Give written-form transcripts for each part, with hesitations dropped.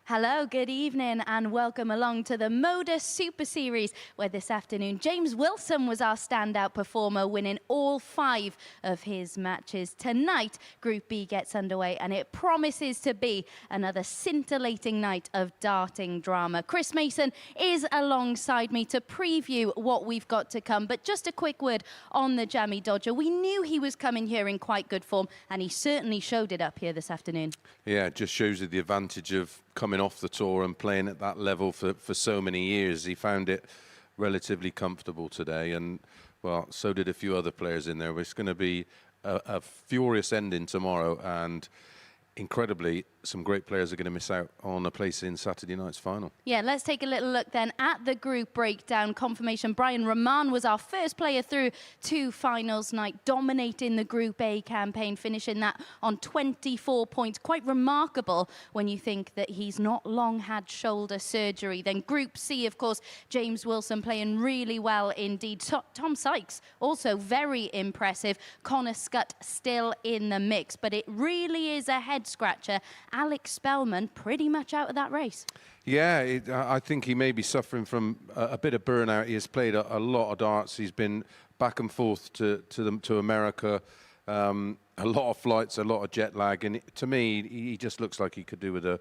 Hello, good evening, and welcome along to the MODUS Super Series, where this afternoon James Wilson was our standout performer, winning all 5 of his matches. Tonight, Group B gets underway, and it promises to be another scintillating night of darting drama. Chris Mason is alongside me to preview what we've got to come, but just a quick word on the Jammy Dodger. We knew he was coming here in quite good form, and he certainly showed it up here this afternoon. Yeah, it just shows you the advantage of coming off the tour and playing at that level for so many years. He found it relatively comfortable today, and well, so did a few other players in there. It's going to be a furious ending tomorrow, and incredibly, some great players are going to miss out on a place in Saturday night's final. Yeah, let's take a little look then at the group breakdown. Confirmation, Brian Rahman was our first player through to finals night, dominating the Group A campaign, finishing that on 24 points. Quite remarkable when you think that he's not long had shoulder surgery. Then Group C, of course, James Wilson playing really well indeed. Tom Sykes also very impressive. Connor Scott still in the mix, but it really is a head scratcher. Alex Spellman pretty much out of that race. Yeah, I think he may be suffering from a bit of burnout. He has played a lot of darts. He's been back and forth to America. A lot of flights, a lot of jet lag, and to me, he just looks like he could do with a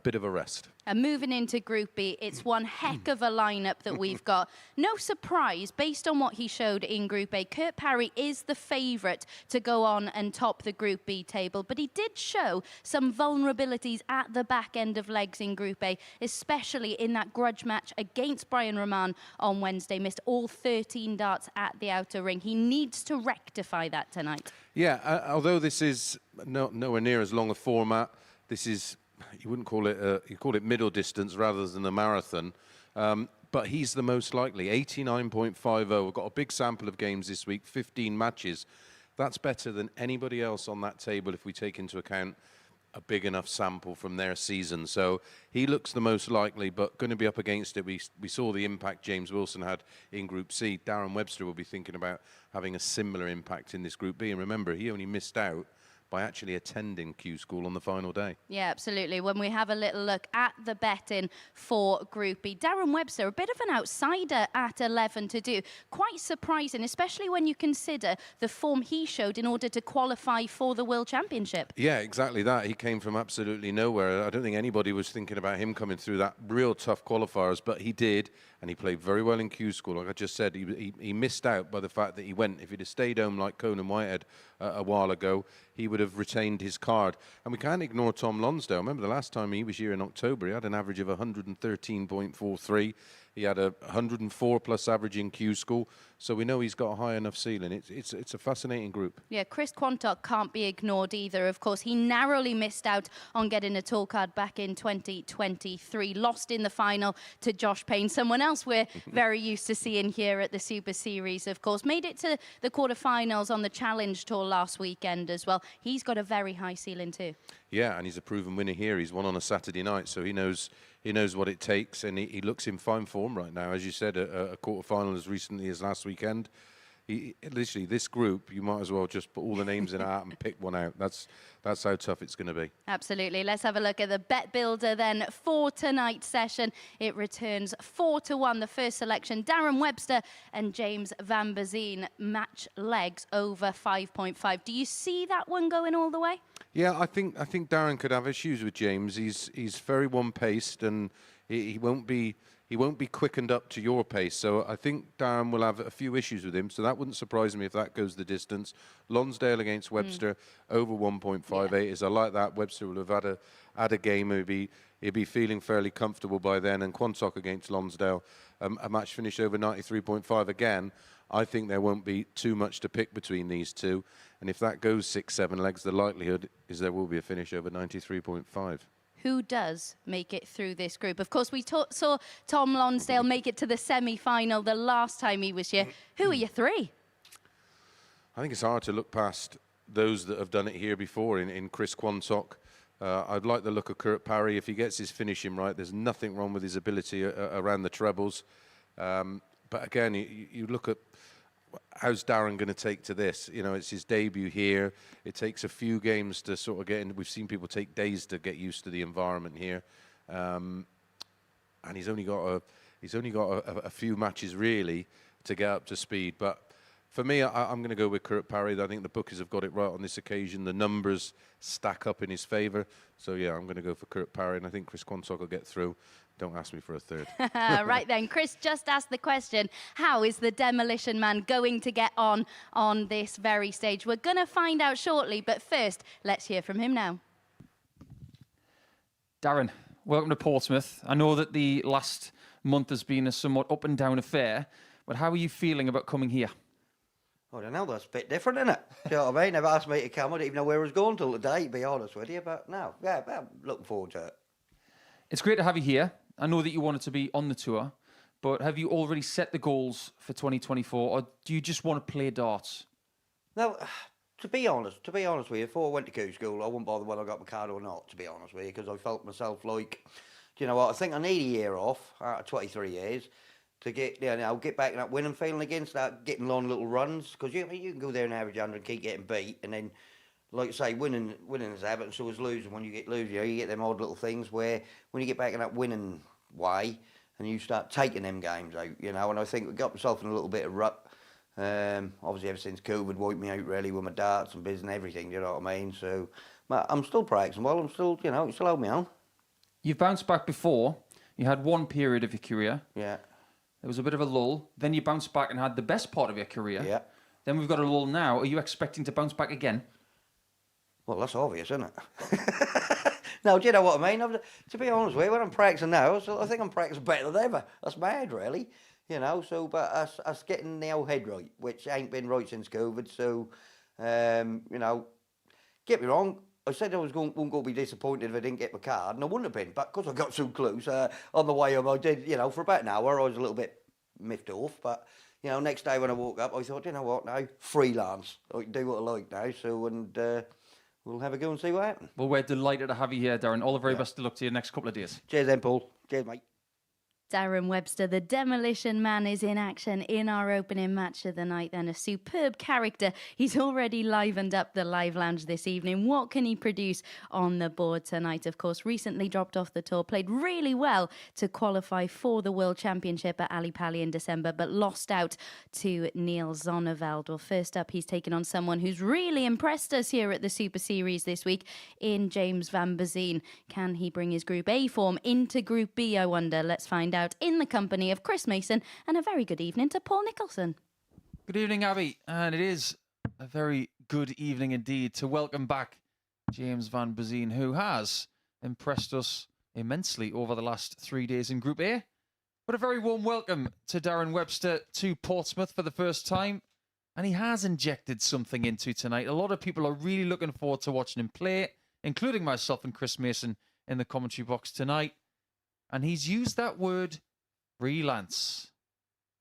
bit of a rest. And moving into Group B, it's one heck of a lineup that we've got. No surprise, based on what he showed in Group A, Kurt Parry is the favourite to go on and top the Group B table, but he did show some vulnerabilities at the back end of legs in Group A, especially in that grudge match against Brian Rahman on Wednesday. Missed all 13 darts at the outer ring. He needs to rectify that tonight. Yeah, although this is nowhere near as long a format, this is, you wouldn't call it, you call it middle distance rather than a marathon. But he's the most likely, 89.50. We've got a big sample of games this week, 15 matches. That's better than anybody else on that table if we take into account a big enough sample from their season. So he looks the most likely, but going to be up against it. We saw the impact James Wilson had in Group C. Darren Webster will be thinking about having a similar impact in this Group B. And remember, he only missed out by actually attending Q School on the final day. Yeah, absolutely. When we have a little look at the betting for Group B, Darren Webster, a bit of an outsider at 11 to do. Quite surprising, especially when you consider the form he showed in order to qualify for the World Championship. Yeah, exactly that. He came from absolutely nowhere. I don't think anybody was thinking about him coming through that real tough qualifiers, but he did, and he played very well in Q School. Like I just said, he missed out by the fact that he went. If he'd have stayed home like Conan Whitehead a while ago, he would have retained his card. And we can't ignore Tom Lonsdale. Remember the last time he was here in October, he had an average of 113.43. He had a 104 plus average in Q School, so we know he's got a high enough ceiling. It's a fascinating group. Yeah, Chris Quantock can't be ignored either. Of course, he narrowly missed out on getting a tour card back in 2023. Lost in the final to Josh Payne, someone else we're very used to seeing here at the Super Series, of course. Made it to the quarterfinals on the Challenge Tour last weekend as well. He's got a very high ceiling too. Yeah, and he's a proven winner here. He's won on a Saturday night, so he knows what it takes, and he looks in fine form right now. As you said, a quarterfinal as recently as last weekend. Literally, this group, you might as well just put all the names in a hat and pick one out. That's how tough it's going to be. Absolutely. Let's have a look at the bet builder then for tonight's session. It returns 4-1. The first selection, Darren Webster and James Van Bazine, match legs over 5.5. Do you see that one going all the way? Yeah, I think Darren could have issues with James. He's very one-paced, and he won't be quickened up to your pace. So I think Darren will have a few issues with him. So that wouldn't surprise me if that goes the distance. Lonsdale against Webster over 1.58 is. I like that. Webster will have had a game. He'll be feeling fairly comfortable by then. And Quantock against Lonsdale, a match finish over 93.5 again. I think there won't be too much to pick between these two. And if that goes 6-7 legs, the likelihood is there will be a finish over 93.5. Who does make it through this group? Of course, we saw Tom Lonsdale make it to the semi-final the last time he was here. Who are your 3? I think it's hard to look past those that have done it here before in Chris Quantock. I'd like the look of Kurt Parry. If he gets his finishing right, there's nothing wrong with his ability around the trebles. But again, you look at how's Darren going to take to this? You know, it's his debut here. It takes a few games to sort of get in. We've seen people take days to get used to the environment here. and he's only got a few matches really to get up to speed. But for me, I'm going to go with Kurt Parry. I think the bookies have got it right on this occasion. The numbers stack up in his favour. So yeah, I'm going to go for Kurt Parry, and I think Chris Quantock will get through. Don't ask me for a third. Right then, Chris just asked the question, how is the Demolition Man going to get on this very stage? We're going to find out shortly, but first, let's hear from him now. Darren, welcome to Portsmouth. I know that the last month has been a somewhat up and down affair, but how are you feeling about coming here? I don't know, that's a bit different, isn't it? Do you know what I mean? They've asked me to come, I didn't even know where I was going till today, to be honest with you, but no, yeah, I'm looking forward to it. It's great to have you here. I know that you wanted to be on the tour, but have you already set the goals for 2024, or do you just want to play darts? No, to be honest with you, before I went to Q school, I wouldn't bother whether I got my card or not, to be honest with you, because I felt myself like, do you know what, I think I need a year off out of 23 years to get, get back in that winning feeling again, start getting long little runs, because you can go there and average 100 and keep getting beat, and then, like I say, winning is habit, and so is losing. When you get losing, you get them odd little things where when you get back in that winning way, and you start taking them games out, and I think I got myself in a little bit of rut. Obviously, ever since COVID wiped me out really with my darts and biz and everything, you know what I mean? So, but I'm still practicing well. I'm still, still hold me on. You've bounced back before. You had one period of your career. Yeah. There was a bit of a lull. Then you bounced back and had the best part of your career. Yeah. Then we've got a lull now. Are you expecting to bounce back again? Well, that's obvious, isn't it? No, do you know what I mean? To be honest with you, when I'm practicing now, I think I'm practicing better than ever. That's mad, really. So, but us getting the old head right, which ain't been right since COVID. So, get me wrong, I said I wouldn't go to be disappointed if I didn't get my card, and I wouldn't have been, but because I got so close on the way home, I did, for about an hour, I was a little bit miffed off, but, next day when I woke up, I thought, you know what, now, freelance, I can do what I like now, so, and we'll have a go and see what happens. Well, we're delighted to have you here, Darren. All the very best of luck to you next couple of days. Cheers then, Paul. Cheers, mate. Darren Webster, the Demolition Man, is in action in our opening match of the night then. A superb character. He's already livened up the live lounge this evening. What can he produce on the board tonight? Of course, recently dropped off the tour, played really well to qualify for the World Championship at Ali Pali in December, but lost out to Neil Zonneveld. Well, first up, he's taken on someone who's really impressed us here at the Super Series this week in James Van Bazeen. Can he bring his Group A form into Group B, I wonder? Let's find out in the company of Chris Mason, and a very good evening to Paul Nicholson. Good evening, Abby, and it is a very good evening indeed to welcome back James Van Bazeen, who has impressed us immensely over the last 3 days in Group A. But a very warm welcome to Darren Webster to Portsmouth for the first time, and he has injected something into tonight. A lot of people are really looking forward to watching him play, including myself and Chris Mason in the commentary box tonight. And he's used that word, freelance.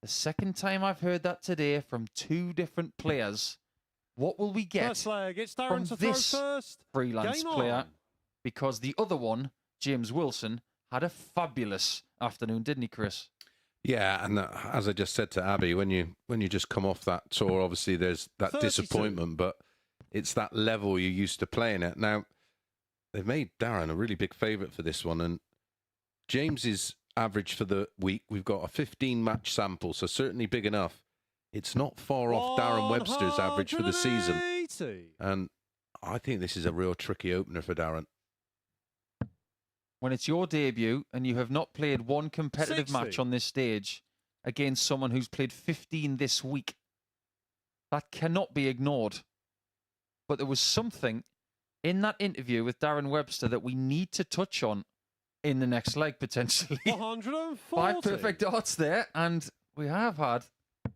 The second time I've heard that today from two different players. What will we get from this freelance player? Because the other one, James Wilson, had a fabulous afternoon, didn't he, Chris? Yeah, and as I just said to Abby, when you just come off that tour, obviously there's that 32. Disappointment, but it's that level you're used to playing at. Now, they've made Darren a really big favourite for this one, and James's average for the week, we've got a 15-match sample, so certainly big enough. It's not far off Darren Webster's average for the season. And I think this is a real tricky opener for Darren. When it's your debut and you have not played one competitive match on this stage against someone who's played 15 this week, that cannot be ignored. But there was something in that interview with Darren Webster that we need to touch on in the next leg, potentially. 140. 5 perfect darts there, and we have had a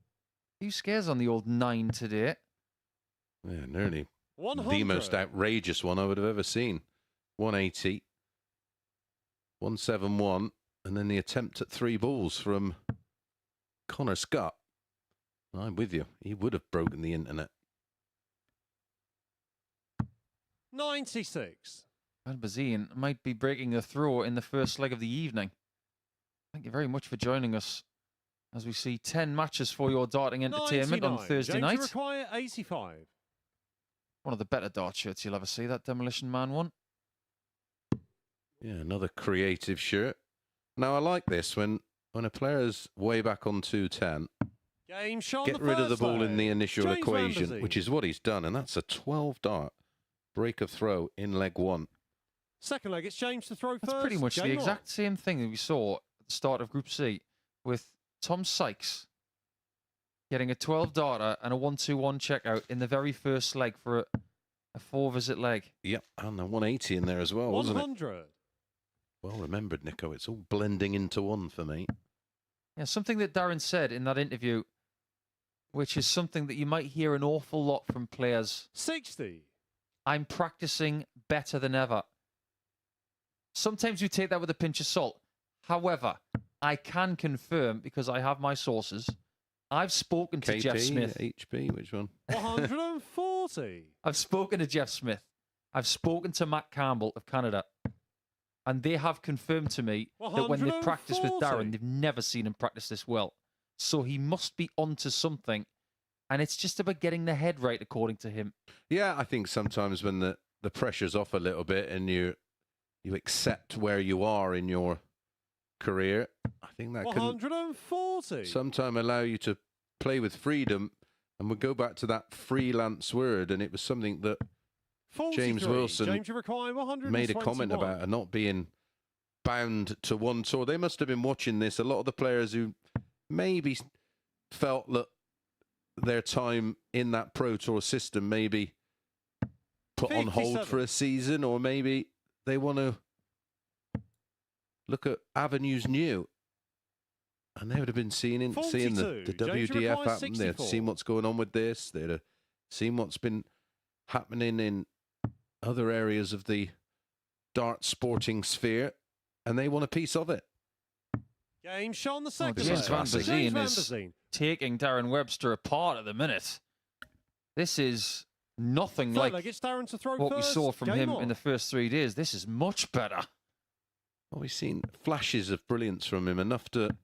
few scares on the old 9 today. Yeah, nearly 100. The most outrageous one I would have ever seen. 180, 171, and then the attempt at 3 balls from Connor Scott. I'm with you. He would have broken the internet. 96. Van Bazeen might be breaking a throw in the first leg of the evening. Thank you very much for joining us as we see 10 matches for your darting entertainment 99. on Thursday James night. Require 85. One of the better dart shirts you'll ever see, that Demolition Man one. Yeah, another creative shirt. Now, I like this when a player's way back on 210, Game shot get rid of the ball in the initial James equation, Van which Bazine. is what he's done, and that's a 12 dart break of throw in leg 1. Second leg, it's James to throw That's first. pretty much the Game exact same thing that we saw at the start of Group C with Tom Sykes getting a 12-darter and a 1-2-1 checkout in the very first leg for a 4-visit leg. Yep, and the 180 in there as well, on. wasn't it? 100. Well remembered, Nico. It's all blending into one for me. Yeah, something that Darren said in that interview, which is something that you might hear an awful lot from players. 60. I'm practicing better than ever. Sometimes you take that with a pinch of salt. However, I can confirm, because I have my sources, I've spoken to KP, Jeff Smith. HP, which one? 140. I've spoken to Jeff Smith. I've spoken to Matt Campbell of Canada. And they have confirmed to me that when they've practiced with 140. Darren, they've never seen him practice this well. So he must be onto something. And it's just about getting the head right, according to him. Yeah, I think sometimes when the pressure's off a little bit and you accept where you are in your career, I think that can 140. sometimes allow you to play with freedom. And we'll go back to that freelance word, and it was something that 43. James Wilson James, you require 121. made a comment about, and not being bound to one tour. They must have been watching this. A lot of the players who maybe felt that their time in that Pro Tour system maybe put on hold 57. for a season, or maybe they want to look at avenues new. And they would have been seeing the 42. James WDF requires happen. They'd 64. seen what's going on with this. They'd have seen what's been happening in other areas of the dart sporting sphere, and they want a piece of it. Game shot on the second James leg. Van James Bazine Van is Bazine. taking Darren Webster apart at the minute. This is nothing Third like leg, it's Darren to throw what we first. saw from Game him on. in the first 3 days. This is much better. Well, we've seen flashes of brilliance from him, enough to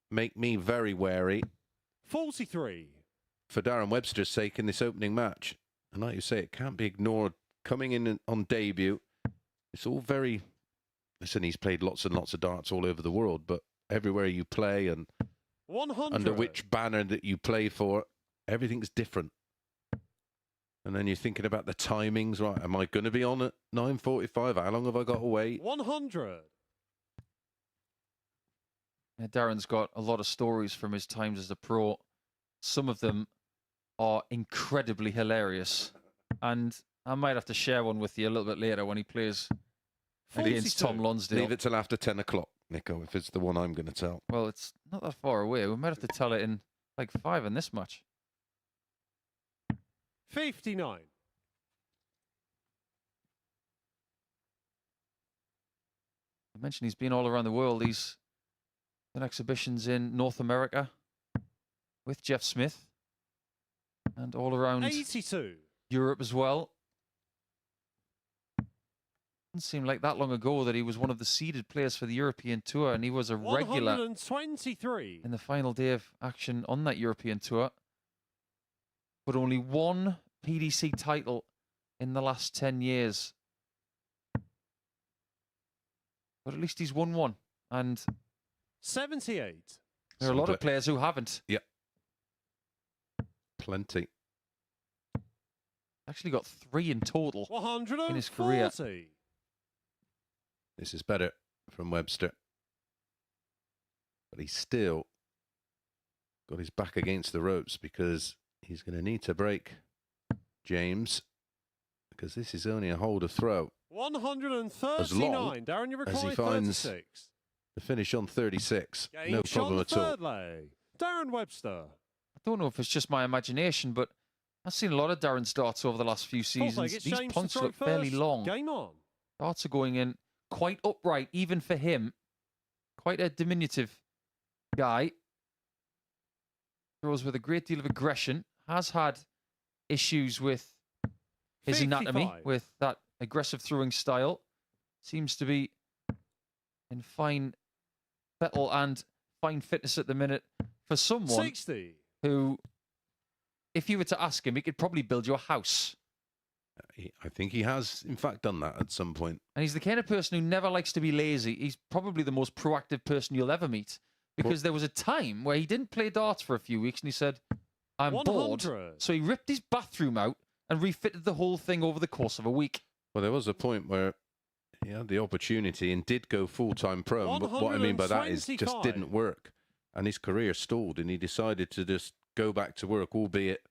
make me very wary 43. for Darren Webster's sake in this opening match. And like you say, it can't be ignored. Coming in on debut, it's all very... Listen, he's played lots and lots of darts all over the world, but everywhere you play and 100. under which banner that you play for, everything's different. And then you're thinking about the timings, right? Am I going to be on at 9:45? How long have I got to wait? 100. Yeah, Darren's got a lot of stories from his times as a pro. Some of them are incredibly hilarious. And I might have to share one with you a little bit later when he plays against 42. Tom Lonsdale. Leave it till after 10 o'clock, Nico, if it's the one I'm going to tell. Well, it's not that far away. We might have to tell it in like 5 in this match. 59. I mentioned he's been all around the world. He's done exhibitions in North America with Jeff Smith and all around 82. Europe as well. Doesn't seem like that long ago that he was one of the seeded players for the European Tour, and he was a regular 123. in the final day of action on that European Tour. But only one PDC title in the last 10 years. But at least he's won one. And 78. there are a lot of players who haven't. Yep. Plenty. Actually got 3 in total 140. in his career. This is better from Webster. But he's still got his back against the ropes, because he's going to need to break James, because this is only a hold of throw. 139. Darren, you as he require finds 36. the finish on 36. Game No shot problem on at the all. third leg. Darren Webster. I don't know if it's just my imagination, but I've seen a lot of Darren's darts over the last few Fourth leg, seasons. it's These James punts to throw look fairly first. long. Game on. Darts are going in quite upright, even for him. Quite a diminutive guy. Throws with a great deal of aggression. Has had issues with his anatomy, 55. with that aggressive throwing style. Seems to be in fine fettle and fine fitness at the minute for someone 60. who, if you were to ask him, he could probably build you a house. I think he has, in fact, done that at some point. And he's the kind of person who never likes to be lazy. He's probably the most proactive person you'll ever meet. Because there was a time where he didn't play darts for a few weeks and he said, I'm 100. bored. So he ripped his bathroom out and refitted the whole thing over the course of a week. Well, there was a point where he had the opportunity and did go full-time pro. And what I mean by that is just 125. didn't work. And his career stalled and he decided to just go back to work, albeit,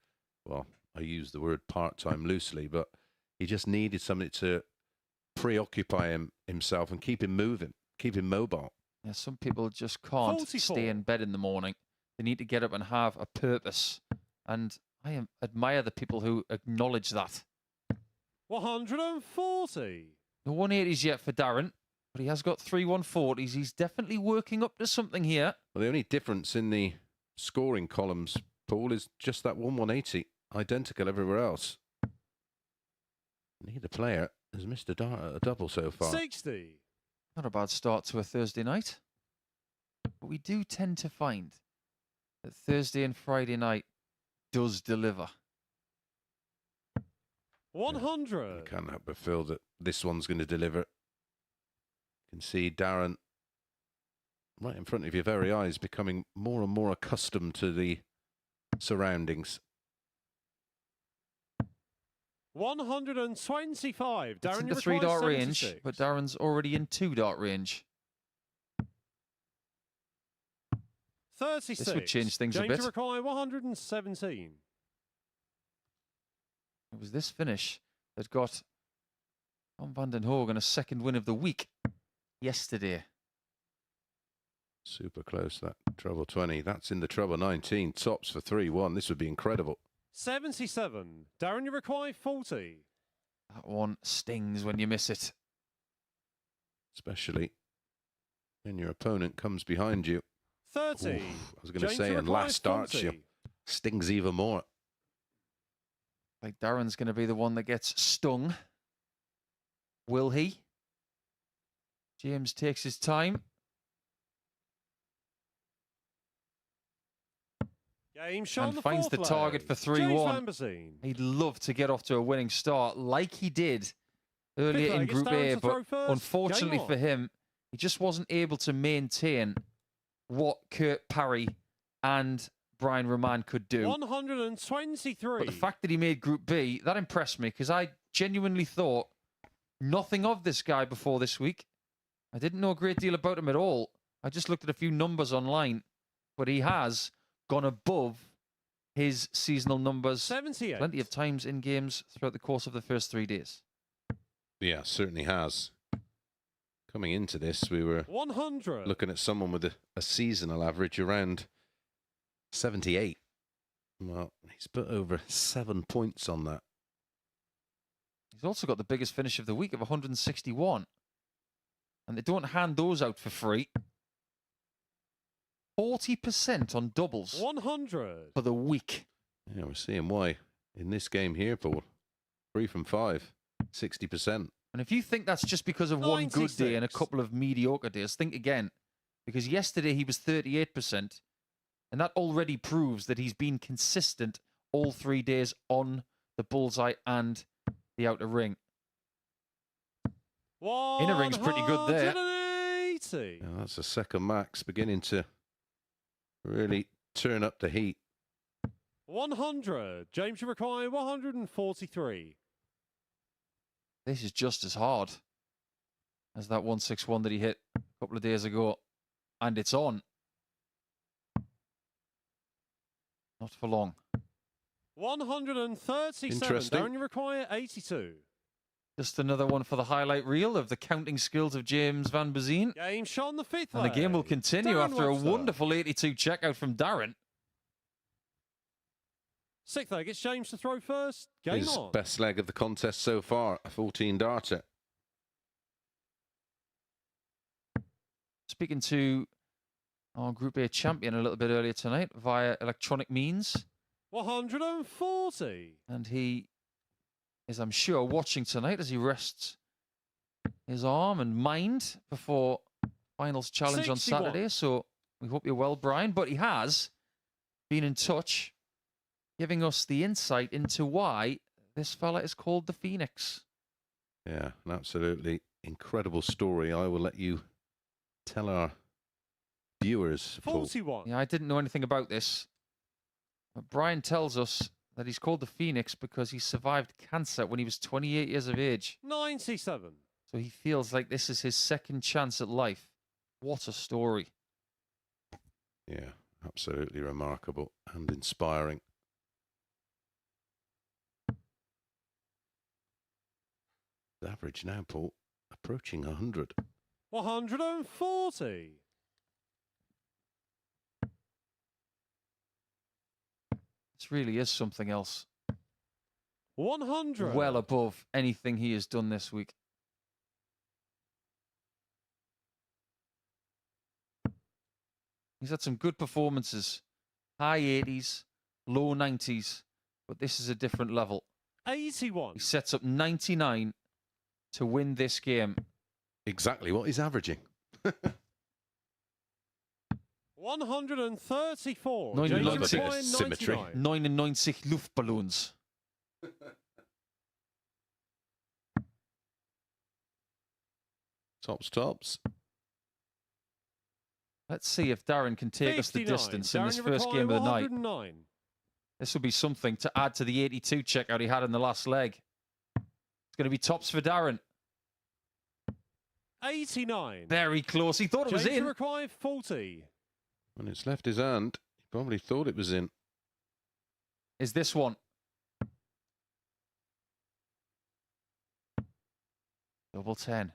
well, I use the word part-time loosely, but he just needed something to preoccupy himself and keep him moving, keep him mobile. Yeah, some people just can't 44. stay in bed in the morning. They need to get up and have a purpose. And I admire the people who acknowledge that. 140. No 180s yet for Darren, but he has got 3 140s. He's definitely working up to something here. Well, the only difference in the scoring columns, Paul, is just that 180, identical everywhere else. Neither player has missed a double so far. 60. Not a bad start to a Thursday night. But we do tend to find that Thursday and Friday night does deliver. 100. You can't help but feel that this one's going to deliver. You can see Darren right in front of your very eyes becoming more and more accustomed to the surroundings. 125. It's Darren, in you the 3 require dart range, 76. but Darren's already in 2 dart range. 36. This would change things a James, bit. you require 117. It was this finish that got Tom van den Hogen a second win of the week yesterday. Super close, that treble 20. That's in the treble 19. Tops for 3-1. This would be incredible. 77. Darren, you require 40. That one stings when you miss it. Especially when your opponent comes behind you. 30. Oof, I was going to James, say, you and require last starts 40. you. Stings even more. Like Darren's going to be the one that gets stung. Will he? James takes his time. Game shown And the finds fourth the target leg. for 3-1. James Van Bazine. He'd love to get off to a winning start like he did earlier Fifth in leg, it's Group Darren A, to but throw first. unfortunately Game for on. him, he just wasn't able to maintain what Kurt Parry and Brian Roman could do. 123. But the fact that he made Group B, that impressed me because I genuinely thought nothing of this guy before this week. I didn't know a great deal about him at all. I just looked at a few numbers online, but he has gone above his seasonal numbers 78. plenty of times in games throughout the course of the first 3 days. Yeah, certainly has. Coming into this, we were 100. looking at someone with a seasonal average around 78. Well, he's put over 7 points on that. He's also got the biggest finish of the week of 161. And they don't hand those out for free. 40% on doubles 100. for the week. Yeah, we're seeing why in this game here, Paul. 3 from 5, 60%. And if you think that's just because of one good day and a 96. couple of mediocre days, think again. Because yesterday he was 38%. And that already proves that he's been consistent all 3 days on the bullseye and the outer ring. Inner ring's pretty good there. 180. Now that's a second max beginning to really turn up the heat. 100. James, you require 143. This is just as hard as that 161 that he hit a couple of days ago. And it's on. Not for long. 137. Interesting. Darren, you require 82. Just another one for the highlight reel of the counting skills of James Van Bazine. Game shot the fifth And the game will leg. continue Darren after Webster. a wonderful 82 checkout from Darren. Sixth leg, it's James to throw first. Game His on. best leg of the contest so far, a 14 darter. Speaking to our Group A champion a little bit earlier tonight via electronic means. 140. And he is, I'm sure, watching tonight as he rests his arm and mind before finals challenge on 61. Saturday. So we hope you're well, Brian. But he has been in touch, giving us the insight into why This fella is called the Phoenix. Yeah, an absolutely incredible story. I will let you tell our viewers, Paul. 41. Yeah, I didn't know anything about this. But Brian tells us that he's called the Phoenix because he survived cancer when he was 28 years of age. 97. So he feels like this is his second chance at life. What a story. Yeah, absolutely remarkable and inspiring. The average now, Paul, approaching 100. 140. This really is something else. 100. Well above anything he has done this week. He's had some good performances. High 80s, low 90s. But this is a different level. 81. He sets up 99 to win this game. Exactly what he's averaging. 134. Nine James and bit of Ryan, symmetry. 99. 99 Luftballons. Tops. Let's see if Darren can take us the 59. distance in Darren, this you first require game of the night. 109. This will be something to add to the 82 checkout he had in the last leg. It's going to be tops for Darren. 89. Very close. He thought it was James, you in. require 40. When it's left his hand, he probably thought it was in. Is this one? Double 10.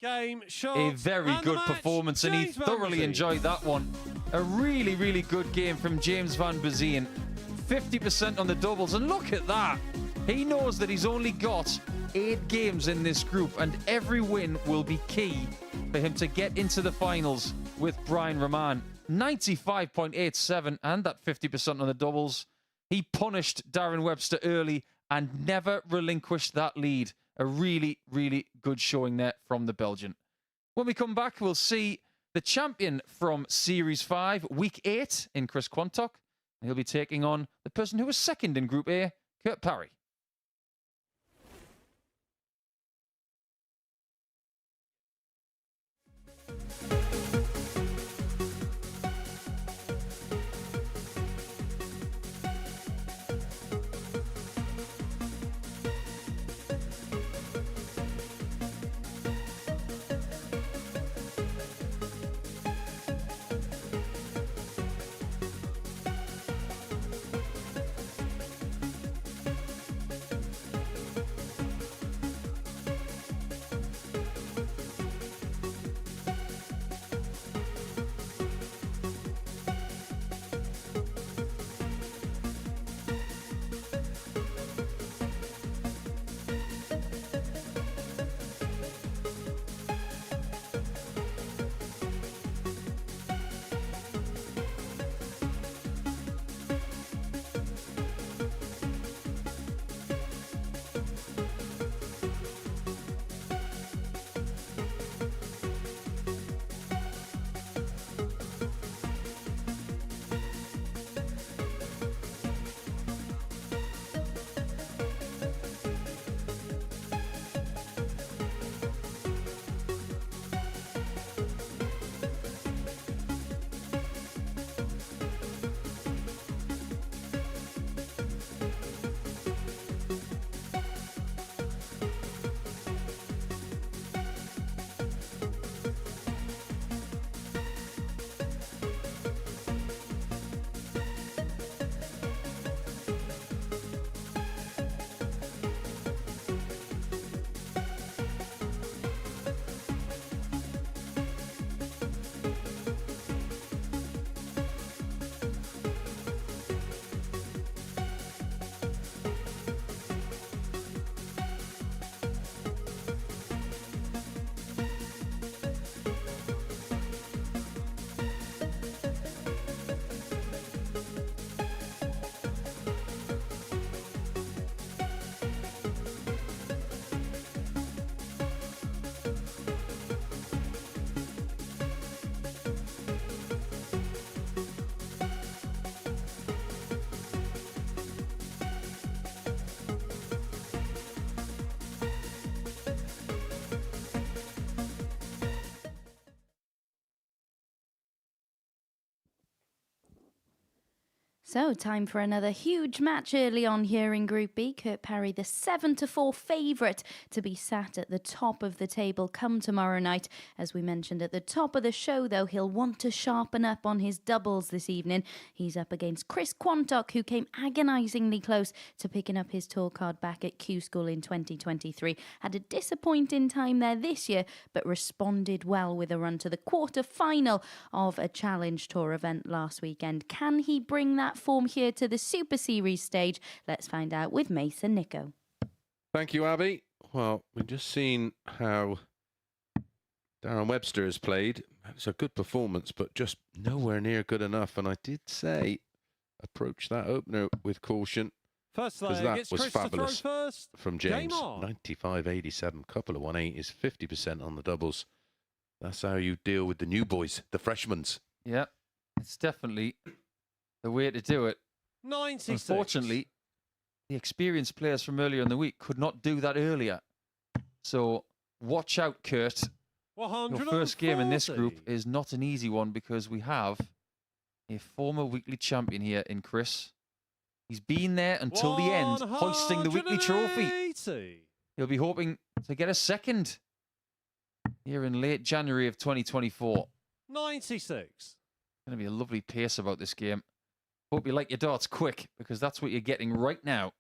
Game, shot. A very and the good match. performance, and he James Van thoroughly Bussy. enjoyed that one. A really, really good game from James Van Bussy. 50% on the doubles, and look at that. He knows that he's only got 8 games in this group, and every win will be key for him to get into the finals with Brian Rahman. 95.87 and that 50% on the doubles. He punished Darren Webster early and never relinquished that lead. A really, really good showing there from the Belgian. When we come back, we'll see the champion from Series 5, Week 8 in Chris Quantock. And he'll be taking on the person who was second in Group A, Kurt Parry. So, time for another huge match early on here in Group B. Kurt Parry, the 7-4 favourite to be sat at the top of the table come tomorrow night. As we mentioned at the top of the show, though, he'll want to sharpen up on his doubles this evening. He's up against Chris Quantock, who came agonisingly close to picking up his tour card back at Q School in 2023. Had a disappointing time there this year, but responded well with a run to the quarter-final of a Challenge Tour event last weekend. Can he bring that form here to the Super Series stage? Let's find out with Mason Nico. Thank you, Abby. Well, we've just seen how Darren Webster has played. It's a good performance, but just nowhere near good enough. And I did say approach that opener with caution, First because leg, that it's was Chris to fabulous throw first. from Game James. on. 95.87, couple of 180s, 50% on the doubles. That's how you deal with the new boys, the freshmans. Yeah, it's definitely the way to do it. 96. Unfortunately, the experienced players from earlier in the week could not do that earlier. So watch out, Kurt. Your first game in this group is not an easy one because we have a former weekly champion here in Chris. He's been there until the end, hoisting the weekly trophy. 180. He'll be hoping to get a second here in late January of 2024. 96. Going to be a lovely pace about this game. Hope you like your darts quick, because that's what you're getting right now.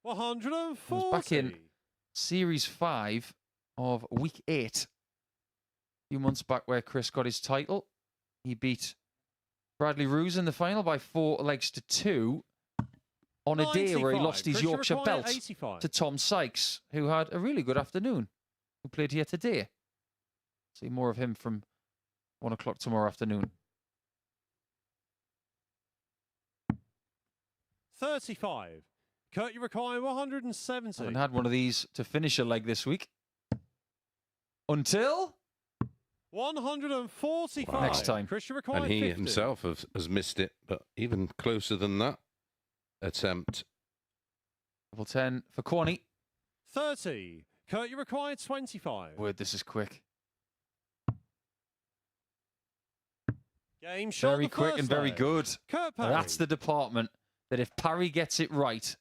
140. I was back in Series 5 of Week 8 a few months back where Chris got his title. He beat Bradley Roos in the final by 4 legs to 2 on a day where he 95. lost his Chris, Yorkshire you require belt 85. to Tom Sykes, who had a really good afternoon, who played here today. See more of him from 1 o'clock tomorrow afternoon. 35. Kurt, you require 170. Haven't had one of these to finish a leg this week. Until 145. Next time. Chris, you require And he 50. himself has missed it, but even closer than that attempt. level 10 for Corny. 30. Kurt, you require 25. Word, this is quick. Game shot. Very the quick first and very leg. good. Kurt Now, Parry. that's the department that if Parry gets it right,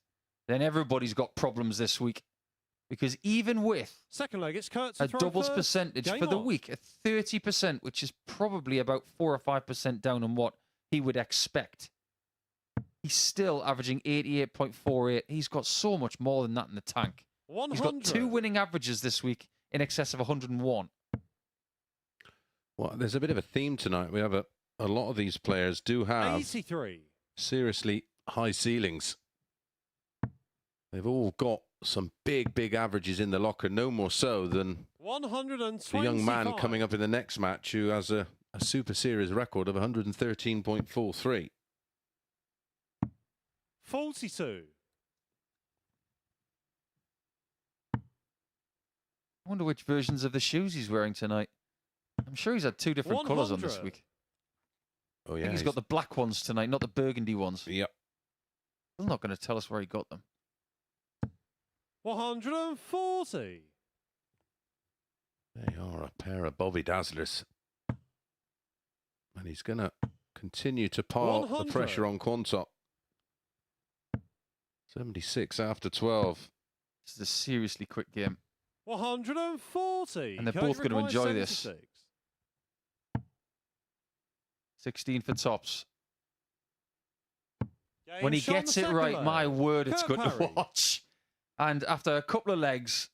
then everybody's got problems this week. Because even with Second leg, it's Kurt to a throw doubles first. percentage Game for the on. week at 30%, which is probably about 4 or 5% down on what he would expect, he's still averaging 88.48. He's got so much more than that in the tank. 100. He's got 2 winning averages this week in excess of 101. Well, there's a bit of a theme tonight. We have a lot of these players do have 83. seriously high ceilings. They've all got some big averages in the locker, no more so than 125. the young man coming up in the next match who has a Super Series record of 113.43. 42. I wonder which versions of the shoes he's wearing tonight. I'm sure he's had 2 different colours on this 100. week. Oh, I yeah. think he's got the black ones tonight, not the burgundy ones. Yep. Still not going to tell us where he got them. 140. They are a pair of Bobby Dazzlers. And he's going to continue to pile the 100. pressure on Quantock. 76 after 12. This is a seriously quick game. 140. And they're Kurt, both you going to require enjoy this. 76. 16 for tops. Game When he shot on gets the it second right, leg. my word, it's Kurt good to Parry. watch. And after a couple of legs,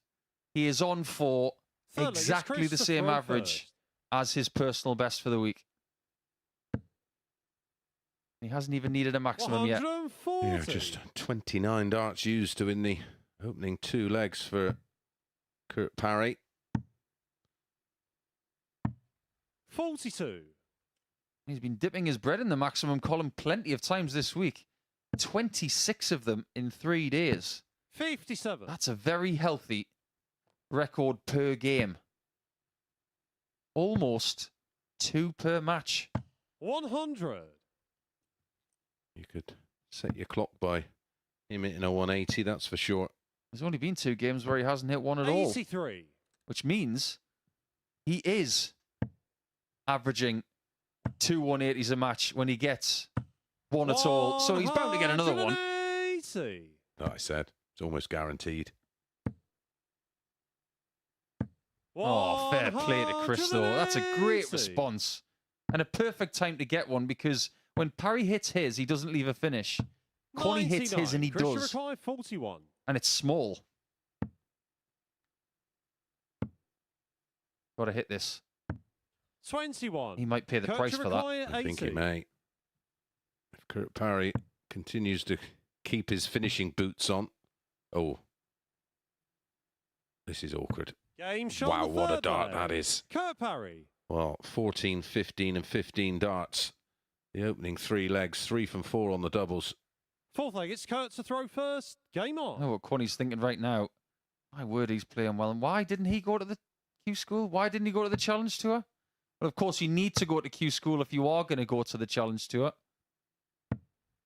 he is on for Third leg, it's exactly Chris the to same throw average first. as his personal best for the week. He hasn't even needed a maximum yet. 140. Yeah, just 29 darts used to win the opening 2 legs for Kurt Parry. 42. He's been dipping his bread in the maximum column plenty of times this week. 26 of them in 3 days. 57. That's a very healthy record per game. Almost 2 per match. 100. You could set your clock by him hitting a 180, that's for sure. There's only been 2 games where he hasn't hit one at all. 83. Which means he is averaging 2 180s a match when he gets one at all. So he's bound to get another one. 180. Like I said, it's almost guaranteed. Oh, fair play to Chris, though. That's a great 180. response. And a perfect time to get one, because when Parry hits his, he doesn't leave a finish. Connie hits his, and he Chris does. Uruguay, 41. And it's small. Got to hit this. 21. He might pay the Kurt price for that. Uruguay, I think he 80. may. If Kurt Parry continues to keep his finishing boots on. Oh. This is awkward. Game shot. Wow, the what a third dart leg. that is. Kurt Parry. Well, 14, 15 and 15 darts. The opening 3 legs, 3 from 4 on the doubles. Fourth leg, it's Kurt to throw first. Game on. I know what Connie's thinking right now. My word, he's playing well. And why didn't he go to the Q School? Why didn't he go to the Challenge Tour? Well, of course, you need to go to Q School if you are going to go to the Challenge Tour.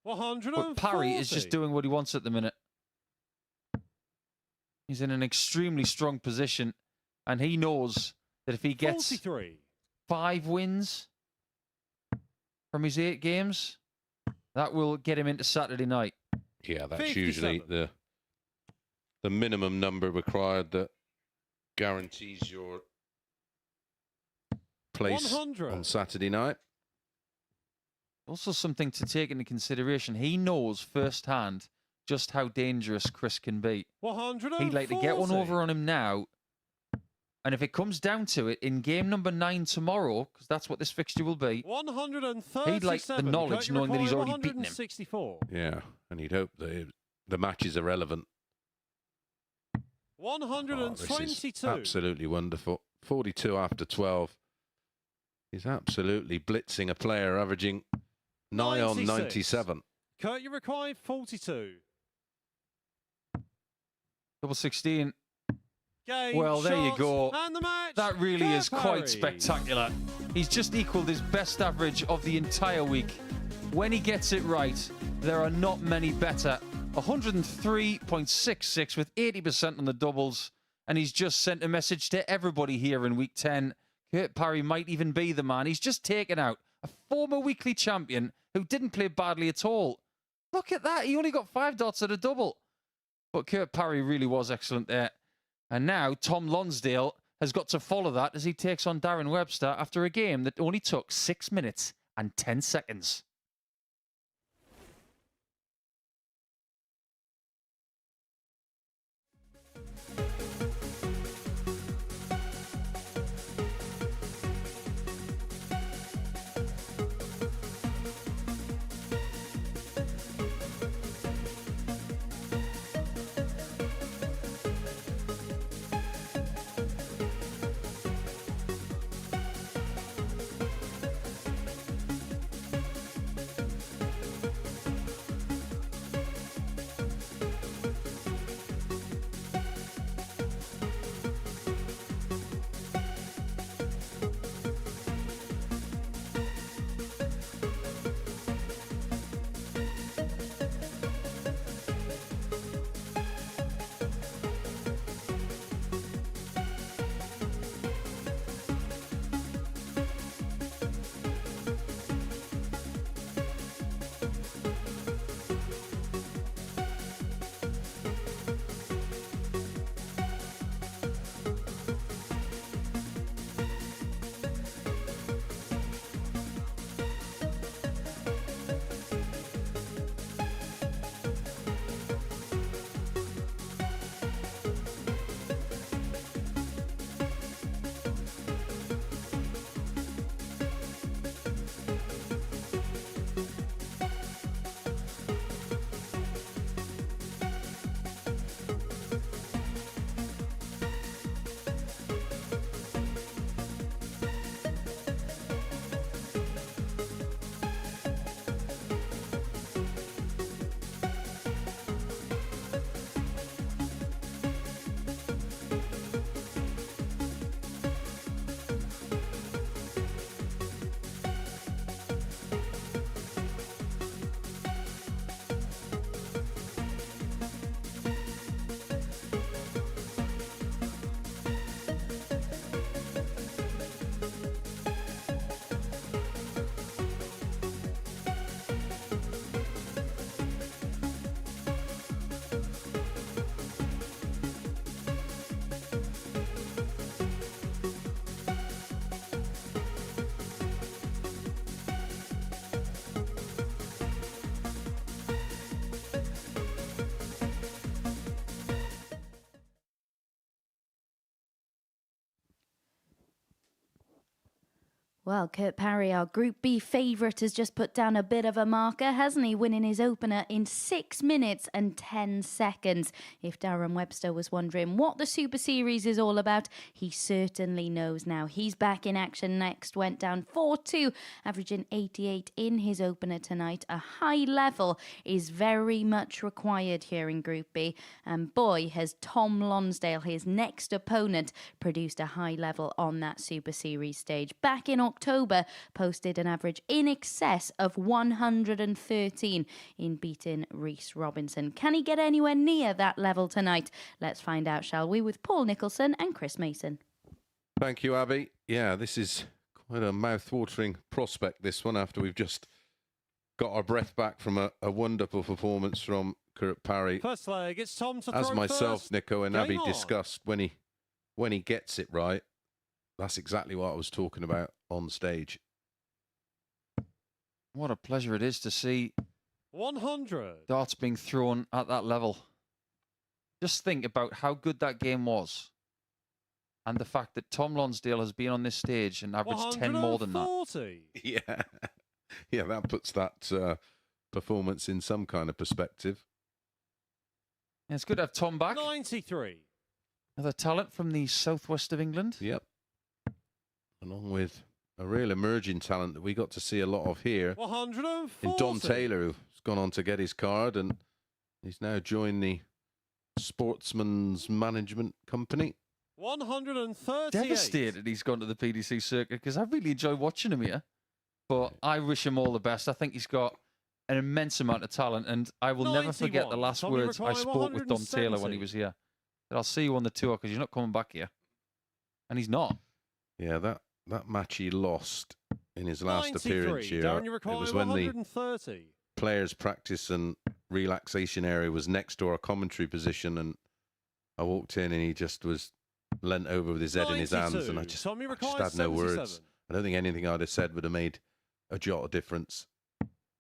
140. But Parry is just doing what he wants at the minute. He's in an extremely strong position, and he knows that if he gets 43. 5 wins from his 8 games, that will get him into Saturday night. Yeah, that's 57. usually the minimum number required that guarantees your place 100. on Saturday night. Also something to take into consideration, he knows firsthand just how dangerous Chris can be. 140. He'd like to get one over on him now. And if it comes down to it, in game number 9 tomorrow, because that's what this fixture will be, 137. he'd like the knowledge knowing that he's already beaten him. 164. Yeah, and he'd hope that the match is irrelevant. Oh, this 122. is absolutely wonderful. 42 after 12. He's absolutely blitzing a player, averaging 9 on 96. 97. Kurt Uruguay, 42. double 16. Game Well, there you shot, go. And the match. That really Kurt is Parry. quite spectacular. He's just equaled his best average of the entire week. When he gets it right, there are not many better. 103.66 with 80% on the doubles. And he's just sent a message to everybody here in week 10. Kurt Parry might even be the man. He's just taken out a former weekly champion who didn't play badly at all. Look at that. He only got 5 dots at a double. But Kurt Parry really was excellent there. And now Tom Lonsdale has got to follow that as he takes on Darren Webster after a game that only took 6 minutes and 10 seconds. Well, Kurt Parry, our Group B favourite, has just put down a bit of a marker, hasn't he? Winning his opener in 6 minutes and 10 seconds. If Darren Webster was wondering what the Super Series is all about, he certainly knows now. He's back in action next. Went down 4-2, averaging 88 in his opener tonight. A high level is very much required here in Group B. And boy, has Tom Lonsdale, his next opponent, produced a high level on that Super Series stage. Back in October, posted an average in excess of 113 in beating Rhys Robinson. Can he get anywhere near that level tonight? Let's find out, shall we, with Paul Nicholson and Chris Mason. Thank you, Abby. Yeah, this is quite a mouth-watering prospect, this one, after we've just got our breath back from a wonderful performance from Kurt Parry. First leg, it's Tom to As throw myself, first. Nico, and Game Abby on. discussed, when he gets it right, that's exactly what I was talking about on stage. What a pleasure it is to see 100. darts being thrown at that level. Just think about how good that game was. And the fact that Tom Lonsdale has been on this stage and averaged 10 more than that. 140. Yeah, yeah, that puts that performance in some kind of perspective. Yeah, it's good to have Tom back. 93. Another talent from the southwest of England. Yep. Along with a real emerging talent that we got to see a lot of here 140. in Dom Taylor, who's gone on to get his card, and he's now joined the Sportsman's Management Company. 138. Devastated he's gone to the PDC circuit because I really enjoy watching him here. But I wish him all the best. I think he's got an immense amount of talent, and I will never forget the 91. last Tommy words I Mackay, spoke with Dom Taylor when he 170. was here. That I'll see you on the tour because you're not coming back here. And he's not. Yeah, that match he lost in his last 93. appearance here. Darren It Uruguay, was when the 130. players' practice and relaxation area was next to our commentary position, and I walked in and he just was leant over with his head in his hands, and I 92. just Tommy had Mackay, no words. 77. I don't think anything I'd have said would have made a jot of difference.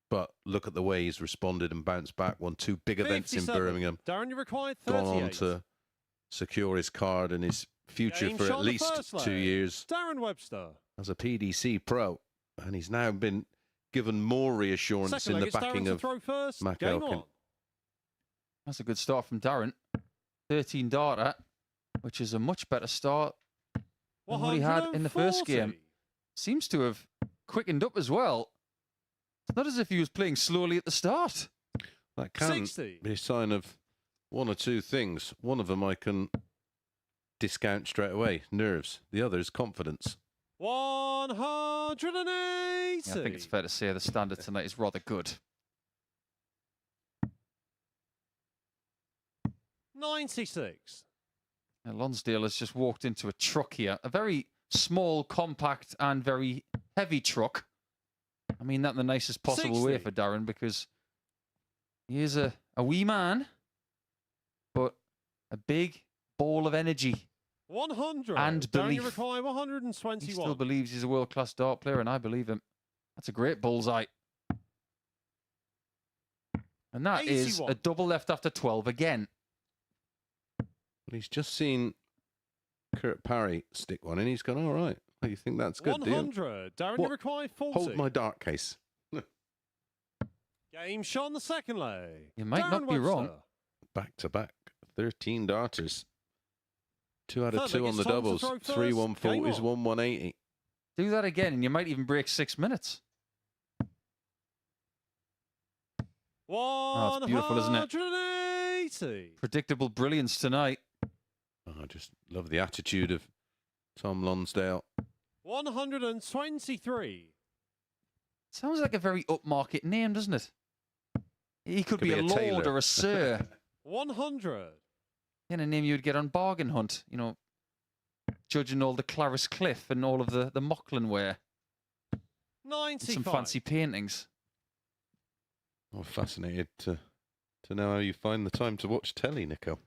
But look at the way he's responded and bounced back. Won 2 big events in 57. Birmingham. Darren Uruguay, Gone 38. on to secure his card and his future Game for shot at on the least first 2 leg. years Darren Webster. as a PDC pro. And he's now been given more reassurance Second in leg, the it's Darren backing to of throw first. Mac Game Elkin. on. That's a good start from Darren. 13 darter, which is a much better start than what he had in the first game. 140. Seems to have quickened up as well. It's not as if he was playing slowly at the start. That can 60. be a sign of one or two things. One of them I can discount straight away, nerves. The other is confidence. 180. Yeah, I think it's fair to say the standard tonight is rather good. 96. Now, Lonsdale has just walked into a truck here. A very small, compact, and very heavy truck. I mean that in the nicest possible way 60. for Darren, because he is a wee man, but a big ball of energy. 100. And Darren belief. Uruguay, He 121. still believes he's a world-class dart player, and I believe him. That's a great bullseye. And that is 81. a double left after 12 again. But he's just seen Kurt Parry stick one and he's gone, all right. You think that's good, do you? 100. Darren What? Uruguay, 40. Hold my dart case. Game shot on the second leg. You might Darren not be wrong. Webster. Back to back. 13 darters. 2 out of Third 2 leg, on the it's Tom to doubles. throw 3 first. 140 Game is on. 1 180. Do that again, and you might even break 6 minutes. Oh, it's beautiful, isn't it? 180. Predictable brilliance tonight. Oh, I just love the attitude of Tom Lonsdale. 123. Sounds like a very upmarket name, doesn't it? He could be a lord tailor. or a sir. 100. Kind of name you would get on Bargain Hunt, you know, judging all the Clarice Cliff and all of the Mocklin wear. And 95. some fancy paintings. I'm fascinated to know how you find the time to watch telly, Nico.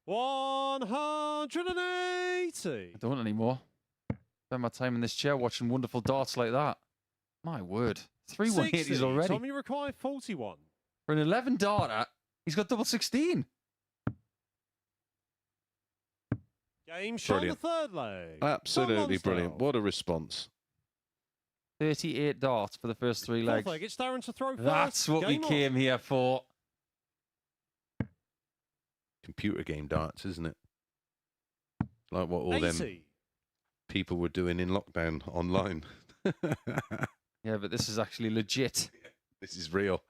180. I don't anymore. Spend my time in this chair watching wonderful darts like that. My word. 3 180s 60. already. Tommy Uruguay, 41. For an 11 darter, he's got double 16. Game shot on the Brilliant. third leg. Absolutely Lonsdale. brilliant. What a response. 38 darts for the first 3 legs. Fourth leg, it's Darren to throw first. That's what we Game on. came here for. Computer game darts, isn't it? Like what all them 80. people were doing in lockdown online. Yeah, but this is actually legit. This is real.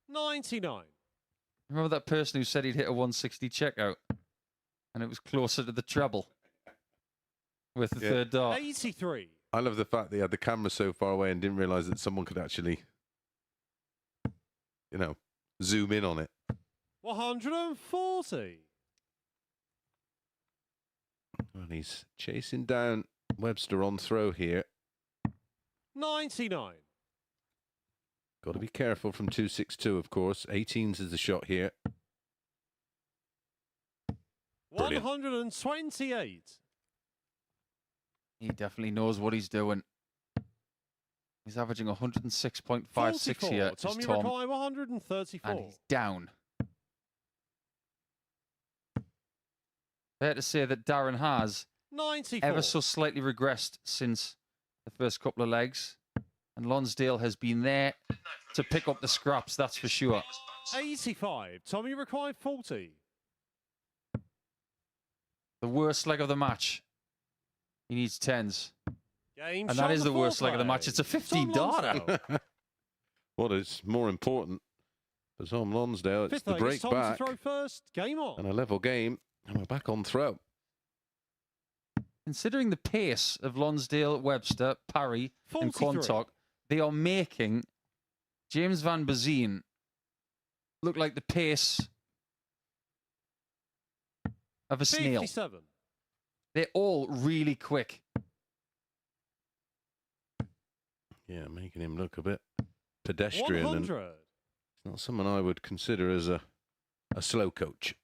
99. Remember that person who said he'd hit a 160 checkout? And it was closer to the treble with the Yeah. third dart. 83. I love the fact they had the camera so far away and didn't realise that someone could actually, you know, zoom in on it. 140. And he's chasing down Webster on throw here. 99. Got to be careful from 262, of course. 18s is the shot here. Brilliant. 128. He definitely knows what he's doing. He's averaging 106.56 44. here, is Tommy Tom, Mackay, 134. and he's down. Fair to say that Darren has 94. ever so slightly regressed since the first couple of legs. And Lonsdale has been there to pick up the scraps, that's for sure. 85. Tommy required 40. The worst leg of the match. He needs 10s. Game And shot that is the the worst leg of the foreplay. match. It's a 15 Tom darter. Lonsdale. What is more important for Tom Lonsdale, it's Fifth the leg, break it's Tom back to throw first. Game on. and a level game. And we're back on throw. Considering the pace of Lonsdale, Webster, Parry, and 43. Quantock, they are making James Van Bazien look like the pace of a snail. 57. They're all really quick. Yeah, making him look a bit pedestrian. And 100. it's not someone I would consider as a slow coach.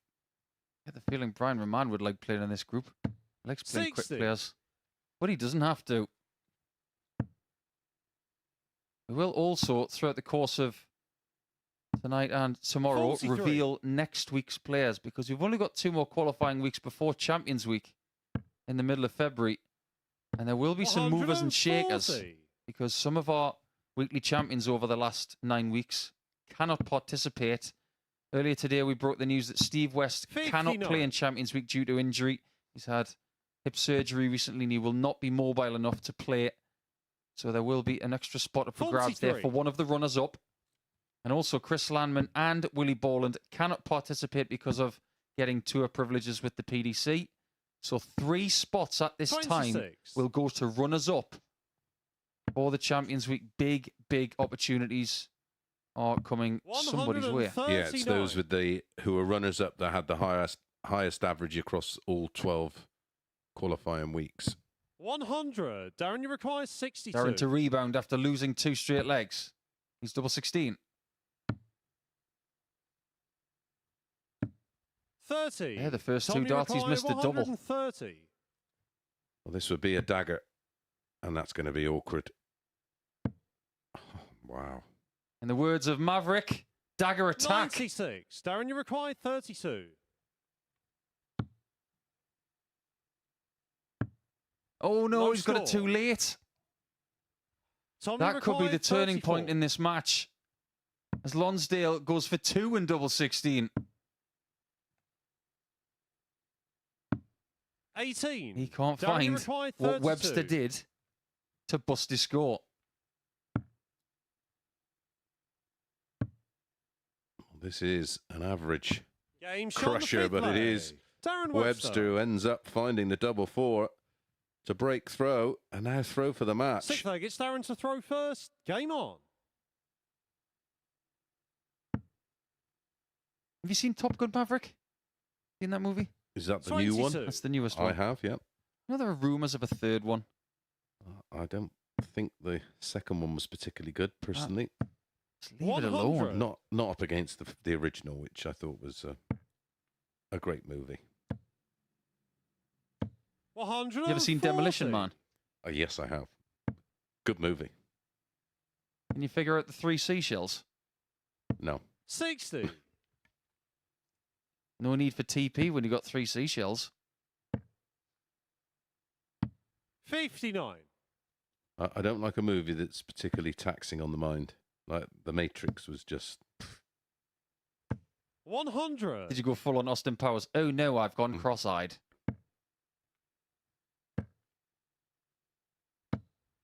I get the feeling Brian Roman would like playing in this group. He likes playing 60. quick players. But he doesn't have to. We will also, throughout the course of tonight and tomorrow, 43. reveal next week's players, because we've only got 2 more qualifying weeks before Champions Week in the middle of February. And there will be some movers and shakers, 140. because some of our weekly champions over the last 9 weeks cannot participate. Earlier today, we broke the news that Steve West cannot 59. play in Champions Week due to injury. He's had hip surgery recently and he will not be mobile enough to play. So there will be an extra spot up for grabs there 43. for one of the runners-up. And also Chris Landman and Willie Borland cannot participate because of getting tour privileges with the PDC. So 3 spots at this time 26. will go to runners-up for the Champions Week. Big, big opportunities are coming somebody's way. Yeah, it's those with who are runners up that had the highest average across all 12 qualifying weeks. 100. Darren, you require 62. Darren to rebound after losing 2 straight legs. He's double 16. 30. Yeah, the first 2 Tommy darts he's Mackay, missed a double. 130. Well, this would be a dagger, and that's going to be awkward. Wow. In the words of Maverick, dagger attack. 96. Darren, you require 32. Oh no, No he's got it too score. late. Tommy That could be the required turning 34. point in this match. As Lonsdale goes for 2 in double 16. 18. He can't Darren, you find require what 32. Webster did to bust his score. This is an average Game shot on the crusher, fifth but it leg. is Darren Webster who ends up finding the double 4 to break throw, and now throw for the match. Sixth leg, it's Darren to throw first. Game on. Have you seen Top Gun Maverick? Seen that movie? Is that the new one? 22. That's the newest I one. have, yeah. You know there are rumours of a third one. I don't think the second one was particularly good, personally. Just leave it alone. 100. Not up against the original, which I thought was a great movie. 140. You ever seen Demolition Man? Yes, I have. Good movie. Can you figure out the 3 seashells? No. 60. No need for TP when you got 3 seashells. 59. I don't like a movie that's particularly taxing on the mind. Like The Matrix was just... 100. Did you go full on Austin Powers? Oh no, I've gone cross-eyed.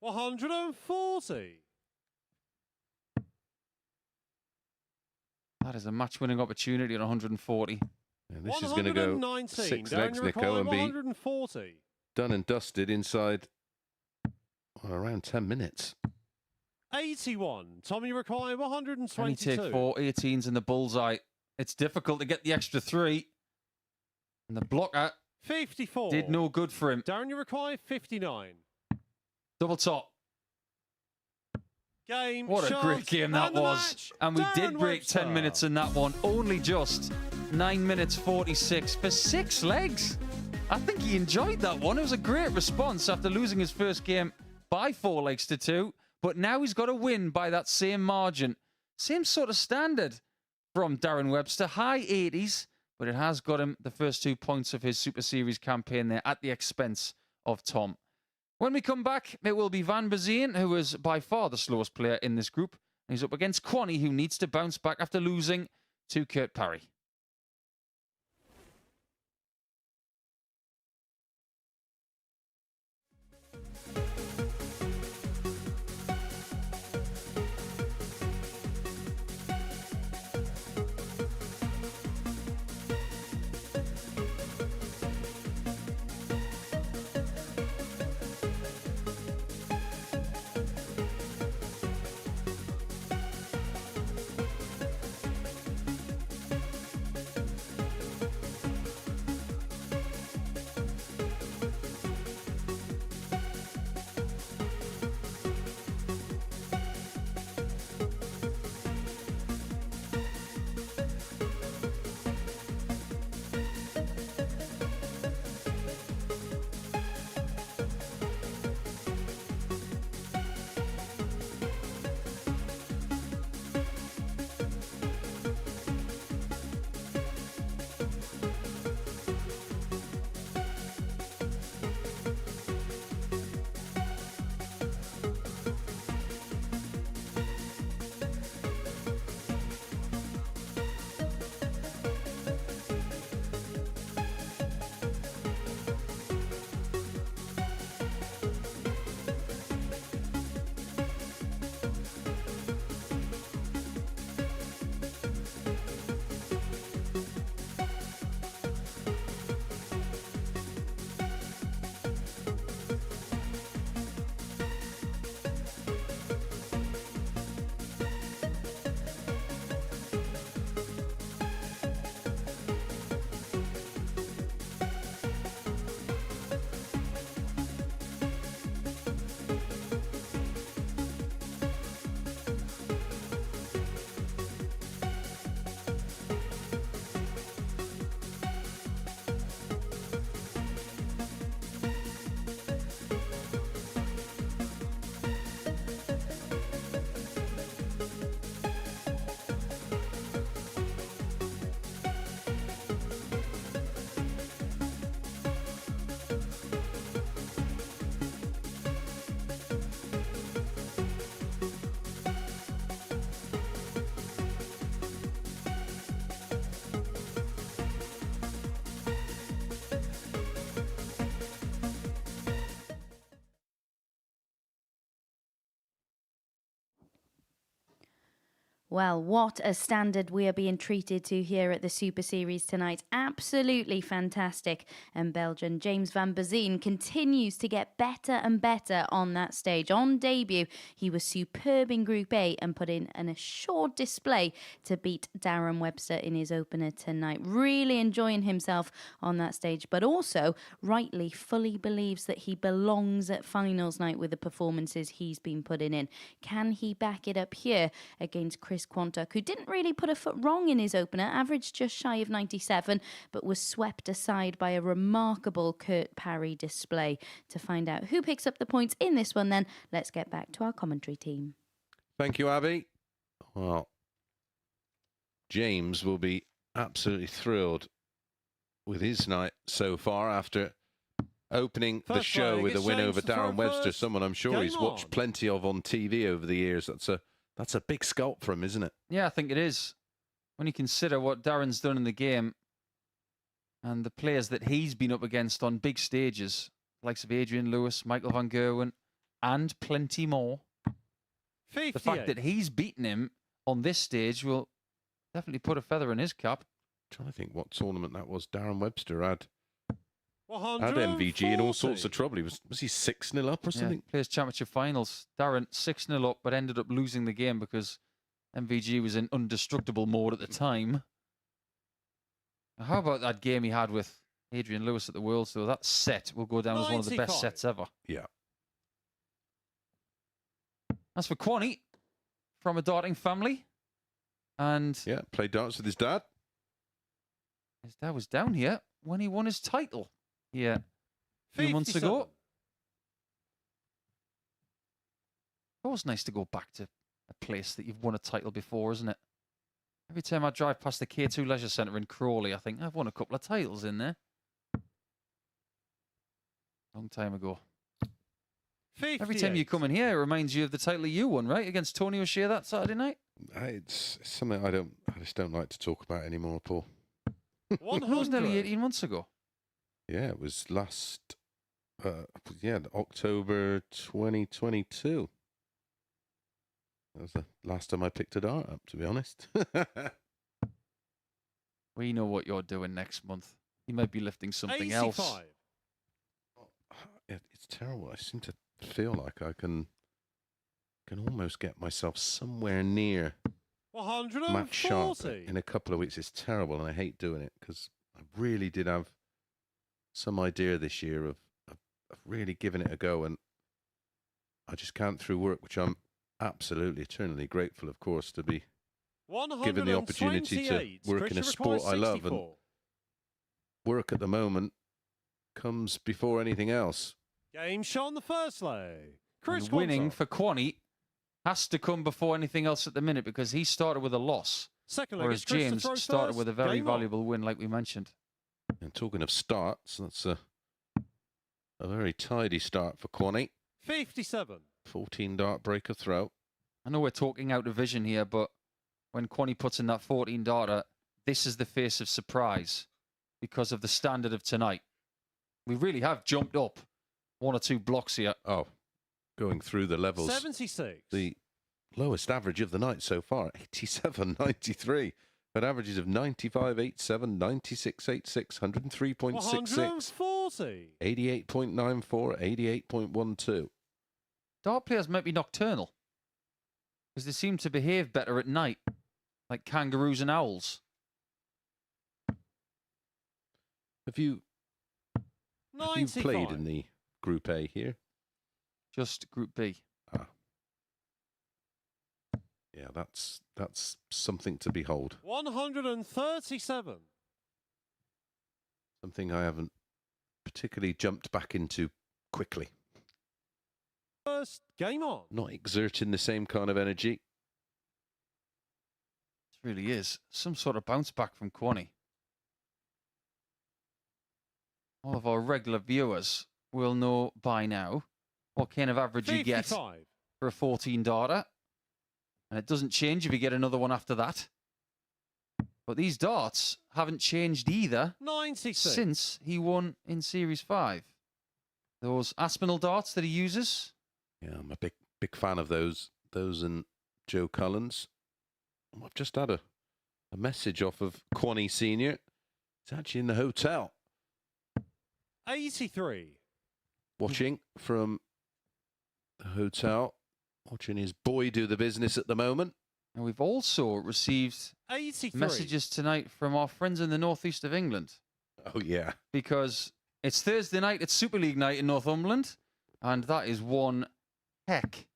140. That is a match-winning opportunity at 140. And this is going to go 6 legs, Nico, and be 140. done and dusted inside around 10 minutes. 81. Tom, you require 122. Only take 4 18s in the bullseye. It's difficult to get the extra 3. And the blocker 54. did no good for him. Darren, you require 59. Double top. Game. What a shot, great game that and the was. match. And we did Darren break Webster. 10 minutes in that one. Only just 9 minutes 46 for 6 legs. I think he enjoyed that one. It was a great response after losing his first game by 4 legs to 2. But now he's got to win by that same margin. Same sort of standard from Darren Webster. High 80s, but it has got him the first 2 points of his Super Series campaign there at the expense of Tom. When we come back, it will be Van Bazien, who is by far the slowest player in this group. He's up against Kwani, who needs to bounce back after losing to Kurt Parry. Well, what a standard we are being treated to here at the Super Series tonight. Absolutely fantastic. And Belgian James Van Bazien continues to get better and better on that stage. On debut, he was superb in Group A and put in an assured display to beat Darren Webster in his opener tonight. Really enjoying himself on that stage, but also rightly fully believes that he belongs at finals night with the performances he's been putting in. Can he back it up here against Chris Quantock, who didn't really put a foot wrong in his opener, averaged just shy of 97, but was swept aside by a remarkable Kurt Parry display? To find out who picks up the points in this one, then, let's get back to our commentary team. Thank you, Abby. Well, James will be absolutely thrilled with his night so far after opening the First show flag with a win exchange over to throw Darren Webster, first. someone I'm sure he's Game watched on. plenty of on TV over the years. That's a big scalp for him, isn't it? Yeah, I think it is. When you consider what Darren's done in the game and the players that he's been up against on big stages, likes of Adrian Lewis, Michael van Gerwen, and plenty more. 58. The fact that he's beaten him on this stage will definitely put a feather in his cap. Trying to think what tournament that was. Darren Webster had 140. MVG in all sorts of trouble. Was he 6-0 up or something? Yeah, Players Championship Finals. Darren 6-0 up, but ended up losing the game because MVG was in indestructible mode at the time. How about that game he had with Adrian Lewis at the Worlds, though? That set will go down as one of the best 95. sets ever. Yeah. As for Kwani, from a darting family, and Yeah, played darts with his dad. his dad was down here when he won his title here a few months ago. 57. Always nice to go back to a place that you've won a title before, isn't it? Every time I drive past the K2 Leisure Centre in Crawley, I think I've won a couple of titles in there. Long time ago. 58. Every time you come in here, it reminds you of the title you won, right? Against Tony O'Shea that Saturday night. It's something I just don't like to talk about anymore, Paul. It was nearly 100. 18 months ago. Yeah, it was last, October 2022. That was the last time I picked a dart up, to be honest. We know what you're doing next month. You might be lifting something 85. else. It's terrible. I seem to feel like I can almost get myself somewhere near Matt Sharp 140. in a couple of weeks. It's terrible, and I hate doing it because I really did have some idea this year of really giving it a go, and I just can't through work, which I'm absolutely eternally grateful, of course, to be given the opportunity to work in a sport I love, and work at the moment comes before anything else. Game shot on the first leg. Chris And winning Quantock. for Kwani has to come before anything else at the minute because he started with a loss, Second leg. whereas It's Chris to James throw started first. with a very Game on. valuable win, like we mentioned. And talking of starts, that's a very tidy start for Kwani. 57. 14 dart breaker throw. I know we're talking out of vision here, but when Kwani puts in that 14 darter, this is the face of surprise because of the standard of tonight. We really have jumped up one or two blocks here. Oh, going through the levels. 76. The lowest average of the night so far, 87.93. At averages of 95.87, 96.86, 103.66, 140. 88.94, 88.12. Dart players might be nocturnal because they seem to behave better at night, like kangaroos and owls. Have you 95. played in the Group A here? Just Group B. Yeah, that's something to behold. 137. Something I haven't particularly jumped back into quickly. First game on. Not exerting the same kind of energy. It really is. Some sort of bounce back from Kwani. All of our regular viewers will know by now what kind of average you get 55. for a 14 darter. And it doesn't change if you get another one after that. But these darts haven't changed either 96. since he won in Series 5. Those Aspinall darts that he uses. Yeah, I'm a big fan of those and Joe Cullens. I've just had a message off of Kwani Senior. He's actually in the hotel 83. watching from the hotel, watching his boy do the business at the moment. And we've also received 83. messages tonight from our friends in the northeast of England. Oh, yeah. Because it's Thursday night, it's Super League night in Northumberland. And that is one heck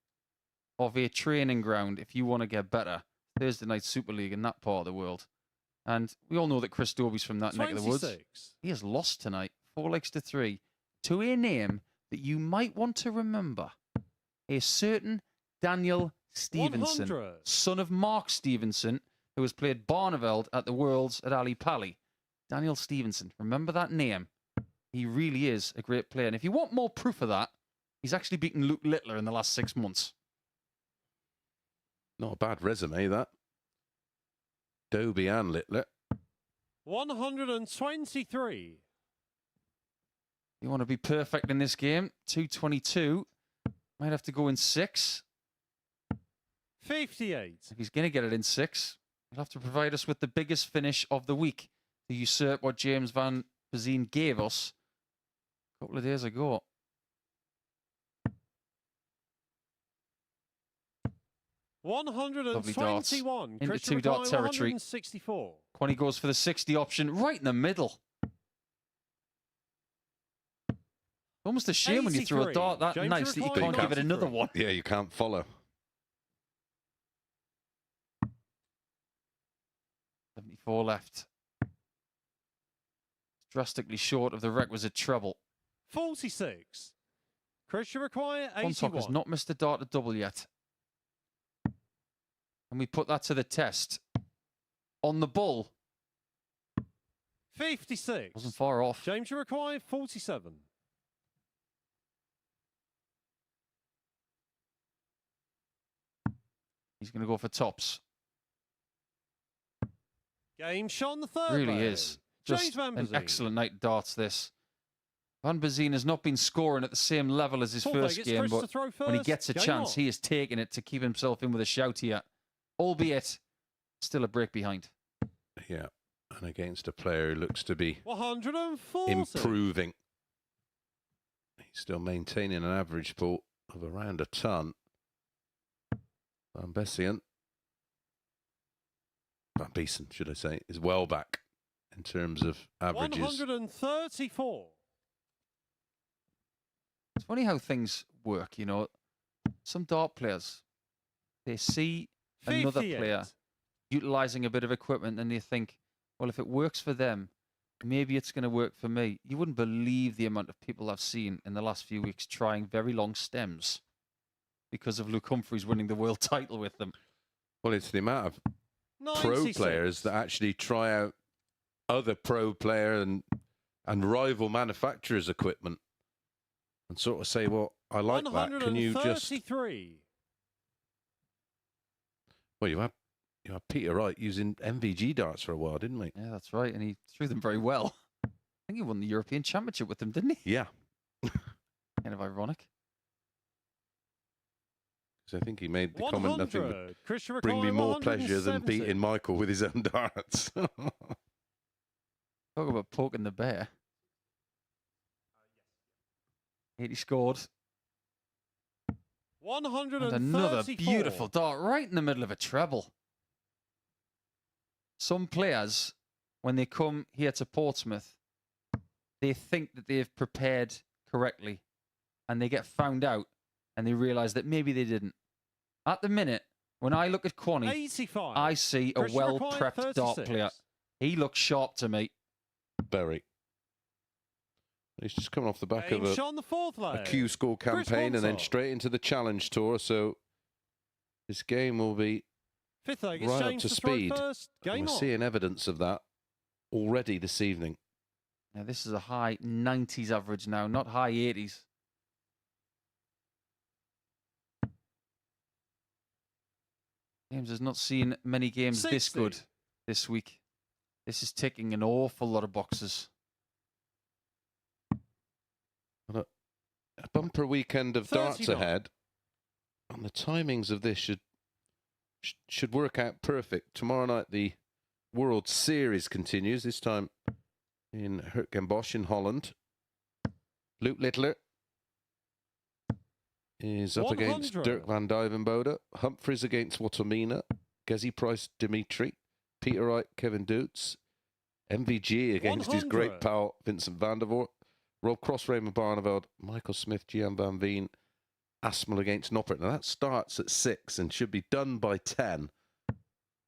of a training ground if you want to get better. Thursday night Super League in that part of the world. And we all know that Chris Dobie's from that neck of the woods. 26. He has lost tonight, 4-3, to a name that you might want to remember. A certain Daniel Stevenson, 100. son of Mark Stevenson, who has played Barneveld at the Worlds at Ali Pali. Daniel Stevenson, remember that name? He really is a great player. And if you want more proof of that, he's actually beaten Luke Littler in the last 6 months. Not a bad resume, that. Doby and Littler. 123. You want to be perfect in this game. 222. Might have to go in 6. 58. If he's going to get it in 6, he'll have to provide us with the biggest finish of the week to usurp what James Van Bazine gave us a couple of days ago. Lovely darts 121. into Christian 2-dot Mackay, territory. 164. Quanny goes for the 60 option right in the middle. Almost a shame when you throw a 83. dart that James nice that you Iroquois, can't give it another 93. one. Yeah, you can't follow. 74 left. Drastically short of the requisite treble. 46. Christian Mackay, Bontock has 81. not missed a dart at double yet. And we put that to the test. On the bull. 56. Wasn't far off. James Mackay, 47. He's going to go for tops. Game shot on the third Really lane. is. James Just Van an Bazine. excellent night darts, this. Van Bazine has not been scoring at the same level as his Paul first Vegas, game, Chris to but throw when he first. gets a Game chance, on. he is taking it to keep himself in with a shout here. Albeit, still a break behind. Yeah, and against a player who looks to be 140. improving. He's still maintaining an average pull of around a ton. Van Bessian. Van Beeson, should I say, is well back in terms of averages. 134. It's funny how things work, you know. Some dart players, they see another 58. player utilizing a bit of equipment and they think, well, if it works for them, maybe it's going to work for me. You wouldn't believe the amount of people I've seen in the last few weeks trying very long stems because of Luke Humphries winning the world title with them. Well, it's the amount of pro 96. players that actually try out other pro player and rival manufacturers' equipment and sort of say, well, I like that. Can you just... 133. Well, you had Peter Wright using MVG darts for a while, didn't we? Yeah, that's right. And he threw them very well. I think he won the European Championship with them, didn't he? Yeah. Kind of ironic. So I think he made the comment, nothing would 100. Christian bring me Mackay, more pleasure than 170. beating Michael with his own darts. Talk about poking the bear. He scored. And 134. another beautiful dart right in the middle of a treble. Some players, when they come here to Portsmouth, they think that they've prepared correctly and they get found out and they realise that maybe they didn't. At the minute, when I look at Quanny, 85. I see a Christian Mackay, well-prepped dart 36. player. He looks sharp to me. Berry. He's just coming off the back Game of shot on the fourth a lane. Q School Chris campaign and then Bontock. straight into the Challenge Tour. So this game will be Fifth leg, right up James to to throw speed. first. And Game we're on. seeing evidence of that already this evening. Now, this is a high 90s average now, not high 80s. James has not seen many games this 60. good this week. This is ticking an awful lot of boxes. A bumper weekend of darts 39. ahead, and the timings of this should work out perfect. Tomorrow night the World Series continues, this time in Herkenbosch in Holland. Luke Littler is up against 100. Dirk van Dijvenbode. Humphries against Watomina. Gezi Price Dimitri. Peter Wright, Kevin Doots. MVG against his great 100. pal Vincent van der Voort. Rob Cross, Raymond Barneveld, Michael Smith, Gian Van Veen, Aspinall against Noppert. Now that starts at 6 and should be done by 10.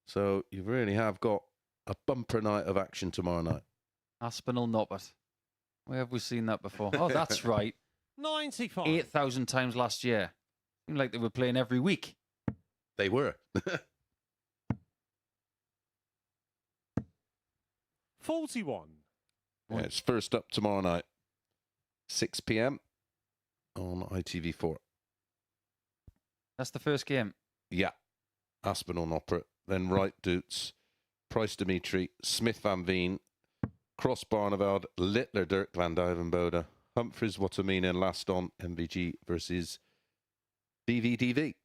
So you really have got a bumper night of action tomorrow night. Aspinall Noppert. Where have we seen that before? Oh, that's right. 95. 8,000 times last year. Seemed like they were playing every week. They were. 41. Yeah, it's first up tomorrow night. 6 p.m. on ITV4. That's the first game. Yeah. Aspinall Opera, then Wright Doots, Price Dimitri, Smith Van Veen, Cross Barneveld, Littler Dirk Van Duivenbode, Humphries Watamina, and last on MVG versus BVDV.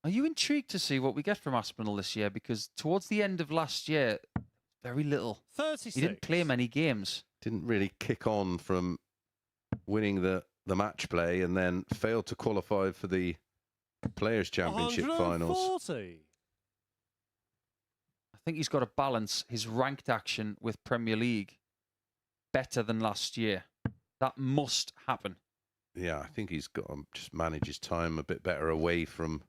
Are you intrigued to see what we get from Aspinall this year? Because towards the end of last year, very little. 36. He didn't play many games. Didn't really kick on from winning the match play and then failed to qualify for the Players' Championship finals. 140. I think he's got to balance his ranked action with Premier League better than last year. That must happen. Yeah, I think he's got to just manage his time a bit better away from.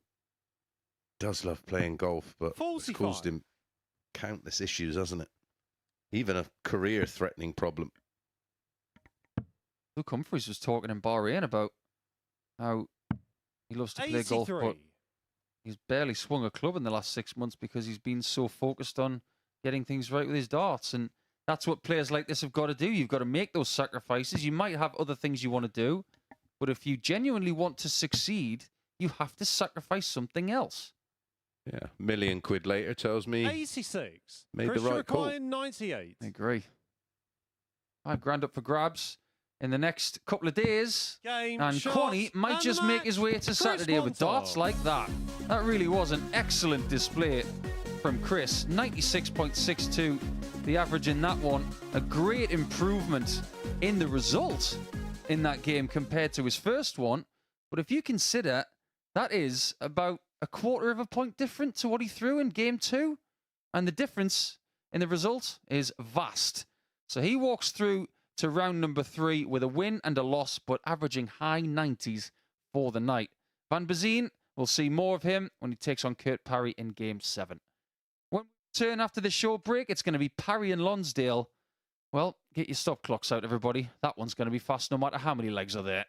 Does love playing golf, but it's 45. caused him countless issues, hasn't it? Even a career-threatening problem. Luke Humphries was talking in Bahrain about how he loves to play golf, but 83. he's barely swung a club in the last 6 months because he's been so focused on getting things right with his darts. And that's what players like this have got to do. You've got to make those sacrifices. You might have other things you want to do, but if you genuinely want to succeed, you have to sacrifice something else. Yeah, £1 million later tells me 86. made the Christian right call. Ricard, 98. I agree. $5 up for grabs in the next couple of days. Game, And shots, Connie might and just the make his way match. to Chris Saturday with darts Montauk. like that. That really was an excellent display from Chris. 96.62, the average in that one. A great improvement in the result in that game compared to his first one. But if you consider that is about a quarter of a point different to what he threw in game 2. And the difference in the result is vast. So he walks through to round number 3 with a win and a loss, but averaging high 90s for the night. Van Bazien, we'll see more of him when he takes on Kurt Parry in game 7. When we return after the short break, it's going to be Parry and Lonsdale. Well, get your stop clocks out, everybody. That one's going to be fast no matter how many legs are there.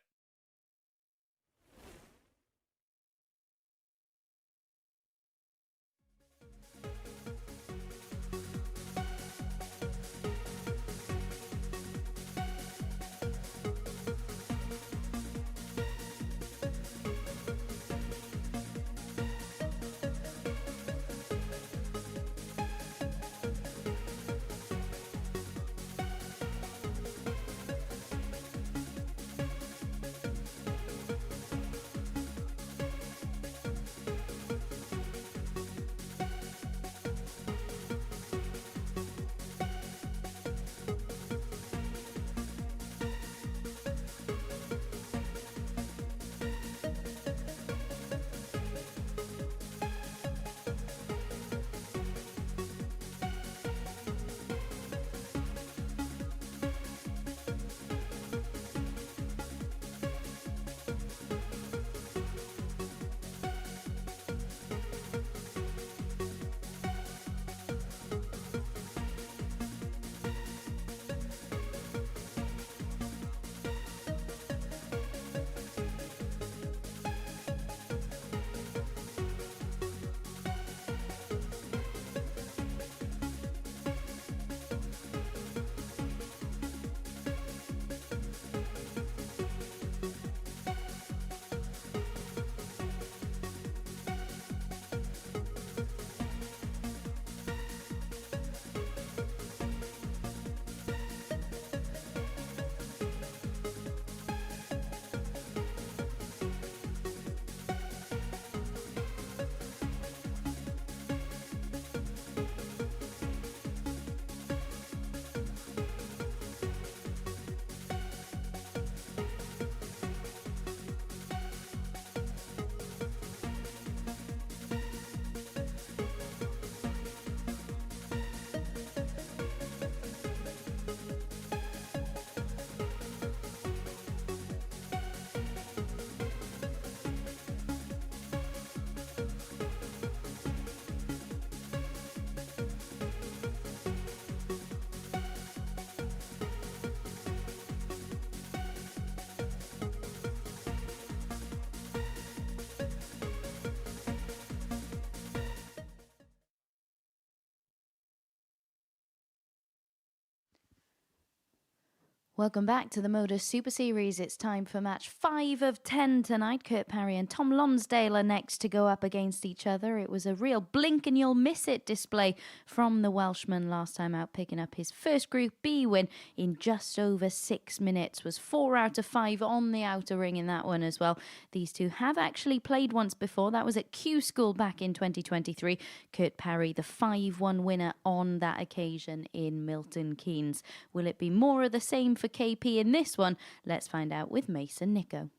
Welcome back to the MODUS Super Series. It's time for match 5 of 10 tonight. Kurt Parry and Tom Lonsdale are next to go up against each other. It was a real blink and you'll miss it display from the Welshman last time out, picking up his first Group B win in just over 6 minutes. Was 4 out of 5 on the outer ring in that one as well. These two have actually played once before. That was at Q School back in 2023. Kurt Parry, the 5-1 winner on that occasion in Milton Keynes. Will it be more of the same for KP in this one? Let's find out with Mason Nico.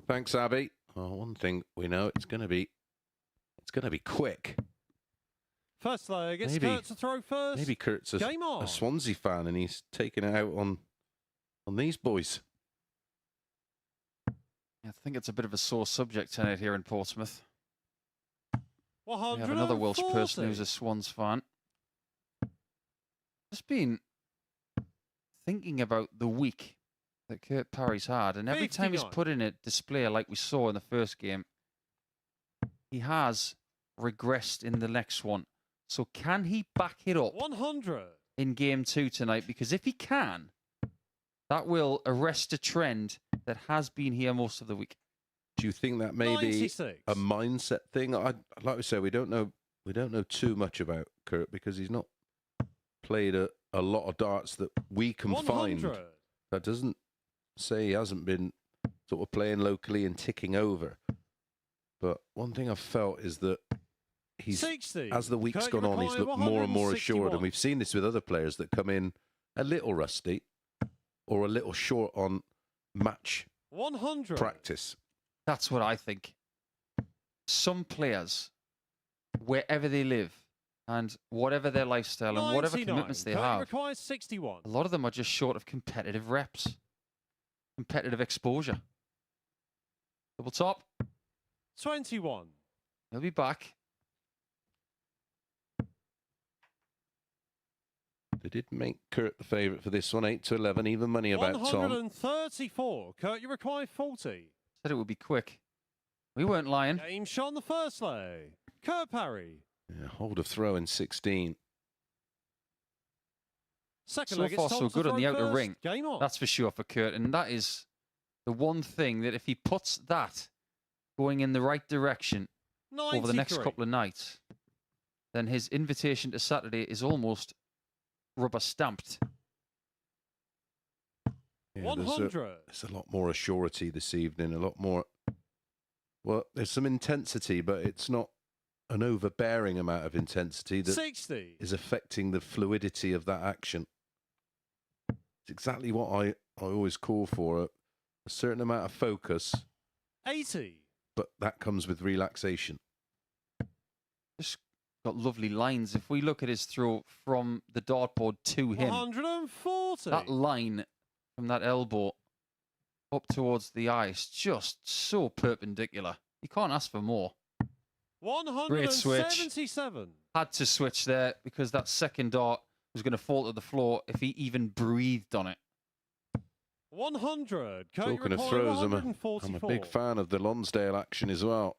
Thanks, Abby. Well, one thing we know, it's going to be quick. First leg, it's Kurt to throw first. Maybe Kurt's a Swansea fan and he's taking it out on these boys. I think it's a bit of a sore subject tonight here in Portsmouth. We have 140. another Welsh person who's a Swans fan. Just been thinking about the week that Kurt Parry's had, and every time he's put in a display like we saw in the first game, he has regressed in the next one. So can he back it up 100 in game 2 tonight? Because if he can, that will arrest a trend that has been here most of the week. Do you think that may 96. be a mindset thing? Like we say, we don't know too much about Kurt because he's not played a lot of darts that we can 100. find. That doesn't say he hasn't been sort of playing locally and ticking over. But one thing I've felt is that he's, 60. as the week's gone on, he's looked more and more assured. And we've seen this with other players that come in a little rusty or a little short on match 100 practice. That's what I think. Some players, wherever they live, and whatever their lifestyle and whatever commitments they have, requires 61. a lot of them are just short of competitive reps, competitive exposure. Double top. 21. He'll be back. They did make Kurt the favourite for this one, 8-11, even money about Tom. 134. Kurt, you require 40. Said it would be quick. We weren't lying. Game shot on the first leg. Kurt Parry. Yeah, hold of throw in 16. Second So leg, far, it's so Tom to good on the throw outer first. ring. Game on. That's for sure for Kurt. And that is the one thing that if he puts that going in the right direction 93. over the next couple of nights, then his invitation to Saturday is almost rubber stamped. Yeah, 100. There's a lot more assurity this evening, a lot more. Well, there's some intensity, but it's not an overbearing amount of intensity that 60. is affecting the fluidity of that action. It's exactly what I always call for, a certain amount of focus, 80. but that comes with relaxation. Just got lovely lines. If we look at his throw from the dartboard to him, 140. that line from that elbow up towards the eye is just so perpendicular. You can't ask for more. 177. Had to switch there because that second dart was going to fall to the floor if he even breathed on it. 100. Talking of throws, I'm a big fan of the Lonsdale action as well.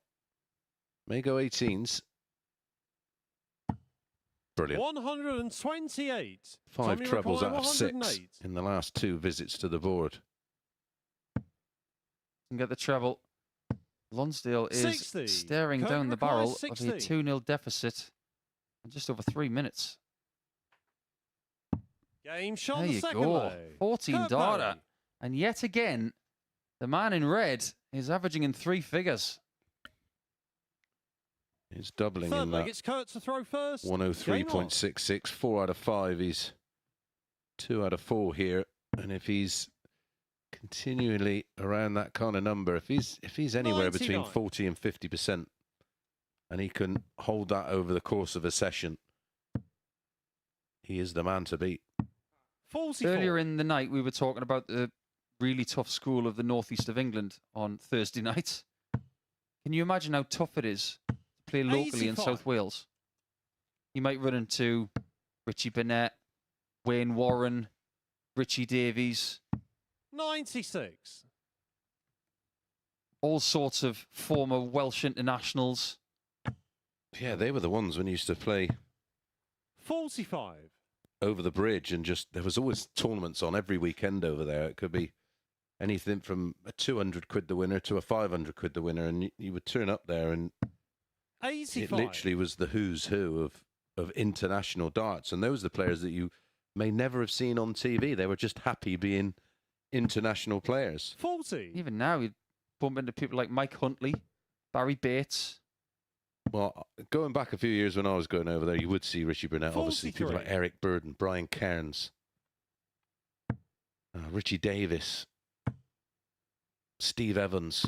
May go 18s. Brilliant. 128. 5 trebles out of 6 in the last 2 visits to the board. And get the treble. Lonsdale is 60. staring down the barrel of a 2-0 deficit in just over 3 minutes. Game shot There the you second go. leg. 14 Kurt darter. Parry. And yet again, the man in red is averaging in 3 figures. He's doubling Third in leg, that. it's Kurt to throw first. 103.66, 4 out of 5. He's 2 out of 4 here. And if he's continually around that kind of number, if he's anywhere 99. between 40 and 50%, and he can hold that over the course of a session, he is the man to beat. 44. Earlier in the night, we were talking about the really tough school of the northeast of England on Thursday nights. Can you imagine how tough it is to play locally in 85. South Wales? You might run into Richie Burnett, Wayne Warren, Richie Davies, 96. all sorts of former Welsh internationals. Yeah, they were the ones when he used to play. 45. over the bridge, and just there was always tournaments on every weekend over there. It could be anything from a 200 quid the winner to a 500 quid the winner, and you would turn up there, and 85. it literally was the who's who of international darts, and those are the players that you may never have seen on TV. They were just happy being international players. 40. Even now, you bump into people like Mike Huntley, Barry Bates. Well, going back a few years when I was going over there, you would see Richie Burnett, obviously, people like 43. Eric Burden, Brian Cairns, Richie Davis, Steve Evans,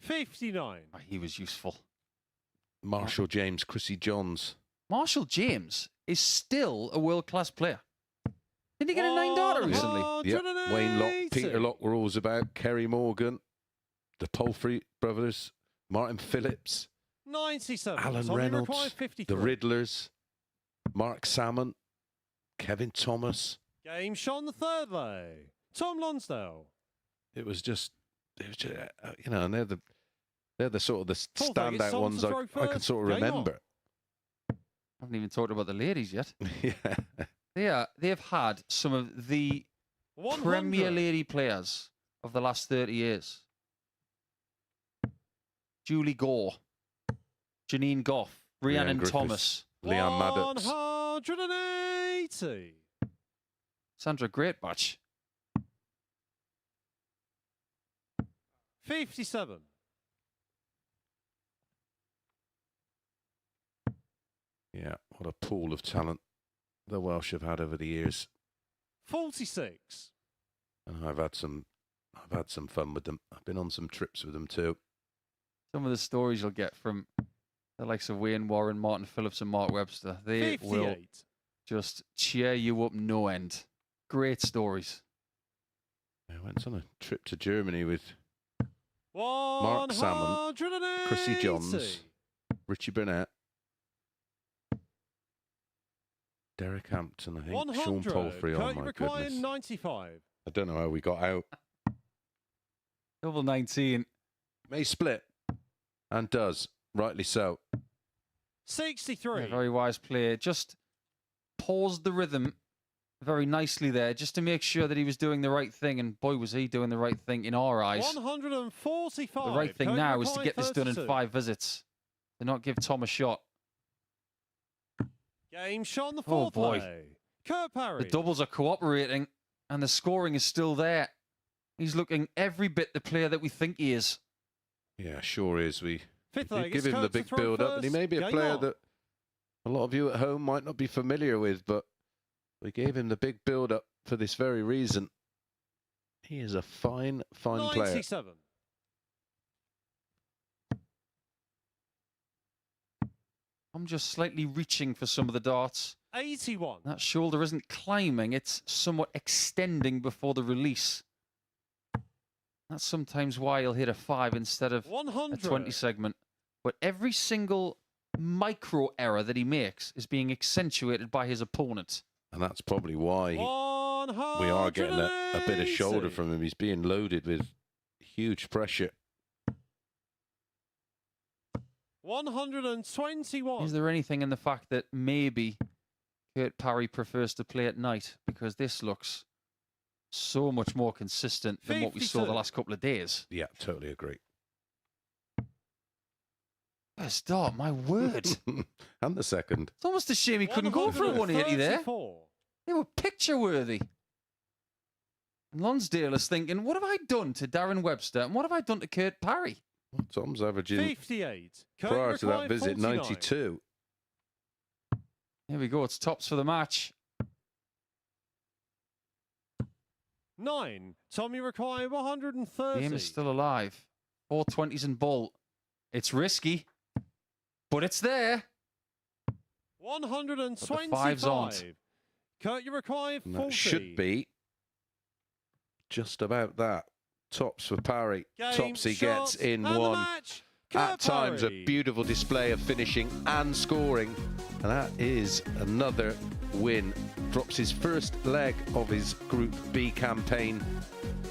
59. Oh, he was useful. Marshall James, Chrissy Johns. Marshall James is still a world-class player. Didn't he get a 9-darter recently? Yep. Wayne Locke, 180. Peter Locke were always about, Kerry Morgan, the Palfrey brothers, Martin Phillips, 97. Alan Tommy Reynolds, required 53. the Riddlers, Mark Salmon, Kevin Thomas. Game shot on the third lay. Tom Lonsdale. It was just you know, and they're the sort of the Fourth leg, it's standout Tom ones to I throw can first. sort of Game on. remember. Haven't even talked about the ladies yet. Yeah. They have had some of the 100. Premier Lady players of the last 30 years. Julie Gore, Janine Goff, Rhiannon Griffiths, Thomas, Leanne Maddox. 180. Sandra Greatbatch. 57. Yeah, what a pool of talent the Welsh have had over the years. 46. And I've had some fun with them. I've been on some trips with them too. Some of the stories you'll get from the likes of Wayne Warren, Martin Phillips, and Mark Webster. They 58. will just cheer you up no end. Great stories. I went on a trip to Germany with 180. Salmon, Chrissy Johns, Richie Burnett, Derek Hampton, I think, 100. Sean Palfrey. Oh Kurt my required goodness. 95. I don't know how we got out. Double 19. May split, and does, rightly so. 63. Yeah, very wise play. Just paused the rhythm very nicely there, just to make sure that he was doing the right thing. And boy, was he doing the right thing in our eyes. 145. The right thing Kurt now is to required get this done in 32. 5 visits. To not give Tom a shot. Game shot on the Oh, fourth boy. lay. Kurt Parry. The doubles are cooperating, and the scoring is still there. He's looking every bit the player that we think he is. Yeah, sure is. We Fifth we leg. give It's him the Kurt to big throw build-up, and he first. may be a Game player on. that a lot of you at home might not be familiar with, but we gave him the big build-up for this very reason. He is a fine, fine player. 97. I'm just slightly reaching for some of the darts. 81. That shoulder isn't climbing, it's somewhat extending before the release. That's sometimes why he'll hit a 5 instead of 100. a 20 segment. But every single micro error that he makes is being accentuated by his opponent. And that's probably why we are getting a bit of shoulder 180. from him. He's being loaded with huge pressure. 121. Is there anything in the fact that maybe Kurt Parry prefers to play at night? Because this looks so much more consistent than what we saw the 52. last couple of days. Yeah, totally agree. Best dart, my word. And the second. It's almost a shame he couldn't go for a 180 there. 134. They were picture worthy. And Lonsdale is thinking, what have I done to Darren Webster and what have I done to Kurt Parry? Well, Tom's averaging 58. Kurt prior to that required visit 49. 92. Here we go, it's tops for the match. 9. Tommy required 130. Game is still alive. 420s and Bull. It's risky, but it's there. 125. fives aren't. Kurt, you required And 40. that should be just about that. Tops for Parry. Game, Tops he shots, gets in and the one. match. Kurt At times, a Parry. beautiful display of finishing and scoring. And that is another win. Drops his first leg of his Group B campaign,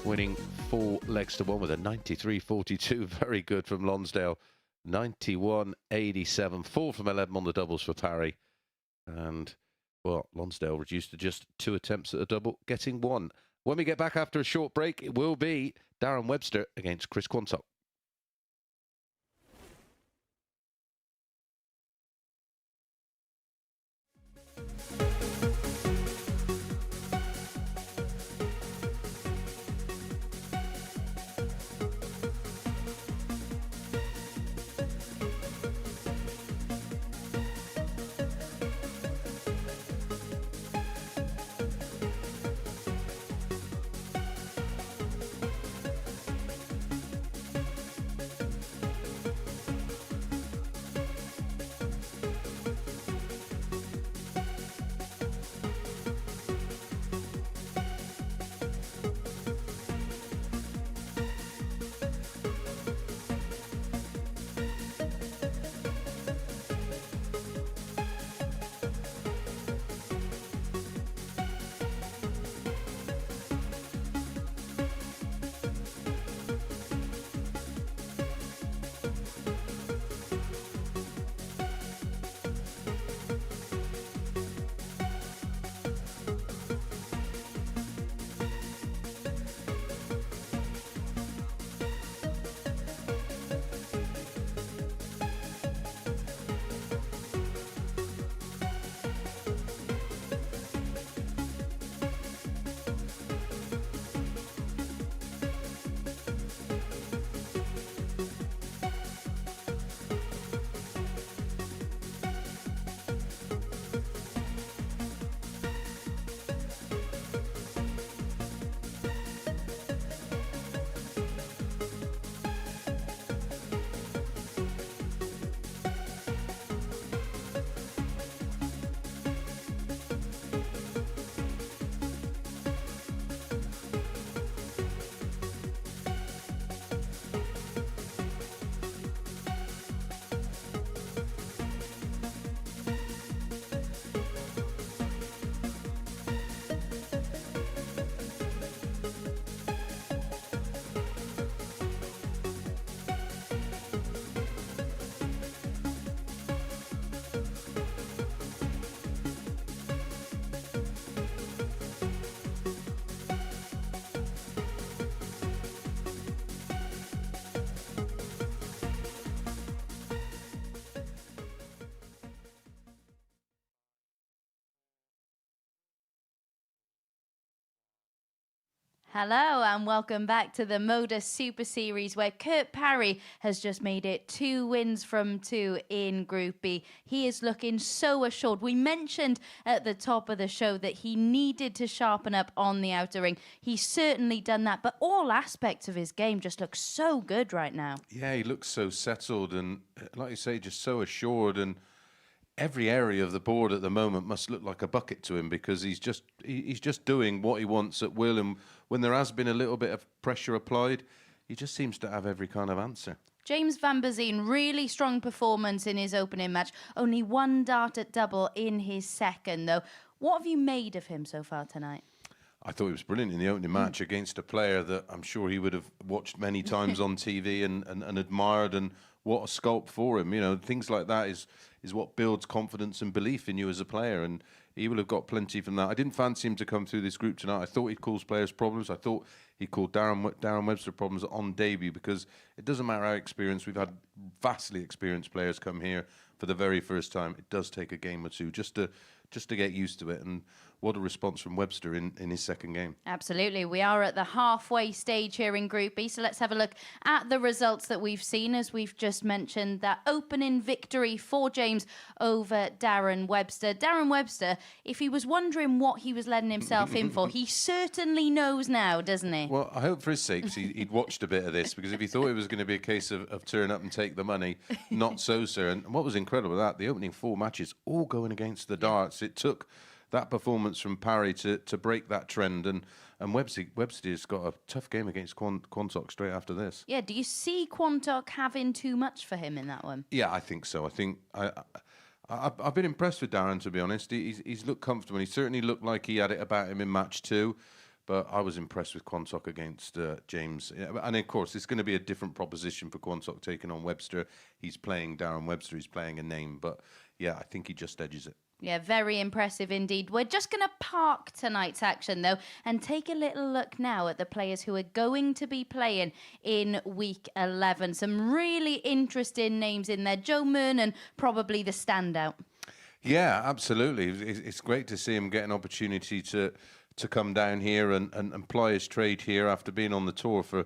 winning 4 legs to 1 with a 93-42. Very good from Lonsdale. 91-87. 4 from 11 on the doubles for Parry. And Well, Lonsdale reduced to just 2 attempts at a double, getting 1. When we get back after a short break, it will be Darren Webster against Chris Quantock. Hello and welcome back to the MODUS Super Series, where Kurt Parry has just made it 2 wins from 2 in Group B. He is looking so assured. We mentioned at the top of the show that he needed to sharpen up on the outer ring. He's certainly done that, but all aspects of his game just look so good right now. Yeah, he looks so settled and, like you say, just so assured. And every area of the board at the moment must look like a bucket to him, because he's just doing what he wants at will. And when there has been a little bit of pressure applied, he just seems to have every kind of answer. James Van Bazien, really strong performance in his opening match. Only 1 dart at double in his second, though. What have you made of him so far tonight? I thought he was brilliant in the opening match against a player that I'm sure he would have watched many times on TV and admired, and what a sculpt for him. You know, things like that is what builds confidence and belief in you as a player, and he will have got plenty from that. I didn't fancy him to come through this group tonight. I thought he'd cause players problems. I thought he called Darren Webster problems on debut, because it doesn't matter how experienced. We've had vastly experienced players come here for the very first time. It does take a game or two just to get used to it. And what a response from Webster in his second game. Absolutely. We are at the halfway stage here in Group B, so let's have a look at the results that we've seen. As we've just mentioned, that opening victory for James over Darren Webster. Darren Webster, if he was wondering what he was letting himself in for, he certainly knows now, doesn't he? Well, I hope for his sakes he'd watched a bit of this, because if he thought it was going to be a case of turn up and take the money, not so, sir. And what was incredible with that, the opening 4 matches, all going against the darts. It took that performance from Parry to break that trend, and Webster's got a tough game against Quantock straight after this. Yeah, do you see Quantock having too much for him in that one? Yeah, I think so. I think I've been impressed with Darren, to be honest. He's looked comfortable. He certainly looked like he had it about him in match 2, but I was impressed with Quantock against James. And of course, it's going to be a different proposition for Quantock taking on Webster. He's playing Darren Webster. He's playing a name, but yeah, I think he just edges it. Yeah, very impressive indeed. We're just going to park tonight's action, though, and take a little look now at the players who are going to be playing in Week 11. Some really interesting names in there. Joe Murnan, probably the standout. Yeah, absolutely. It's great to see him get an opportunity to come down here and ply his trade here after being on the tour for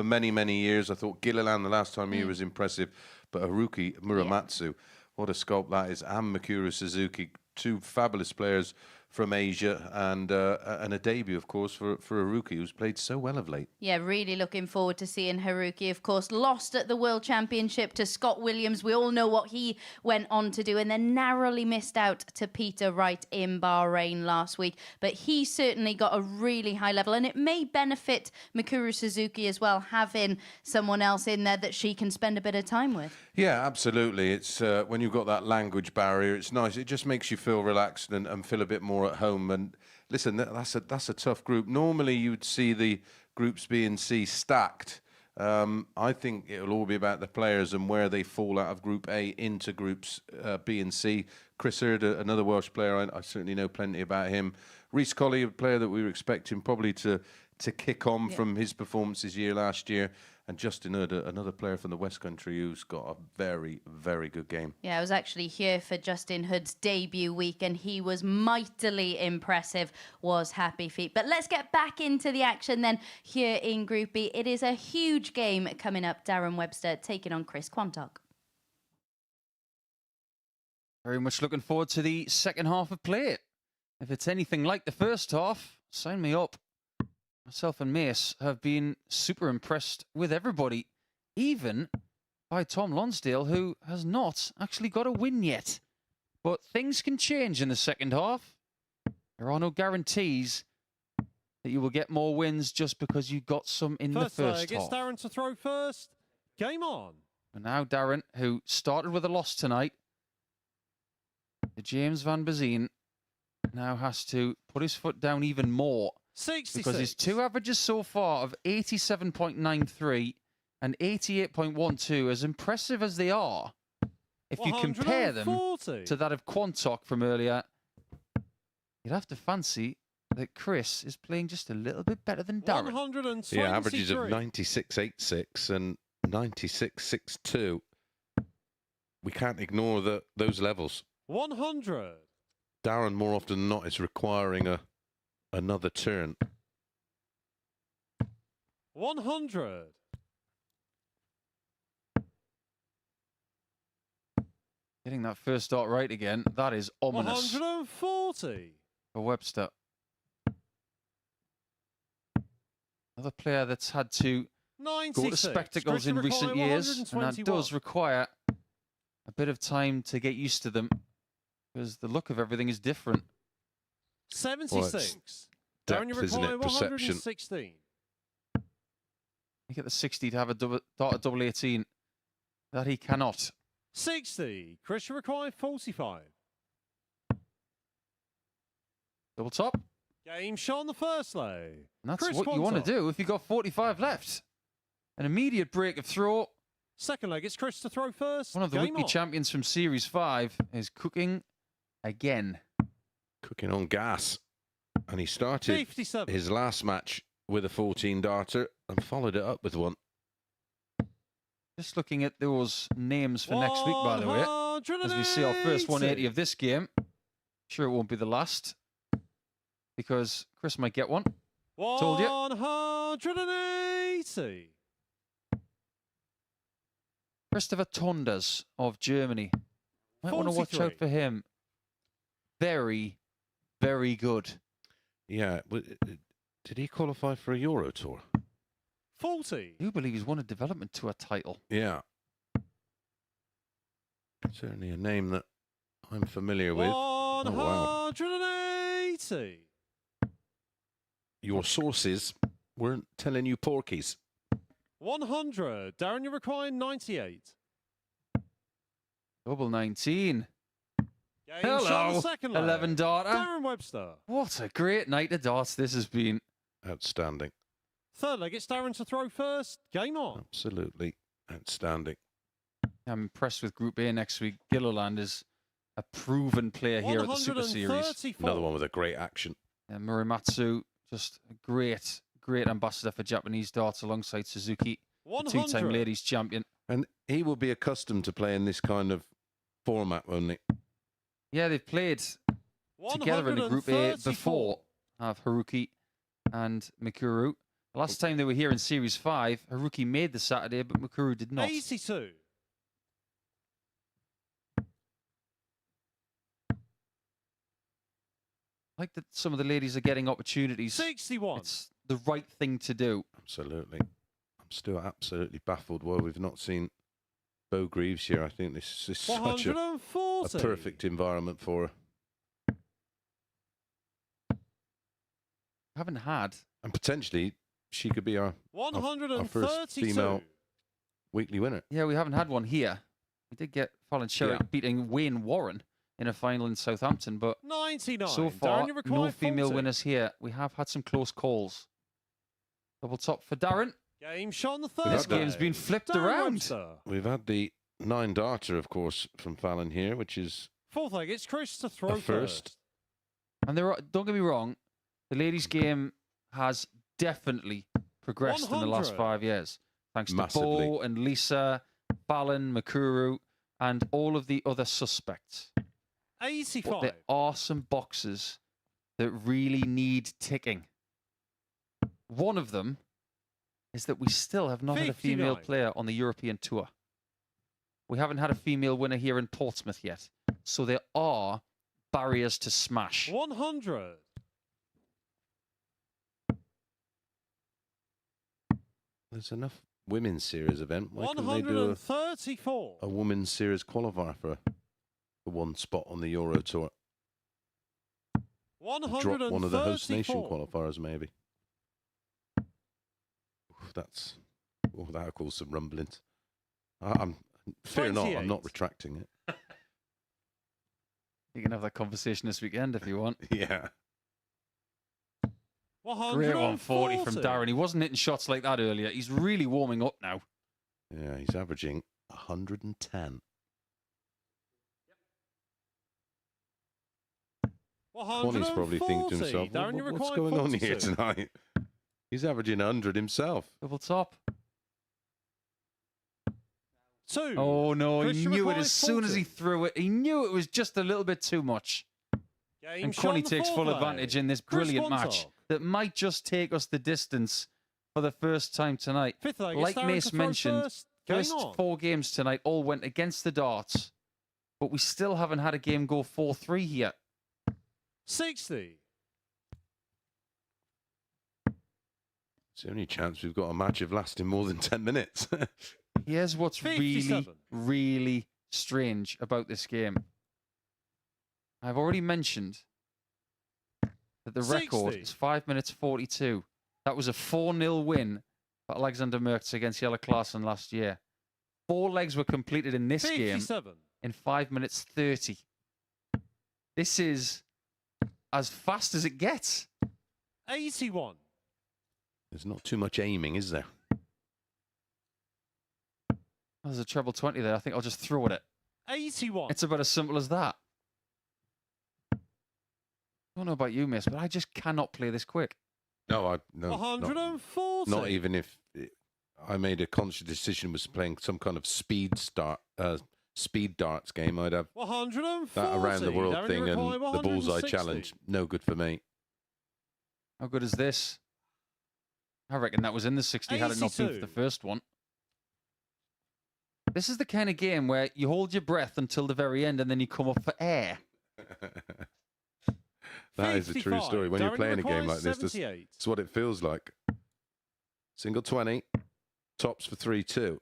many, many years. I thought Gilliland the last time he was impressive, but Haruki Muramatsu, what a sculpt that is, and Mikuru Suzuki, two fabulous players from Asia, and a debut, of course, for Haruki, who's played so well of late. Yeah, really looking forward to seeing Haruki. Of course, lost at the World Championship to Scott Williams. We all know what he went on to do, and then narrowly missed out to Peter Wright in Bahrain last week. But he certainly got a really high level, and it may benefit Mikuru Suzuki as well, having someone else in there that she can spend a bit of time with. Yeah, absolutely. It's when you've got that language barrier, it's nice. It just makes you feel relaxed and feel a bit more at home. And listen, that's a tough group. Normally, you'd see the groups B and C stacked. I think it'll all be about the players and where they fall out of Group A into Groups B and C. Chris Hurd, another Welsh player, I certainly know plenty about him. Reece Colley, a player that we were expecting probably to kick on from his performances last year. And Justin Hood, another player from the West Country who's got a very, very good game. Yeah, I was actually here for Justin Hood's debut week, and he was mightily impressive, was Happy Feet. But let's get back into the action then here in Group B. It is a huge game coming up. Darren Webster taking on Chris Quantock. Very much looking forward to the second half of play. If it's anything like the first half, sign me up. Myself and Mace have been super impressed with everybody, even by Tom Lonsdale, who has not actually got a win yet. But things can change in the second half. There are no guarantees that you will get more wins just because you got some in the first half. It's Darren to throw first. Game on. And now Darren, who started with a loss tonight, the James Van Bazine, now has to put his foot down even more. 66. Because his two averages so far of 87.93 and 88.12, as impressive as they are, if you compare them to that of Quantock from earlier, you'd have to fancy that Chris is playing just a little bit better than Darren. 123. Yeah, averages of 96.86 and 96.62. We can't ignore those levels. 100. Darren, more often than not, is requiring another turn. 100. Getting that first start right again, that is ominous 140. for Webster. Another player that's had to 96. go to spectacles in recent years, and that does require a bit of time to get used to them, because the look of everything is different. 76. Depth, isn't it? Perception. 116. You get the 60 to have a double 18. That he cannot. 60. Chris required 45. Double top. Game shot on the first leg. And that's Chris what you want Quantock. to do if you've got 45 left. An immediate break of throw. Second leg, it's Chris to throw first. One of the Game weekly on. champions from Series 5 is cooking again. Cooking on gas. And he started 57. his last match with a 14 darter and followed it up with one. Just looking at those names for next week, by the way, as we see our first 180 of this game. Sure, it won't be the last, because Chris might get one. Told you. 180. Christopher Tondas of Germany. Might want to watch out 43. for him. Very, very good. Yeah. Did he qualify for a Euro Tour? 40. I do believe he's won a development tour title. Yeah. Certainly a name that I'm familiar with. Oh, wow. 180. Your sources weren't telling you porkies. 100. Darren, you require 98. Double 19. Game shot on Hello, the second leg. 11 darter. Darren Webster. What a great night of darts this has been. Outstanding. Third leg, it's Darren to throw first. Game on. Absolutely outstanding. I'm impressed with Group A next week. Gilliland is a proven player here at the Super Series. 134. Another one with a great action. And Muramatsu, just a great ambassador for Japanese darts alongside Suzuki, the two-time 100. ladies champion. And he will be accustomed to playing this kind of format, won't he? Yeah, they've played together in the Group A 134. before, have Haruki and Mikuru. The last time they were here in Series 5, Haruki made the Saturday, but Mikuru did not. 82. I like that some of the ladies are getting opportunities. 61. It's the right thing to do. Absolutely. I'm still absolutely baffled why we've not seen Bo Greaves here. I think this is such a 140. perfect environment for her. Haven't had. And potentially, she could be our first 132. female weekly winner. Yeah, we haven't had one here. We did get Fallon Sherrick Yeah. beating Wayne Warren in a final in Southampton, but 99. so far, Darren, you no require female 40. winners here. We have had some close calls. Double top for Darren. Game shot on the This Thursday. game's been flipped Darren around. Webster. We've had the 9 darter, of course, from Fallon here, which is Fourth leg, it's Chris to throw a first. And don't get me wrong, the ladies' game has definitely progressed in the last 100. 5 years. Thanks to Massively. Bo and Lisa, Fallon, Mikuru, and all of the other suspects. 85. But there are some boxes that really need ticking. One of them is that we still have not had a female 59. player on the European Tour. We haven't had a female winner here in Portsmouth yet. So there are barriers to smash. 100. There's enough women's series event. Why can't they do 134. a women's series qualifier for one spot on the Euro Tour? Drop one of the host nation 134. qualifiers, maybe. Oof, that'll cause some rumblings. Fear not, I'm not 28. retracting it. You can have that conversation this weekend if you want. Yeah. Great 140 from Darren. He wasn't hitting shots like that earlier. He's really warming up now. Yeah, he's averaging 110. 140. He's probably thinking to himself, Darren, you what's require going on here 42. tonight? He's averaging 100 himself. Double top. 2. Oh, no. He Christian knew it requires as soon as he 40. threw it. He knew it was just a little bit too much. Game And shot on Connie the takes fourth full leg. advantage in this Chris brilliant match Quantock. that might just take us the distance for the first time tonight. Fifth leg, Like it's Darren Mace to throw mentioned, first. Game First on. 4 games tonight all went against the darts, but we still haven't had a game go 4-3 here. 60. It's the only chance we've got a match of lasting more than 10 minutes. Here's what's really, 57. really strange about this game. I've already mentioned that the record 60. is 5 minutes 42. That was a 4-0 win for Alexander Mertz against Jelle Klaassen last year. 4 legs were completed in this game 57. in 5 minutes 30. This is as fast as it gets. 81. There's not too much aiming, is there? There's a treble 20 there. I think I'll just throw at it. 81. It's about as simple as that. I don't know about you, miss, but I just cannot play this quick. No, not, 140. not even if I made a conscious decision was playing some kind of speed darts game. I'd have 140. that around the world Darren, thing you and require the bullseye 160. challenge. No good for me. How good is this? I reckon that was in the 60 had it not been for 82. the first one. This is the kind of game where you hold your breath until the very end and then you come up for air. That is a true 55. story. When you're Darren, playing a game requires like this, 78. that's what it feels like. Single 20, tops for 3-2.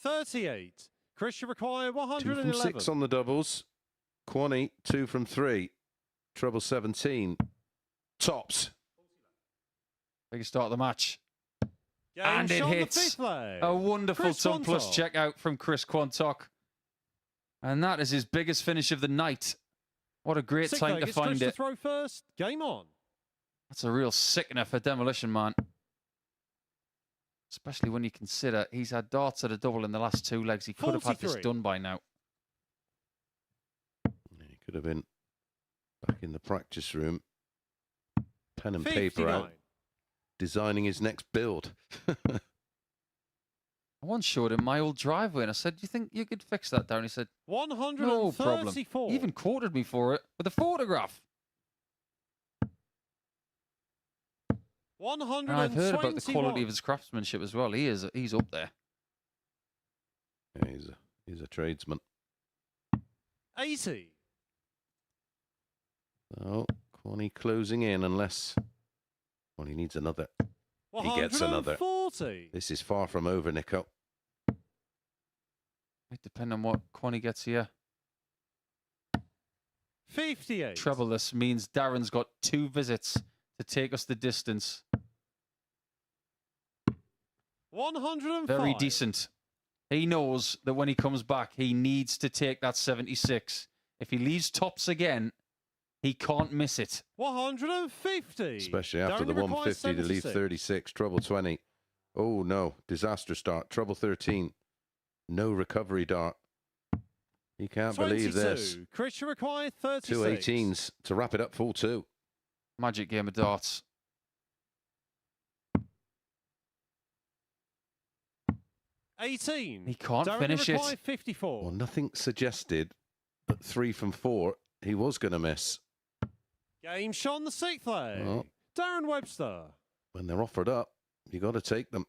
38. Christian require 2 111. from 6 on the doubles. Quani, 2 from 3. Treble 17. Tops. Biggest start of the match. Game And it shot on the hits. fifth leg. A wonderful Chris ton plus Quantock. check out from Chris Quantock. And that is his biggest finish of the night. What a great Sixth time leg, to it's find Chris it. to throw first. Game on. That's a real sickener for Demolition Man. Especially when you consider he's had darts at a double in the last 2 legs. He could have had this 43. done by now. Could have been back in the practice room, pen and 59. paper out, designing his next build. I once showed him my old driveway and I said, do you think you could fix that down? He said, no problem. 134. He even quoted me for it with a photograph. And I've heard about the quality of his craftsmanship as well. He's up there. Yeah, he's a tradesman. 80. Oh, Kwani closing in unless... Well, he needs another. He gets another. 140. This is far from over, Nico. It depends on what Kwani gets here. 58. Treble this means Darren's got 2 visits to take us the distance. 105. Very decent. He knows that when he comes back, he needs to take that 76. If he leaves tops again, he can't miss it. 150. Especially after Darren, the you require 150 to leave 76. 36. Trouble 20. Oh, no. Disaster start. Trouble 13. No recovery dart. He can't believe this. 22. Chris, you require 36. 2 18s to wrap it up full 2. Magic game of darts. 18. He can't Darren, finish you it. require 54. Well, nothing suggested that 3 from 4 he was going to miss. Game shot on the 6th leg. Well. Darren Webster. When they're offered up, you got to take them.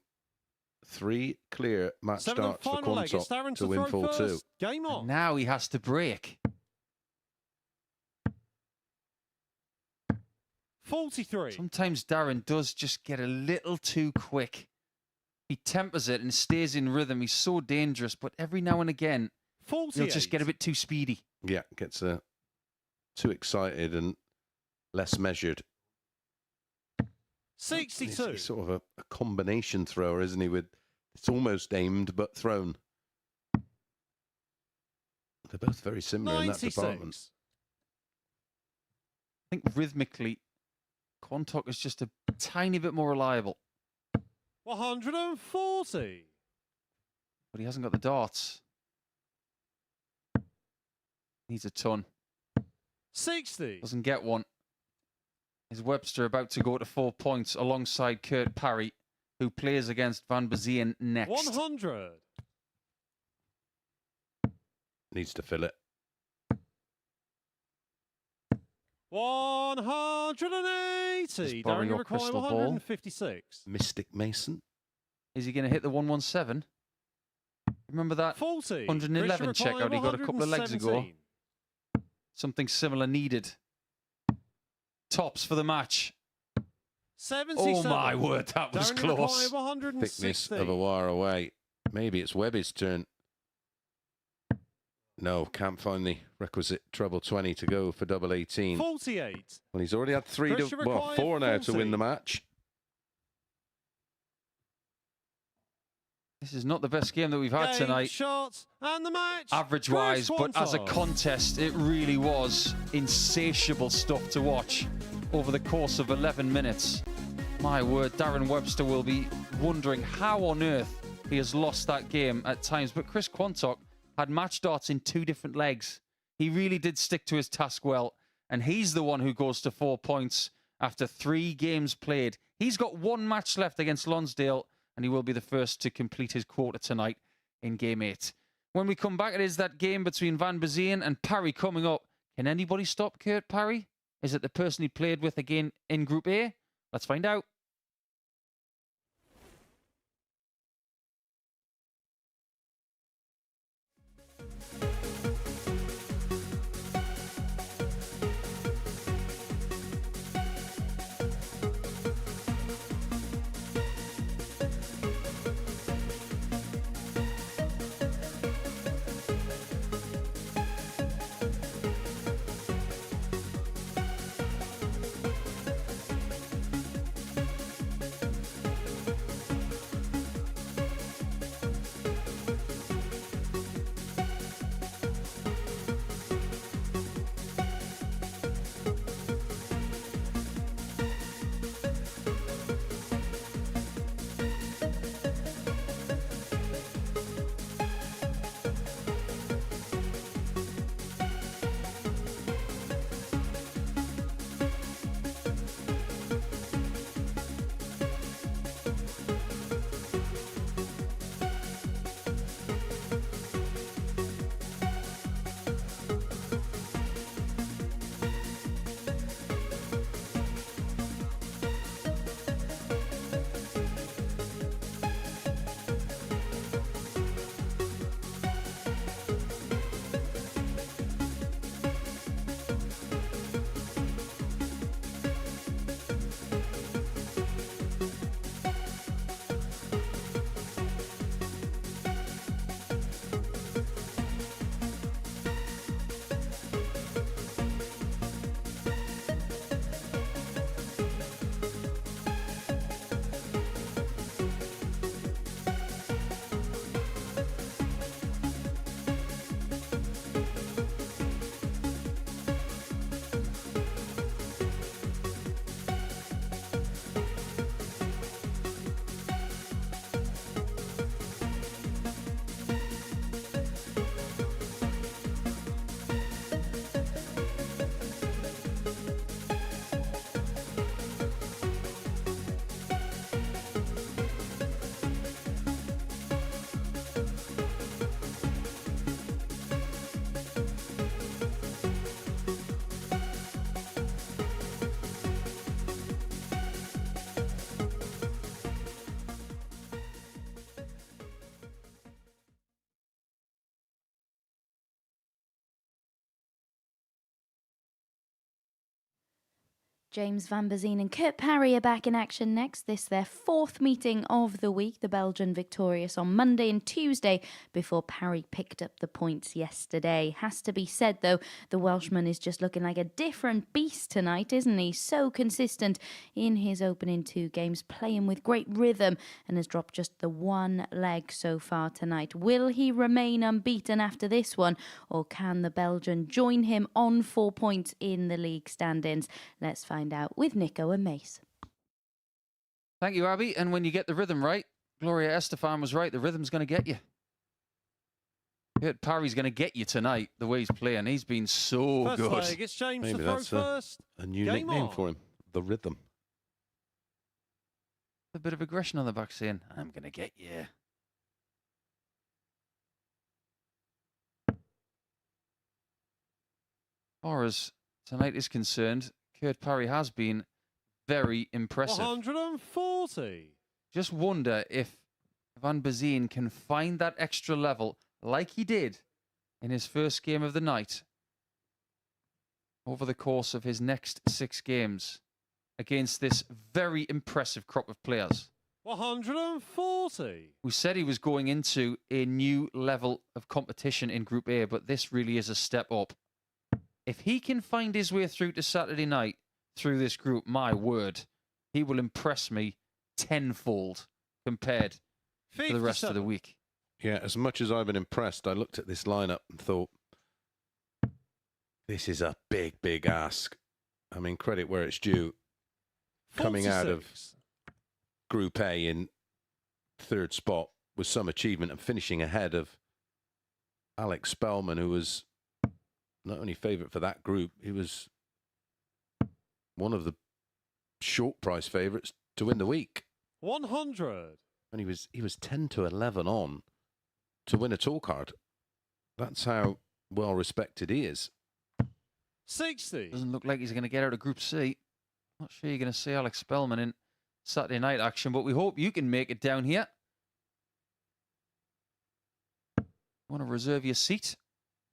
3 clear match 7th and starts for final leg. It's Quantock Darren to win throw full 2. first. Game on. And now he has to break. 43. Sometimes Darren does just get a little too quick. He tempers it and stays in rhythm. He's so dangerous, but every now and again, 48. he'll just get a bit too speedy. Yeah, gets too excited and less measured. 62. He's sort of a combination thrower, isn't he? It's almost aimed but thrown. They're both very similar in that 96. department. I think rhythmically, Quantock is just a tiny bit more reliable. 140. But he hasn't got the darts. Needs a ton. 60. Doesn't get one. Is Webster about to go to 4 points alongside Kurt Parry, who plays against Van Bazien next. 100. Needs to fill it. 180. borrow Darren, you your require crystal ball. 156. Mystic Mason. Is he going to hit the 117? Remember that 40. 111 Chris, you checkout he got a couple of legs ago? 117. Something similar needed. Tops for the match. 77. Oh my word, that was Darren, you require close. 160. Thickness of a wire away. Maybe it's Webby's turn. No, can't find the requisite treble 20 to go for double 18. 48. Well, he's already had 3 Chris, to, you well, require 4 now to 40. win the match. This is not the best game that we've had Game, tonight, shots, and the match. average-wise, Chris but as a Quantock. contest, it really was insatiable stuff to watch over the course of 11 minutes. My word, Darren Webster will be wondering how on earth he has lost that game at times. But Chris Quantock had match darts in 2 different legs. He really did stick to his task well, and he's the one who goes to 4 points after 3 games played. He's got 1 match left against Lonsdale, and he will be the first to complete his quota tonight in Game 8. When we come back, it is that game between Van Bazien and Parry coming up. Can anybody stop Kurt Parry? Is it the person he played with again in Group A? Let's find out. James Van Bazien and Kurt Parry are back in action next. This their fourth meeting of the week. The Belgian victorious on Monday and Tuesday before Parry picked up the points yesterday. Has to be said, though, the Welshman is just looking like a different beast tonight, isn't he? So consistent in his opening 2 games, playing with great rhythm, and has dropped just the 1 leg so far tonight. Will he remain unbeaten after this one, or can the Belgian join him on 4 points in the league standings? Let's find out with Nico and Mace. Thank you, Abby. And when you get the rhythm right, Gloria Estefan was right. The rhythm's going to get you. Kurt Parry's going to get you tonight, the way he's playing. He's been so First good. leg, it's James Maybe to throw that's first. a new Game nickname on. for him. The Rhythm. A bit of aggression on the back saying, I'm going to get you. As far as tonight is concerned, Kurt Parry has been very impressive. 140. Just wonder if Van Bazien can find that extra level like he did in his first game of the night over the course of his next 6 games against this very impressive crop of players. 140. We said he was going into a new level of competition in Group A, but this really is a step up. If he can find his way through to Saturday night through this group, my word, he will impress me tenfold compared to the rest of the 57. week. Yeah, as much as I've been impressed, I looked at this lineup and thought, this is a big, big ask. I mean, credit where it's due. Coming out of 46. Group A in 3rd spot with some achievement and finishing ahead of Alex Spellman, who was not only favourite for that group, he was one of the short price favourites to win the week. 100. And he was 10 to 11 on to win a tour card. That's how well respected he is. 60. Doesn't look like he's going to get out of Group C. Not sure you're going to see Alex Spellman in Saturday night action, but we hope you can make it down here. Want to reserve your seat?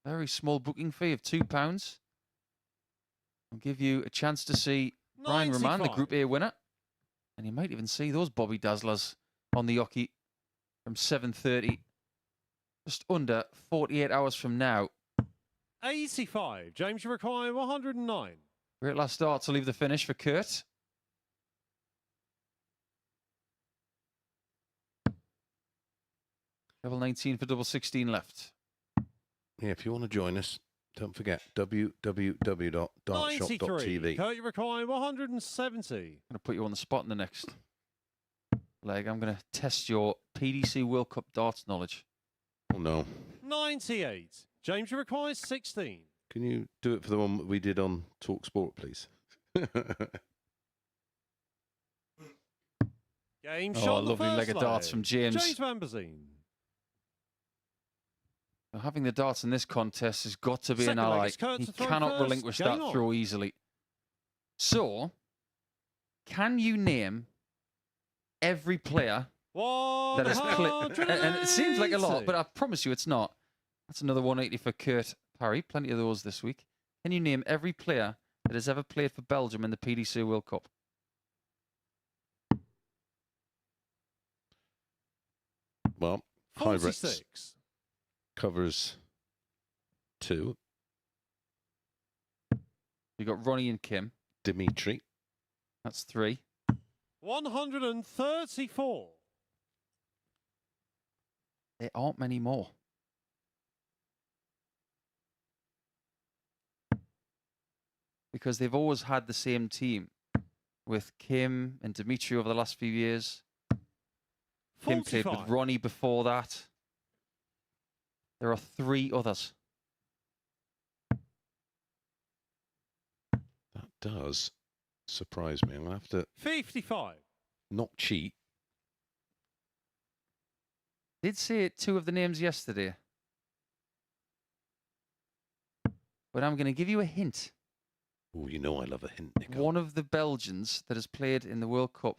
Very small booking fee of £2. I'll give you a chance to see Brian Roman, the 95. Group A winner. And you might even see those Bobby Dazzlers on the Yoki from 7:30. Just under 48 hours from now. 85. James, you require 109. Great last start to leave the finish for Kurt. Level 19 for double 16 left. Yeah, if you want to join us, don't forget 93. www.dartshop.tv. Kurt, you require 170. I'm going to put you on the spot in the next leg. I'm going to test your PDC World Cup darts knowledge. Oh no. 98. James, you require 16. Can you do it for the one we did on Talk Sport, please? Game Oh, shot. a lovely leg of darts from James. James Van Bazien. Now, having the darts in this contest has got to be Second an leg ally. is Kurt He to throw cannot first. relinquish Game that on. throw easily. So, can you name every player that has played? And it seems like a lot, but I promise you it's not. That's another 180 for Kurt Parry. Plenty of those this week. Can you name every player that has ever played for Belgium in the PDC World Cup? Well, Hybrids 46. covers 2. You've got Ronnie and Kim. Dimitri. That's 3. 134. There aren't many more. Because they've always had the same team with Kim and Dimitri over the last few years. Kim played 45. with Ronnie before that. There are 3 others. That does surprise me. I'll have to 55. not cheat. Did say 2 of the names yesterday. But I'm going to give you a hint. Oh, you know I love a hint, Nico. One of the Belgians that has played in the World Cup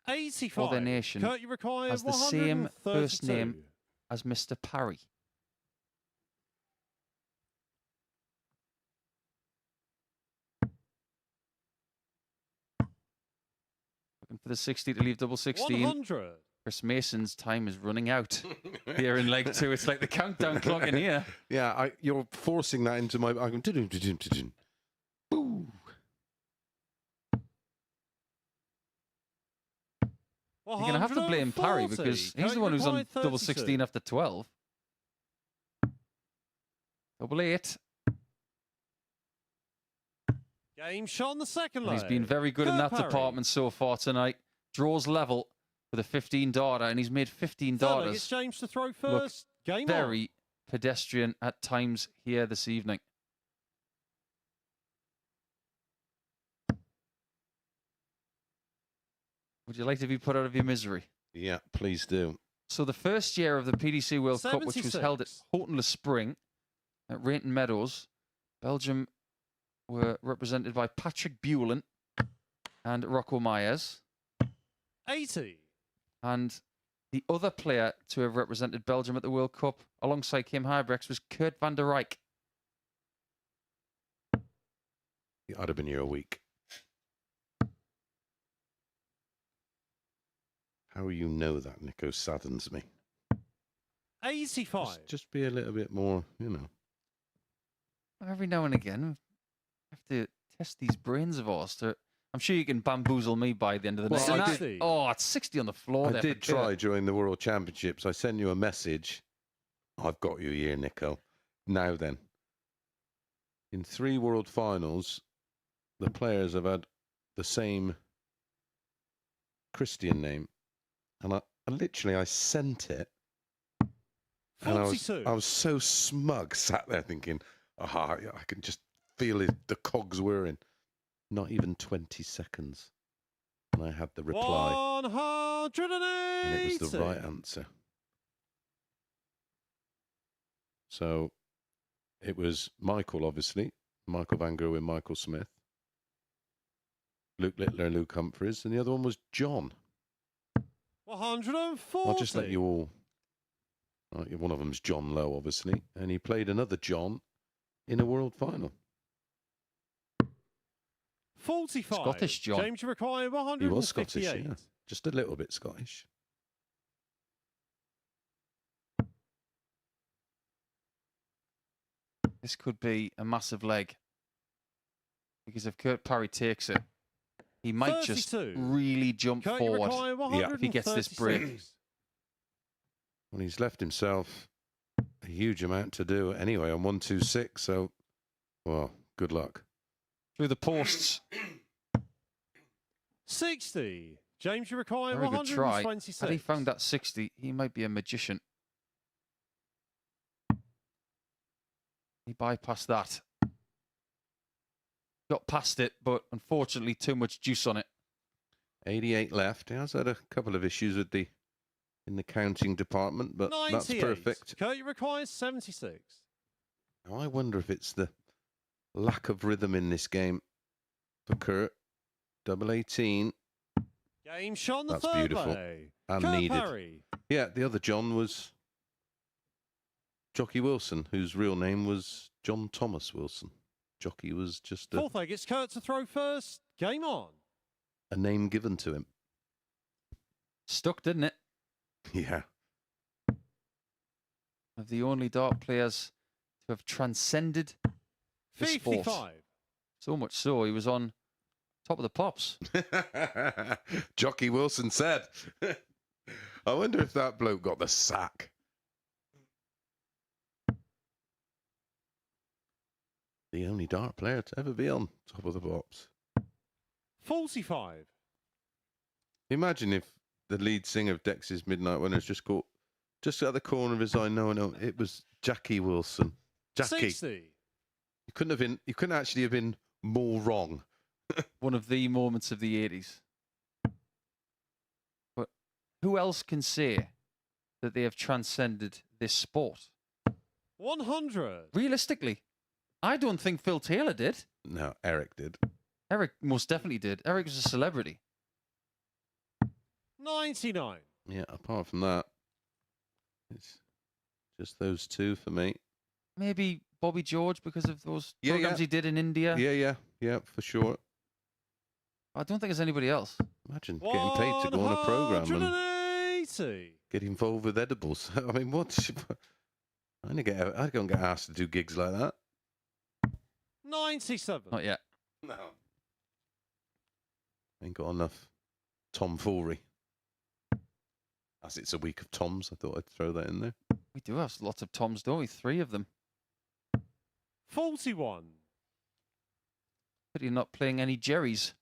85. for their nation Kurt, you require has the same first 132. name as Mr. Parry. And for the 60 to leave double 16. 100. Chris Mason's time is running out here in leg 2. It's like the countdown clock in here. Yeah, you're forcing that into my... I'm going... Boo. You're going to have to blame Parry because he's the one who's on double 16 after 12. Double 8. Game shot on the second And leg. he's been very good in that Parry. department so far tonight. Draws level with a 15 darter, and he's made 15 Third leg, darters. it's James to throw first. Game Very pedestrian at times here this evening. Would you like to be put out of your misery? Yeah, please do. So the first year of the PDC World Cup, which was 76. held at Houghton Le Spring at Rainton Meadows, Belgium were represented by Patrick Bewlin and Rocco Myers. 80. And the other player to have represented Belgium at the World Cup alongside Kim Huybrechts was Kurt van der Rijk. I'd have been here a week. How you know that, Nico, saddens me. 85. Just be a little bit more, you know. Every now and again, we have to test these brains of ours. I'm sure you can bamboozle me by the end of the Well, night. I And did- oh, it's 60 on the floor. I there did for Kurt. try during the World Championships. I sent you a message. I've got you here, Nico. Now then. In 3 World Finals, the players have had the same Christian name. And I literally sent it. And 42. I was so smug, sat there thinking, I can just feel it, the cogs whirring. Not even 20 seconds. And I had the reply. 180. And it was the right answer. So it was Michael, obviously. Michael Van Gerwen, Michael Smith. Luke Littler, Luke Humphreys. And the other one was John. 140. I'll just let you all... one of them's John Lowe, obviously. And he played another John in a world final. 45. Scottish John. James, you require He 158. was Scottish, yeah. Just a little bit Scottish. This could be a massive leg. Because if Kurt Parry takes it, he might just 32. really jump Kurt, you forward. require Yeah. If he gets this break. 136. Well, he's left himself a huge amount to do anyway on 126. So, well, good luck. Through the posts. 60. James, you require Very good try. 126. Had he found that 60, he might be a magician. He bypassed that. Got past it, but unfortunately too much juice on it. 88 left. He has had a couple of issues with in the counting department, but 98. that's perfect. Kurt, you require 76. Now, I wonder if it's the lack of rhythm in this game for Kurt. Double 18. Game shot on the That's third beautiful leg. and Kurt needed. Parry. Yeah, the other John was Jockey Wilson, whose real name was John Thomas Wilson. Jockey was just Fourth leg, it's Kurt to throw first. Game on. a name given to him. Stuck, didn't it? Yeah. Of the only dart players to have transcended the sport. 55. So much so, he was on top of the pops. Jockey Wilson said. I wonder if that bloke got the sack. The only dart player to ever be on top of the pops. 45. Imagine if the lead singer of Dex's Midnight Winners just caught just at the corner of his eye. No, it was Jackie Wilson. Jackie. 60. You couldn't actually have been more wrong. One of the moments of the 80s. But who else can say that they have transcended this sport? 100. Realistically, I don't think Phil Taylor did. No, Eric did. Eric most definitely did. Eric was a celebrity. 99. Yeah, apart from that, it's just those two for me. Maybe Bobby George because of those Yeah, programs yeah. he did in India. Yeah, for sure. I don't think there's anybody else. Imagine getting paid to go on a program and 180. get involved with edibles. I mean, what? I don't get asked to do gigs like that. 97. Not yet. No. Ain't got enough tomfoolery. As it's a week of Toms, I thought I'd throw that in there. We do have lots of Toms, don't we? 3 of them. 41. But you're not playing any Jerrys.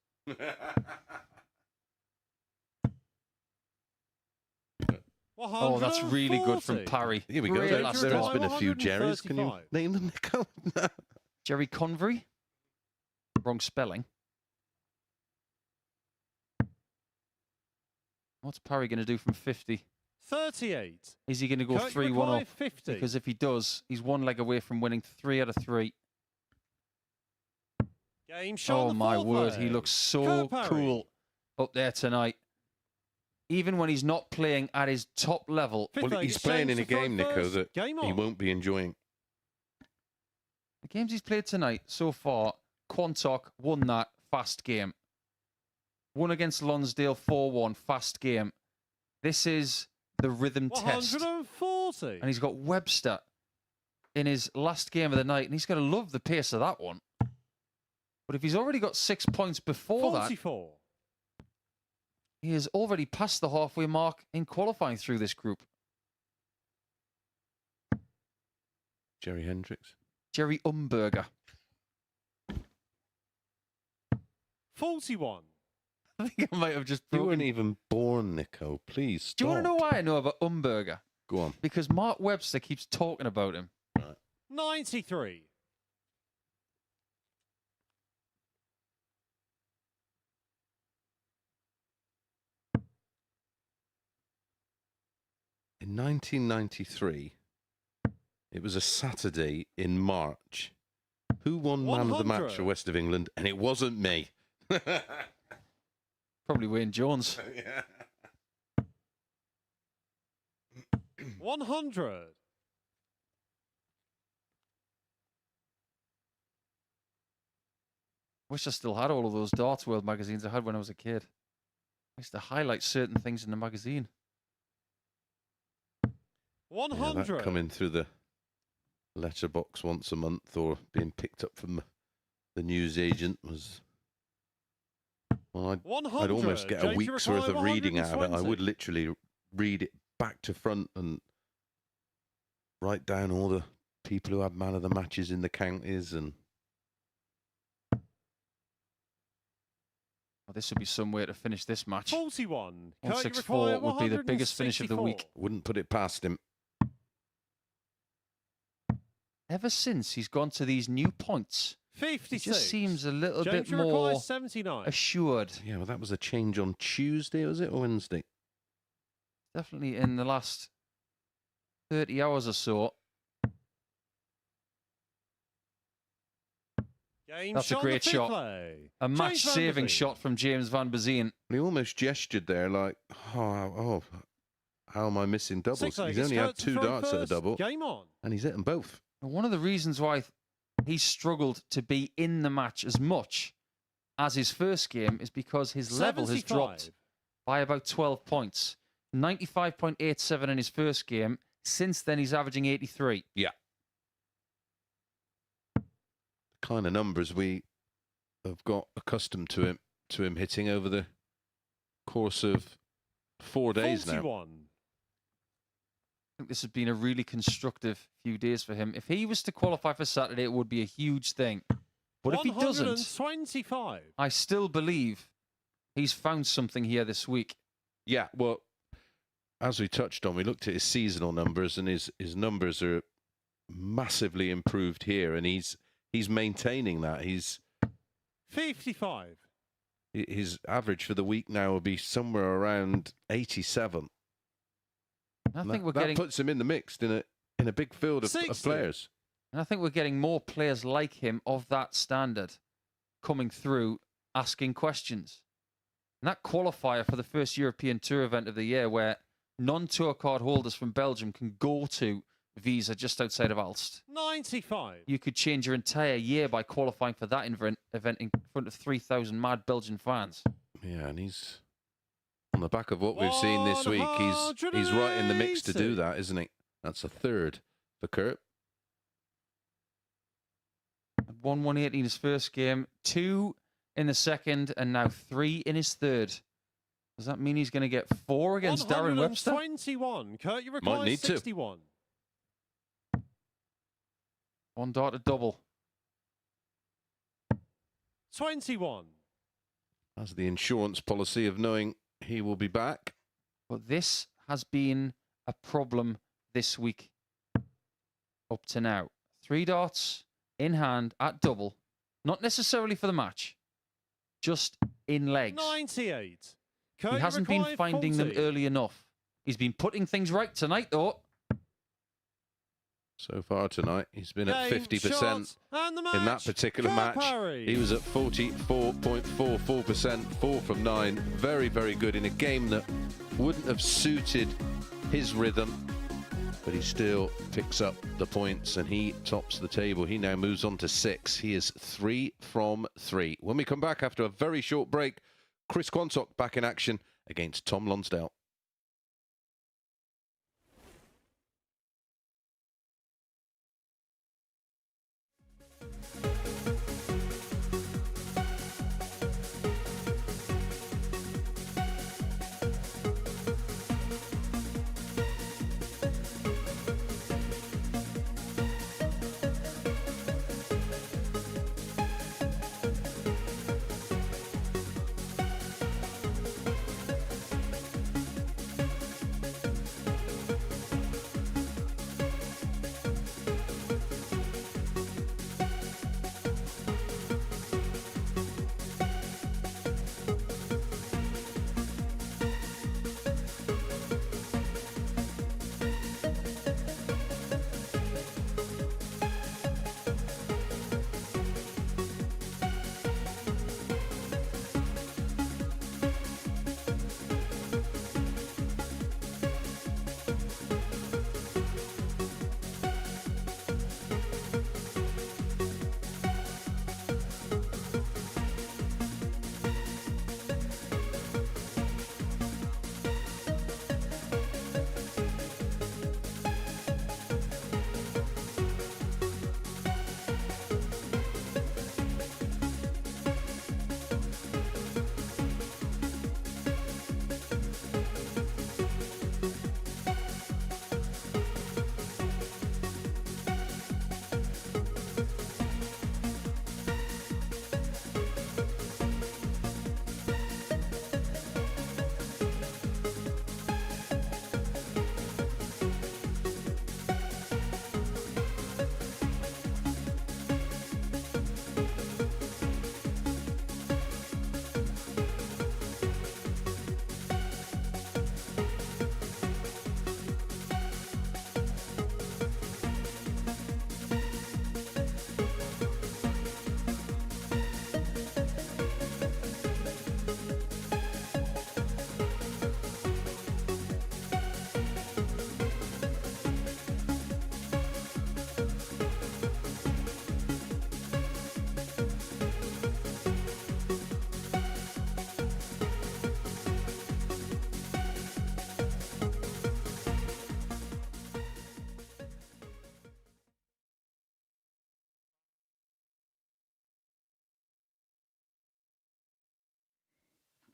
Oh, that's really good from 140. Parry. Here we go. Great There, last there's start. been a few Jerrys. Can you 135. name them, Nico? Jerry Convery. Wrong spelling. What's Parry going to do from 50? 38. Is he going to go Kirk 3-1 Mackay, up? 50. Because if he does, he's 1 leg away from winning 3 out of 3. Game shot. Oh on the my word, he foreplay. looks so Kirk Parry. cool up there tonight. Even when he's not playing at his top level. Fifth Well, leg he's playing in a exchange game, for Nico, first. that Game he on. won't be enjoying. The games he's played tonight so far, Quantock won that fast game. Won against Lonsdale 4-1, fast game. This is the rhythm test. 140. And he's got Webster in his last game of the night, and he's going to love the pace of that one. But if he's already got 6 points before that, 44. he has already passed the halfway mark in qualifying through this group. Jerry Hendricks. Jerry Umberger. 41. I think I might have just You broken. weren't even born, Nico. Please stop. Do you want to know why I know about Umberger? Go on. Because Mark Webster keeps talking about him. 93. In 1993, it was a Saturday in March. Who won man of the match 100. for West of England? And it wasn't me. Probably Wayne Jones. 100. Wish I still had all of those Darts World magazines I had when I was a kid. I used to highlight certain things in the magazine. Yeah, 100. that coming through the letterbox once a month or being picked up from the news agent was... Well, I'd 100. almost get a James, week's you worth require of reading out of it. I 120. would literally read it back to front and write down all the people who had man of the matches in the counties. And Oh, this would be some way to finish this match. 41. Kirk, you 164 require would be the biggest finish of the week. 164. wouldn't put it past him. Ever since he's gone to these new points, he 56. just seems a little James, bit you require more 79. assured. Yeah, well, that was a change on Tuesday, was it, or Wednesday? Definitely in the last 30 hours or so. Game That's a shot on the great fifth shot. leg. A James Van match-saving Bazeen. shot from James Van Bazeen. He almost gestured there like, oh, how am I missing doubles? Six leg, He's it's only had Kurt to 2 throw darts at a first. double, Game on. and he's hit them both. One of the reasons why he struggled to be in the match as much as his first game is because his level has 75. dropped by about 12 points. 95.87 in his first game. Since then, he's averaging 83. Yeah. The kind of numbers we have got accustomed to him hitting over the course of 4 days now. 41. I think this has been a really constructive few days for him. If he was to qualify for Saturday, it would be a huge thing. But if he doesn't, 125. I still believe he's found something here this week. Yeah, well, as we touched on, we looked at his seasonal numbers, and his numbers are massively improved here, and he's maintaining that. 55. His average for the week now will be somewhere around 87. I And think we're that getting, puts him in the mix in a big field of 60. players. and I think we're getting more players like him of that standard coming through, asking questions. And that qualifier for the first European Tour event of the year, where non-tour card holders from Belgium can go to visa just outside of Alst. 95. You could change your entire year by qualifying for that event in front of 3,000 mad Belgian fans. Yeah, and he's on the back of what we've seen this week. He's right in the mix to do that, isn't he? That's a third for Kurt. 118 in his first game, 2 in the second, and now 3 in his third. Does that mean he's going to get 4 against Darren Webster? 121. Kurt, you Might require need to. 61. 1 dart to double. 21. That's the insurance policy of knowing he will be back. But this has been a problem this week up to now. 3 darts in hand at double. Not necessarily for the match, just in legs. 98. Kurt, He hasn't been finding them early enough. He's been putting things right tonight, though. So far tonight, he's been at 50% in that particular Kurt match. Parry. He was at 44.44%, 4 from 9. Very, very good in a game that wouldn't have suited his rhythm. But he still picks up the points and he tops the table. He now moves on to 6. He is 3 from 3. When we come back after a very short break, Chris Quantock back in action against Tom Lonsdale.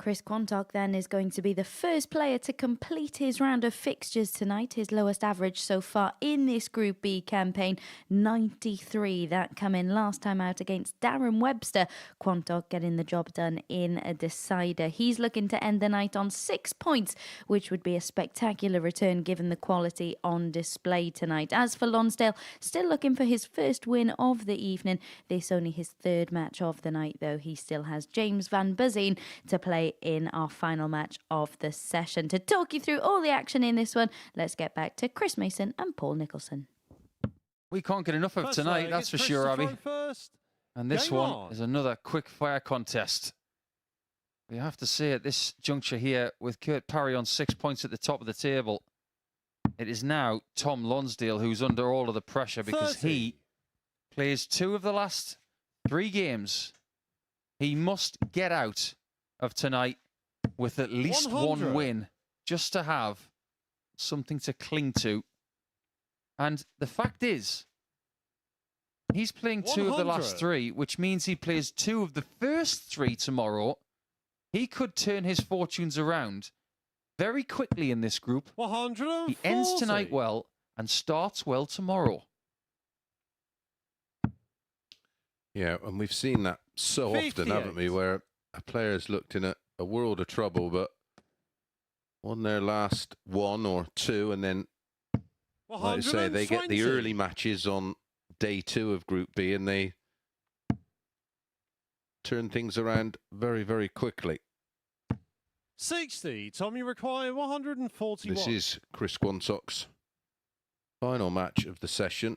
Chris Quantock then is going to be the first player to complete his round of fixtures tonight. His lowest average so far in this Group B campaign, 93. That come in last time out against Darren Webster. Quantock getting the job done in a decider. He's looking to end the night on 6 points, which would be a spectacular return given the quality on display tonight. As for Lonsdale, still looking for his first win of the evening. This only his third match of the night, though. He still has James Van Buzien to play in our final match of the session. To talk you through all the action in this one, let's get back to Chris Mason and Paul Nicholson. We can't get enough of tonight, that's for sure, Abby. And this one is another quick fire contest. We have to say at this juncture here, with Kurt Parry on 6 points at the top of the table, It is now Tom Lonsdale who's under all of the pressure because 30. he plays 2 of the last 3 games. He must get out of tonight with at least 100. 1 win just to have something to cling to. And the fact is, he's playing 2 of the last 100. 3, which means he plays 2 of the first 3 tomorrow. He could turn his fortunes around very quickly in this group. 140. He ends tonight well and starts well tomorrow. Yeah, and we've seen that so often, haven't we, 58. where a player's looked in a world of trouble, but won their last 1 or 2, and then, like I say, they get the 120. early matches on day 2 of Group B, and they turn things around very, very quickly. 60. Tom, you require 141. This is Chris Quantock's final match of the session.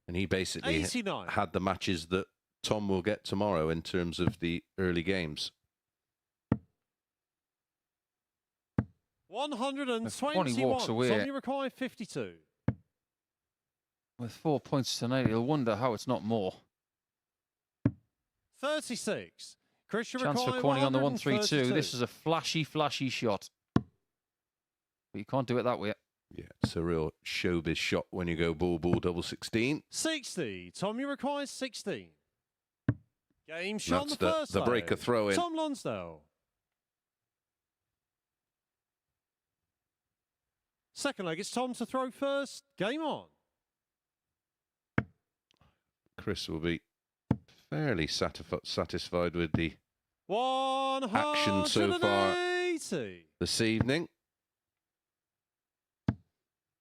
And he basically 89. had the matches that Tom will get tomorrow in terms of the early games. 121. He walks away. Tom, you require 52. With 4 points tonight, he'll wonder how it's not more. 36. Chris, you Chance require for Corny on the 1-3-2. 132. This is a flashy, flashy shot. But you can't do it that way. Yeah, it's a real showbiz shot when you go ball, double 16. 60. Tom, you require 16. Game shot on That's the first the leg. breaker throw in. Tom Lonsdale. Second leg, it's Tom to throw first. Game on. Chris will be fairly satisfied with the 180. action so far this evening.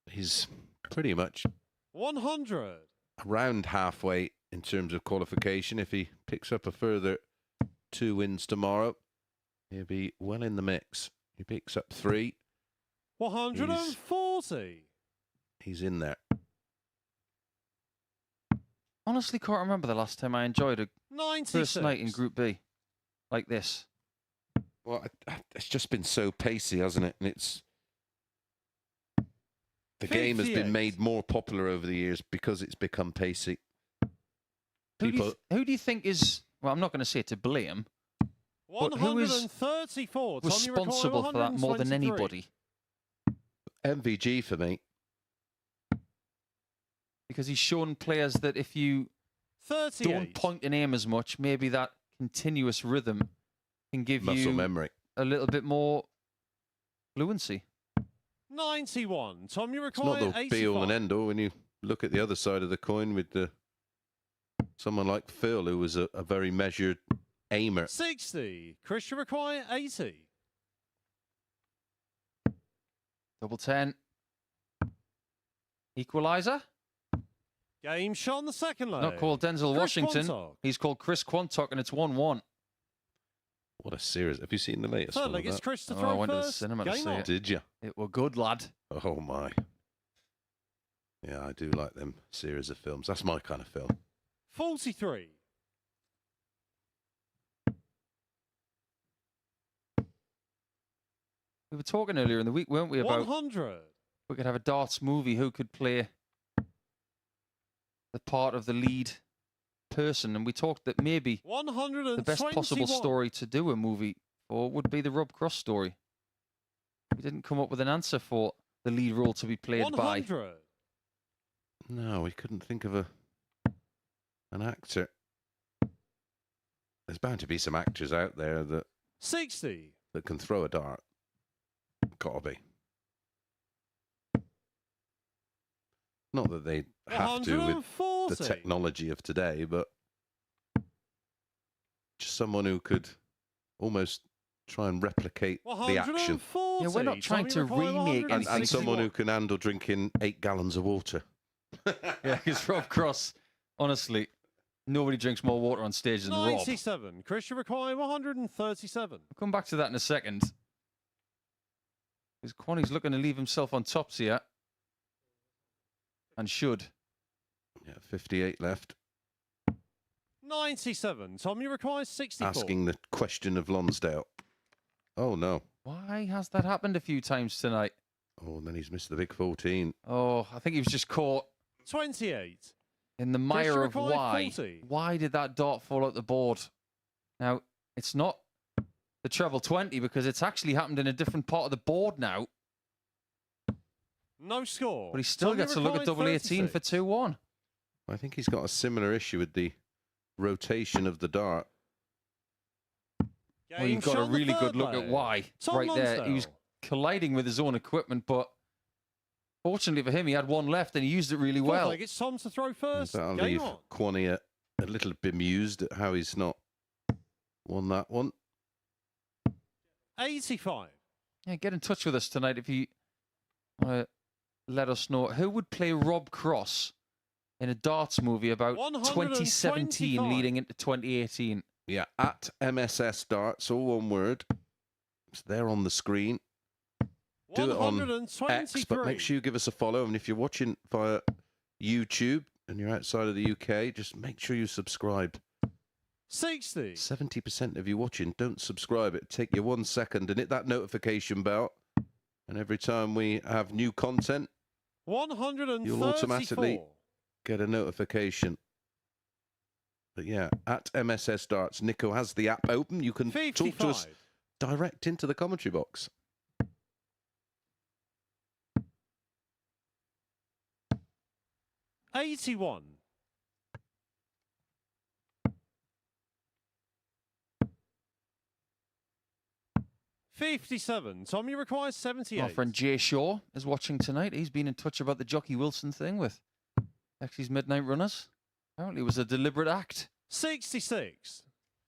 He's pretty much 100. around halfway in terms of qualification. If he picks up a further 2 wins tomorrow, he'll be well in the mix. He picks up 3. 140. He's in there. Honestly, can't remember the last time I enjoyed a 96. first night in Group B like this. Well, it's just been so pacey, hasn't it? And the game has 58. been made more popular over the years because it's become pacey. Who People, do you think is, well, I'm not going to say to blame, but who is 134. Tom, you require responsible for that more than 123. anybody? MVG for me. Because he's shown players that if you 38. don't point and aim as much, maybe that continuous rhythm can give Muscle you memory. a little bit more fluency. 91. Tom, you It's require not the 85. be all and end all when you look at the other side of the coin with someone like Phil, who was a very measured aimer. 60. Chris, you require 80. Double 10. Equaliser. Game shot on the second leg. Not called Denzel Chris Washington. Quantock. He's called Chris Quantock, and it's 1-1. What a series. Have you seen the latest Third one leg, of it's that? Chris to Oh, throw I went to the first. cinema to Game see on. it. Did you? It were good, lad. Oh, my. Yeah, I do like them series of films. That's my kind of film. 43. We were talking earlier in the week, weren't we, about 100. we could have a darts movie who could play the part of the lead person, and we talked that maybe 121. the best possible story to do a movie for would be the Rob Cross story. We didn't come up with an answer for the lead role to be played 100. by. No, we couldn't think of an actor. There's bound to be some actors out there that 60. can throw a dart. Gotta be. Not that they have to with 140. the technology of today, but just someone who could almost try and replicate the action. 140. Yeah, we're not trying Tommy to require remake And, anything. and someone 161. who can handle drinking 8 gallons of water. Yeah, because Rob Cross, honestly, nobody drinks more water on stage than Rob. 97. Chris, you require 137. We'll come back to that in a second. Because Quanny's looking to leave himself on tops here. And should. Yeah, 58 left. 97. Tom, you require 64. Asking the question of Lonsdale. Oh, no. Why has that happened a few times tonight? Oh, and then he's missed the big 14. Oh, I think he was just caught 28. in the mire of required why. 40. Why did that dart fall out the board? Now, it's not the treble 20 because it's actually happened in a different part of the board now. No score. But he still Tommy gets a look at required double 18 for 36. 2-1. I think he's got a similar issue with the rotation of the dart. Well, you've got a shown the really third good look at leg. why Tom right there. He was Lonsdale. colliding with his own equipment, but fortunately for him, he had one left and he used it really Fourth well. leg, it's Tom to throw first. That'll Game leave on. Kwani a little bemused at how he's not won that one. 85. Yeah, get in touch with us tonight if you want to let us know who would play Rob Cross in a darts movie about 2017 125. leading into 2018. Yeah, at MSS Darts, all one word. It's there on the screen. Do it on 123. X, but make sure you give us a follow. And if you're watching via YouTube and you're outside of the UK, just make sure you subscribe. 60. 70% of you watching don't subscribe. It'll take you 1 second and hit that notification bell. And every time we have new content, 134. you'll automatically get a notification. But yeah, at MSS Darts, Nico has the app open. You can 55. talk to us direct into the commentary box. $81. $57. Tommy requires 78. Our friend Jay Shaw is watching tonight. He's been in touch about the Jockey Wilson thing with Lexi's Midnight Runners. Apparently it was a deliberate act. 66.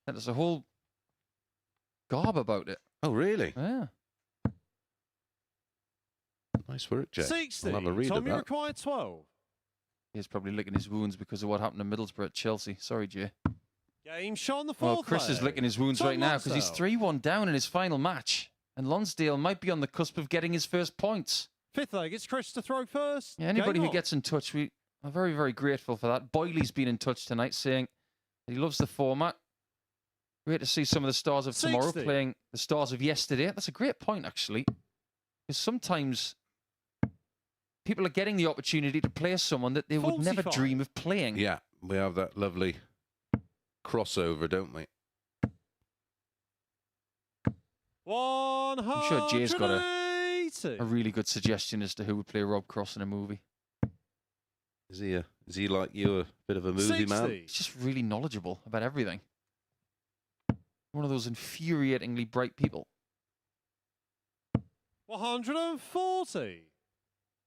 And there's a whole garb about it. Oh, really? Yeah. Nice work, Jay. 60. I'll have a read of Tommy that. required 12. He's probably licking his wounds because of what happened to Middlesbrough at Chelsea. Sorry, Jay. Game shot the fourth Well, Chris is leg. licking his wounds Tom right now because he's Lonsdale. 3-1 down in his final match. And Lonsdale might be on the cusp of getting his first points. Fifth leg, it's Chris to throw first. Yeah, anybody Game who on. gets in touch, we are very, very grateful for that. Boyley's been in touch tonight saying he loves the format. Great to see some of the stars of tomorrow 60. playing the stars of yesterday. That's a great point, actually. Because sometimes people are getting the opportunity to play someone that they would never 45. dream of playing. Yeah, we have that lovely crossover, don't we? I'm sure Jay's got 180. a really good suggestion as to who would play Rob Cross in a movie. Is he like you, a bit of a movie man? 60. He's just really knowledgeable about everything. One of those infuriatingly bright people. 140.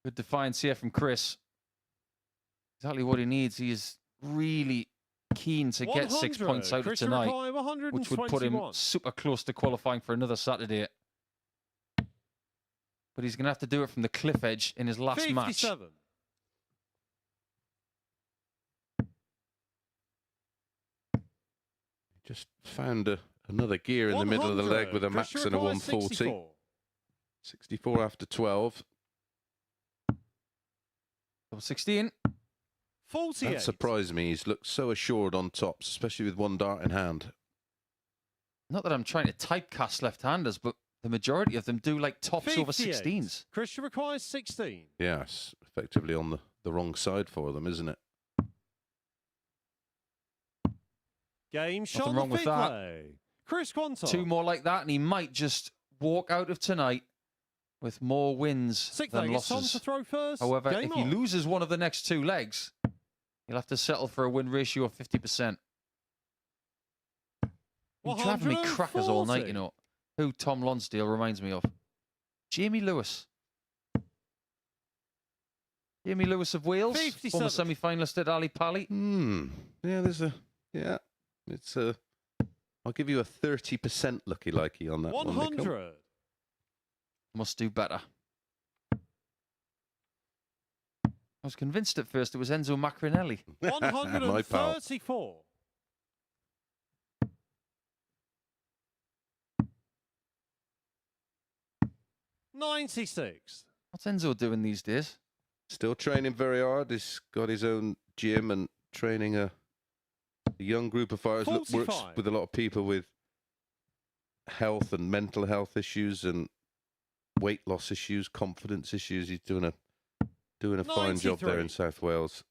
Good defiance here from Chris. Exactly what he needs. He is really keen to get 6 points out of Chris tonight, required which would put him 121. super close to qualifying for another Saturday. But he's going to have to do it from the cliff edge in his last match. 57. Just found another gear in the middle of the leg with a 100. max Chris and a requires 140. 64. 64 after 12. Double 16. 48. That surprised me. He's looked so assured on tops, especially with one dart in hand. Not that I'm trying to typecast left-handers, but the majority of them do like tops over 58. 16s. Christian requires 16. Yes, effectively on the wrong side for them, isn't it? Game shot wrong the with fifth that. leg. Chris Quantock. 2 more like that, and he might just walk out of tonight with more wins Sixth than leg, it's Tom losses. to throw first. However, Game if he on. loses one of the next 2 legs, he'll have to settle for a win ratio of 50%. You're driving me crackers all night, you know. Who Tom Lonsdale reminds me of? Jamie Lewis. Jamie Lewis of Wales, 57. former semi-finalist at Ali Pali. Yeah, it's a... I'll give you a 30% lucky on that one, Nico. 100. Must do better. I was convinced at first it was Enzo Macrinelli. My pal. 134. $96. What's Enzo doing these days? Still training very hard. He's got his own gym and training a young group of fighters. Works 45. with a lot of people with health and mental health issues, and weight loss issues, confidence issues. He's doing a fine job there 93. in South Wales.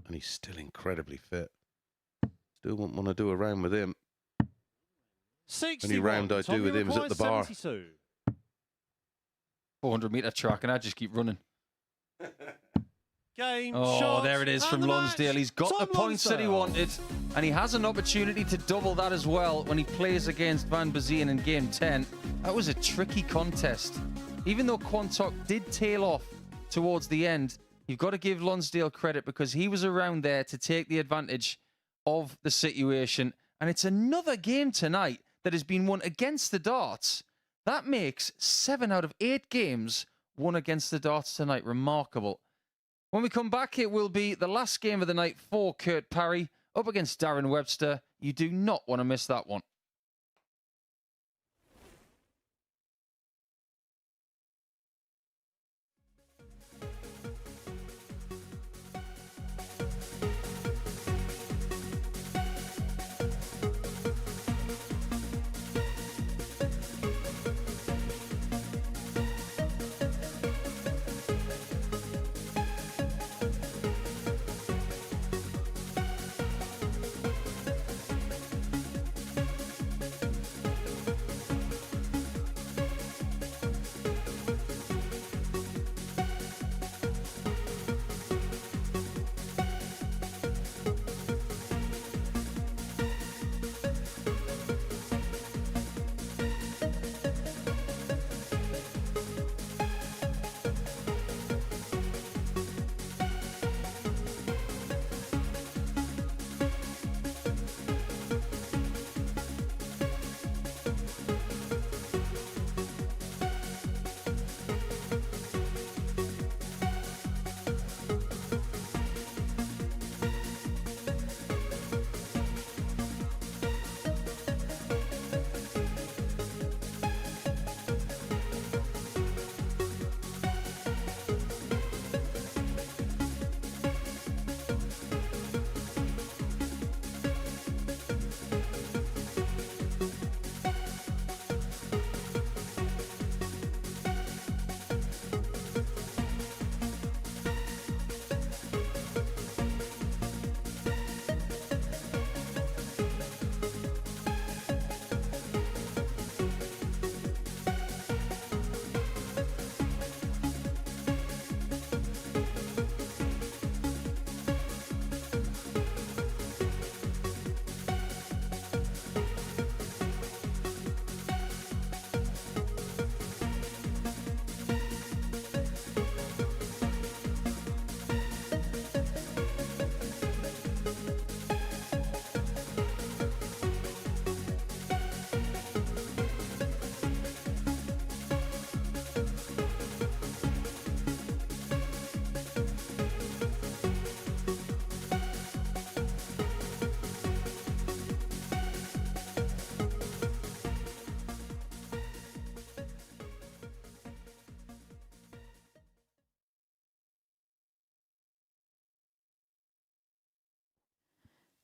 And he's still incredibly fit. Still wouldn't want to do a round with him. 61. Any round I do Tommy with him is at requires the bar. 72. 400-metre track, and I just keep running. Game, Oh, shot, there it is and from the Lonsdale. match. He's got Tom the points that he Lonsdale. wanted, and he has an opportunity to double that as well when he plays against Van Bazien in Game 10. That was a tricky contest. Even though Quantock did tail off towards the end, you've got to give Lonsdale credit because he was around there to take the advantage of the situation. And it's another game tonight that has been won against the darts. That makes 7 out of 8 games won against the darts tonight. Remarkable. When we come back, it will be the last game of the night for Kurt Parry up against Darren Webster. You do not want to miss that one.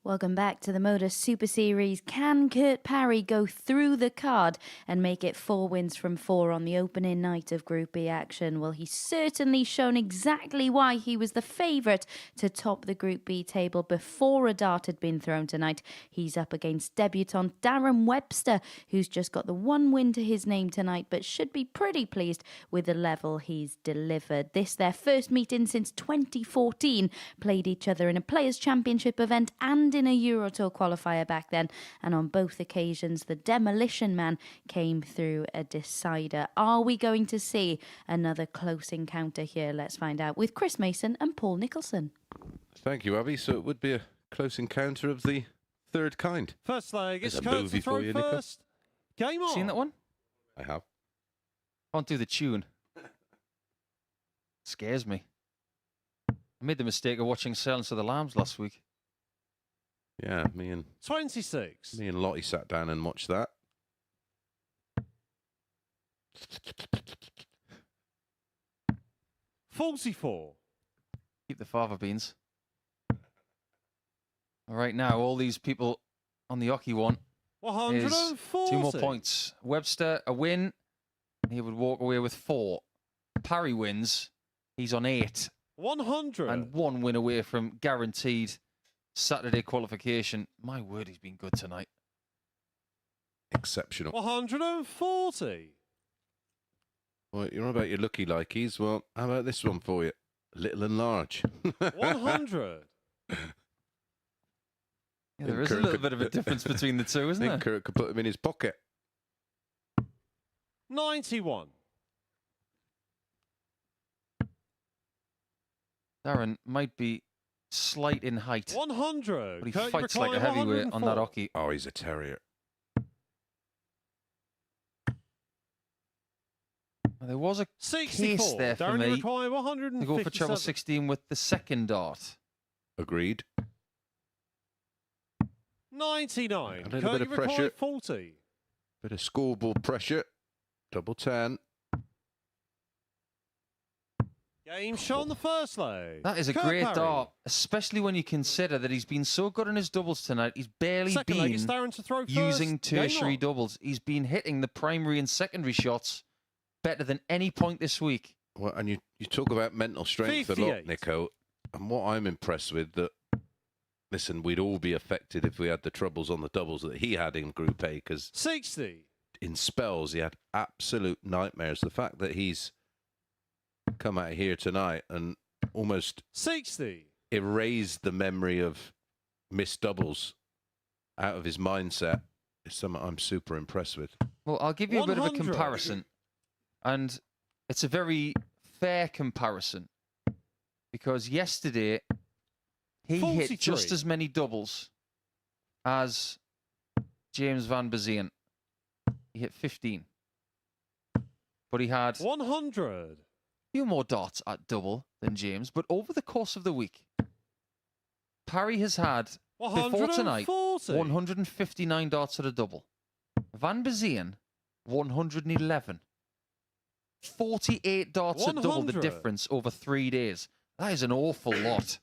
Welcome back to the MODUS Super Series. Can Kurt Parry go through the card and make it 4 wins from 4 on the opening night of Group B action? Well, he's certainly shown exactly why he was the favourite to top the Group B table before a dart had been thrown tonight. He's up against debutant Darren Webster, who's just got the 1 win to his name tonight, but should be pretty pleased with the level he's delivered. This, their first meeting since 2014, played each other in a Players' Championship event and in a Euro Tour qualifier back then, and on both occasions the Demolition Man came through a decider. Are we going to see another close encounter here? Let's find out with Chris Mason and Paul Nicholson. Thank you, Abby. So it would be a close encounter of the third kind. First leg, it's There's a Kurt movie to throw for you, Nico. first. Game on. Seen that one? I have. Can't do the tune. Scares me. I made the mistake of watching Silence of the Lambs last week. Yeah, me and 26. Lottie sat down and watched that. $44. Keep the fava beans. All right, now all these people on the Oki one is 140. 2 more points. Webster, a win. He would walk away with 4. Parry wins. He's on 8. 100. And 1 win away from guaranteed Saturday qualification. My word, he's been good tonight. Exceptional. 140. Well, you're on about your lucky likeys. Well, how about this one for you? Little and large. 100. Yeah, there is a little bit of a difference between the two, I isn't think there? Kurt could put them in his pocket. 91. Darren might be slight in height, 100. but he Kurt, fights you like a require heavyweight on that 104. hockey. Oh, he's a terrier. There was a 64. case there for Darren, you me require to 157. go for treble 16 with the second dart. Agreed. 99. A little Kurt, bit of you require pressure. 40. Bit of scoreboard pressure. Double 10. Game shot on the first leg. That is a Kurt great Parry. dart, especially when you consider that he's been so good in his doubles tonight. He's barely Second leg is been Darren to throw first. using Game tertiary on. doubles. He's been hitting the primary and secondary shots better than any point this week. Well, and you talk about mental strength a lot, 58. Nico. And what I'm impressed with that, listen, we'd all be affected if we had the troubles on the doubles that he had in Group A, because 60. in spells he had absolute nightmares. The fact that he's come out here tonight and almost 60. erased the memory of missed doubles out of his mindset is something I'm super impressed with. Well, I'll give you a bit of a 100. comparison. And it's a very fair comparison. Because yesterday, he hit just 43. as many doubles as James Van Bazien. He hit 15. But he had 100. few more darts at double than James, but over the course of the week, Parry has had, before tonight, 140. 159 darts at a double. Van Bazien, 111. 48 darts at double, the 100. difference over 3 days. That is an awful lot.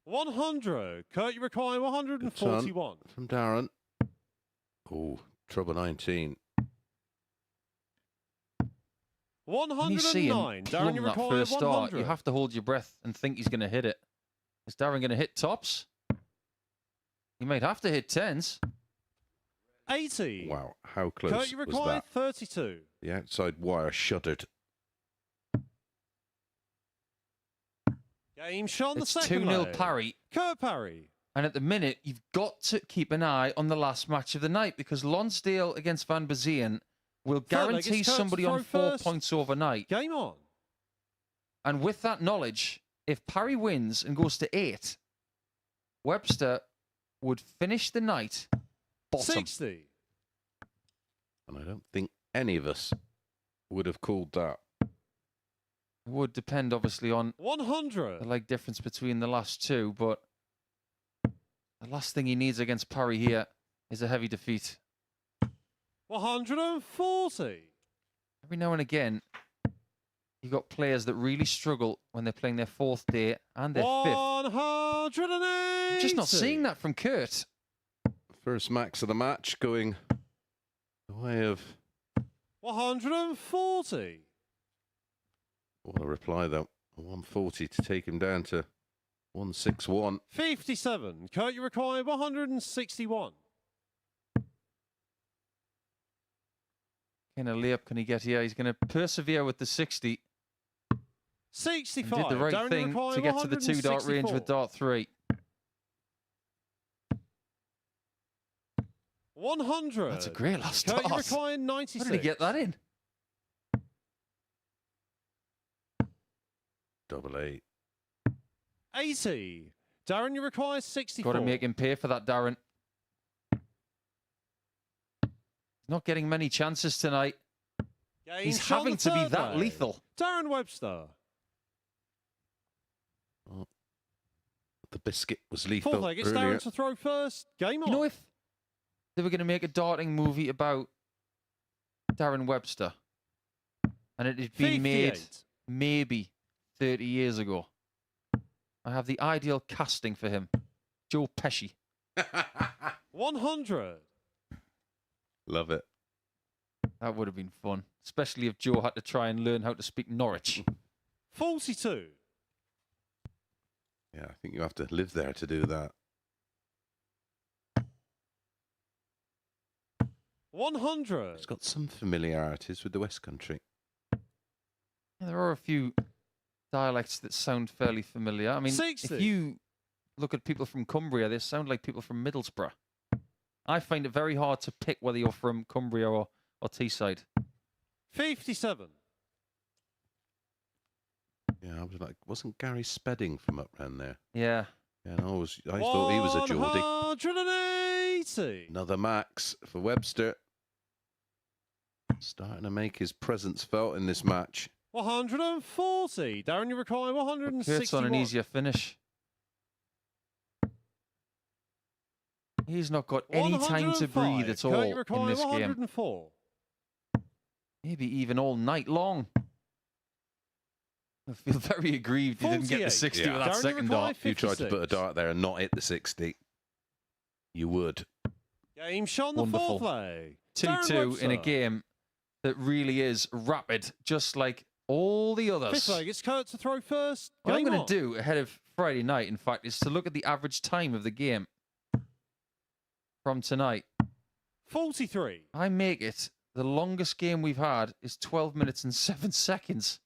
100. Kurt, you require 141. From Darren. Oh, trouble 19. When you see him 109. plumb Darren, you that require first start, 100. you have to hold your breath and think he's going to hit it. Is Darren going to hit tops? He might have to hit tens. 80. Wow, how close Kurt, you was require that? 32. The outside wire shuddered. Game shot on the It's second 2-0 leg. Parry. Kurt Parry. And at the minute, you've got to keep an eye on the last match of the night because Lonsdale against Van Bazien will Third leg, guarantee it's Kurt to somebody throw on 4 first. points overnight. Game on. And with that knowledge, if Parry wins and goes to 8, Webster would finish the night bottom. 60. And I don't think any of us would have called that. It would depend, obviously, on 100. the leg difference between the last two, but the last thing he needs against Parry here is a heavy defeat. 140. Every now and again, you've got players that really struggle when they're playing their 4th day and their 5th. 180. Just not seeing that from Kurt. First max of the match going the way of... 140. What a reply, though. 140 to take him down to 161. 57. Kurt, you require 161. Kind of layup can he get here? He's going to persevere with the 60. 65. And did the right Darren, you thing require to get to the 2-dart range with 164. dart 3. 100. That's a great last Kurt, you dart. require 96. How did he get that in? Double 8. 80. Darren, you require 64. Got to make him pay for that, Darren. He's not getting many chances tonight. Game He's shot on having the to be third that leg. lethal. Darren Webster. The biscuit was lethal Fourth leg, it's earlier. Darren to throw first. Game on. You know, if they were going to make a darting movie about Darren Webster and it had been made 58. maybe 30 years ago, I have the ideal casting for him. Joe Pesci. 100. Love it. That would have been fun, especially if Joe had to try and learn how to speak Norwich. 42. Yeah, I think you have to live there to do that. 100. It's got some familiarities with the West Country. Yeah, there are a few dialects that sound fairly familiar. I mean, 60. if you look at people from Cumbria, they sound like people from Middlesbrough. I find it very hard to pick whether you're from Cumbria or Teesside. 57. Yeah, I was like, wasn't Gary Spedding from up round there? Yeah. Yeah, I thought he was a Geordie. 180. Another max for Webster. Starting to make his presence felt in this match. 140. Darren, you require Kurt's 161. on an easier finish. He's not got any time to 105. breathe at all Kurt, you require in this game. 104. Maybe even all night long. I feel very aggrieved he didn't get the 48. 60 Yeah. with that Darren, you second require dart. If you tried to put a 56. dart there and not hit the 60, you would. Game shot on the Wonderful. fourth leg. 2-2 in a Webster. game that really is rapid, just like all the others. Fifth leg, it's Kurt to throw first. What I'm Game going on. to do ahead of Friday night, in fact, is to look at the average time of the game from tonight. 43. I make it the longest game we've had is 12 minutes and 7 seconds.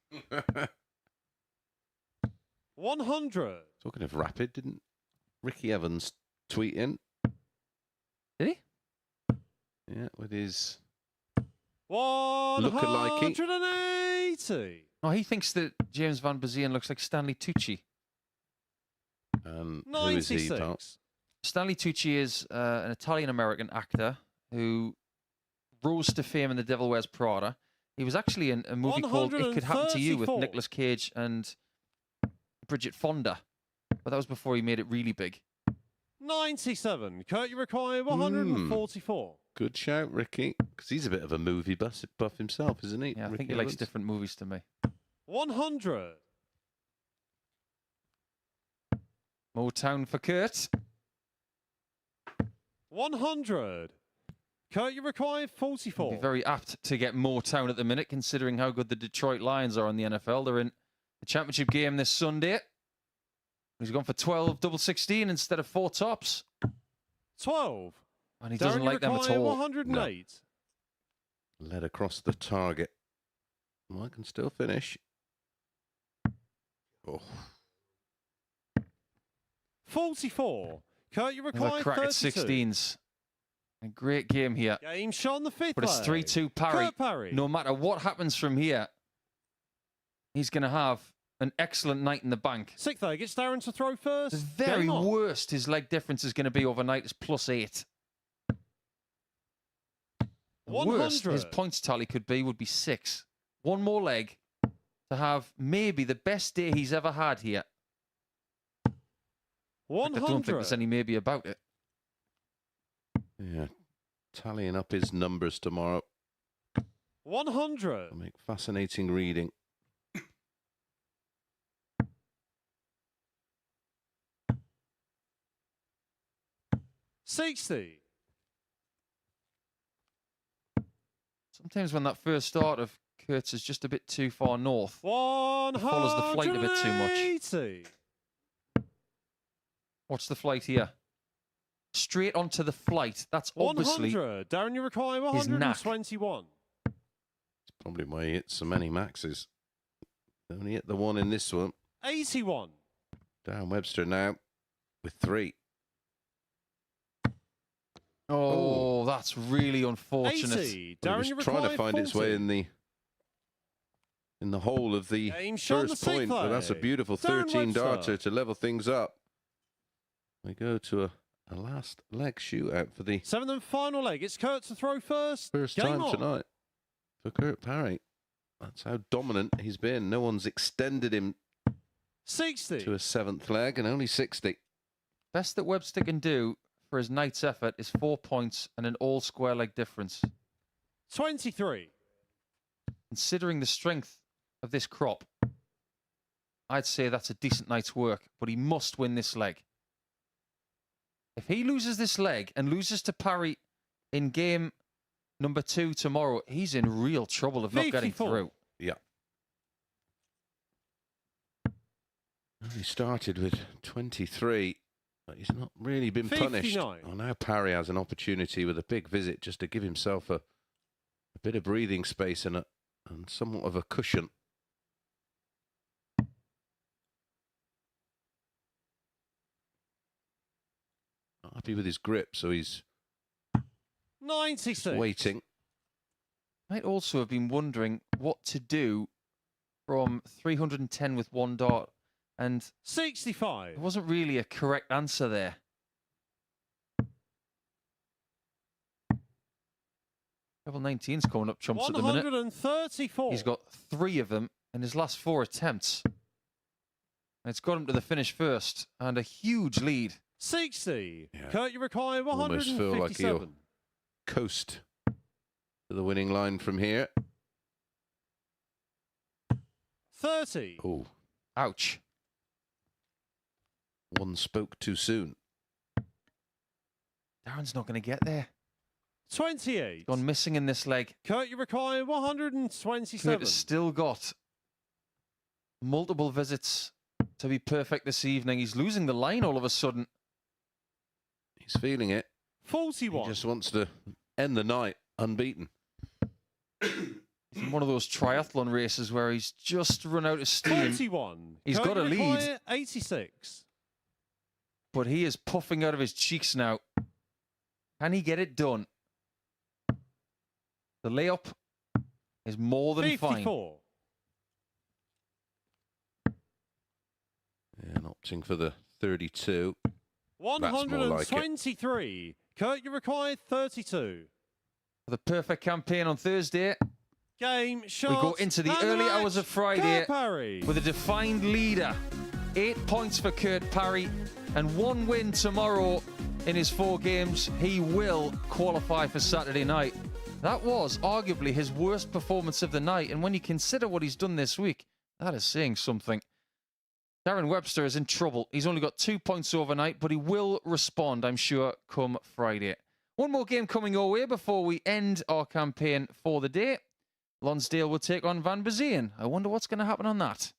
100. Talking of rapid, didn't Ricky Evans tweet in? Did he? Yeah, with his... 180. Oh, he thinks that James Van Bazien looks like Stanley Tucci. Who is he, pal? 96. Stanley Tucci is an Italian-American actor who rose to fame in The Devil Wears Prada. He was actually in a movie called It Could Happen to You with 134. Nicolas Cage and Bridget Fonda. But that was before he made it really big. 97. Kurt, you require 144. Good shout, Ricky. Because he's a bit of a movie buff himself, isn't he? Yeah, I Ricky think he likes Evans? different movies to me. 100. Motown for Kurt. 100. Kurt, you require He'd 44. be very apt to get Motown at the minute, considering how good the Detroit Lions are in the NFL. They're in the championship game this Sunday. He's gone for 12 double 16 instead of 4 tops. 12. And he Darren, doesn't you like them at require all. 108. Led across the target. Well, I can still finish. Oh, 44. Kurt, you Another require crack at 32. 16s. A great game here. Game shot on the fifth But it's leg. 3-2 parry. Kurt parry. No matter what happens from here, he's going to have an excellent night in the bank. Sixth leg, it's Darren to throw first. The very Game on. worst his leg difference is going to be overnight is +8. The worst 100. his points tally could be would be 6. One more leg to have maybe the best day he's ever had here. In fact, 100. I don't think there's any maybe about it. yeah. Tallying up his numbers tomorrow. 100. It'll make fascinating reading. $60. Sometimes when that first start of Kurtz is just a bit too far north, One follows the flight a bit too much. 180. what's the flight here? Straight onto the flight. That's obviously 100. Darren, you require his knack. 121. It's probably why he hit so many maxes. Only hit the one in this one. 81. Darren Webster now with 3. Oh, that's really unfortunate. 80. Well, Darren, it you was require trying to find its way 40. in the hole of the Game shot on the first point, sixth but that's a leg. beautiful Darren 13 Webster. darter to level things up. We go to a last leg shootout for the Seventh and final leg. It's Kurt to throw first. first Game time on. tonight for Kurt Parry. That's how dominant he's been. No one's extended him 60. to a 7th leg, and only 60. Best that Webster can do for his night's effort is 4 points and an all square leg difference. 23. Considering the strength of this crop, I'd say that's a decent night's work, but he must win this leg. If he loses this leg and loses to Parry in game number 2 tomorrow, he's in real trouble of not getting 54. through. Yeah. Well, he started with 23, but he's not really been punished. 59. Oh, now Parry has an opportunity with a big visit just to give himself a bit of breathing space and somewhat of a cushion. Not happy with his grip, so he's 96. waiting. Might also have been wondering what to do from 310 with 1 dart, and 65. there wasn't really a correct answer there. Level 19's coming up trumps at the minute. 134. He's got 3 of them in his last 4 attempts. And it's got him to the finish first, and a huge lead. 60. Yeah. Kurt, you require Almost feel like you're 157. coast to the winning line from here. 30. Oh, Ouch. one spoke too soon. Darren's not going to get there. 28. Gone missing in this leg. Kurt, you require 127. Kurt has still got multiple visits to be perfect this evening. He's losing the line all of a sudden. He's feeling it. 41. He just wants to end the night unbeaten. He's in one of those triathlon races where he's just run out of steam, 41. He's Kurt, got a you lead. require 86. but he is puffing out of his cheeks now. Can he get it done? The layup is more than 54. fine. Yeah, and opting for the 32. That's more like it. 123. Kurt, you require 32. For the perfect campaign on Thursday, Game, shot, we go into the and early match. hours of Friday Kurt Parry. with a defined leader. 8 points for Kurt Parry and 1 win tomorrow in his 4 games. He will qualify for Saturday night. That was arguably his worst performance of the night, and when you consider what he's done this week, that is saying something. Darren Webster is in trouble. He's only got 2 points overnight, but he will respond, I'm sure, come Friday. One more game coming your way before we end our campaign for the day. Lonsdale will take on Van Bezien. I wonder what's going to happen on that.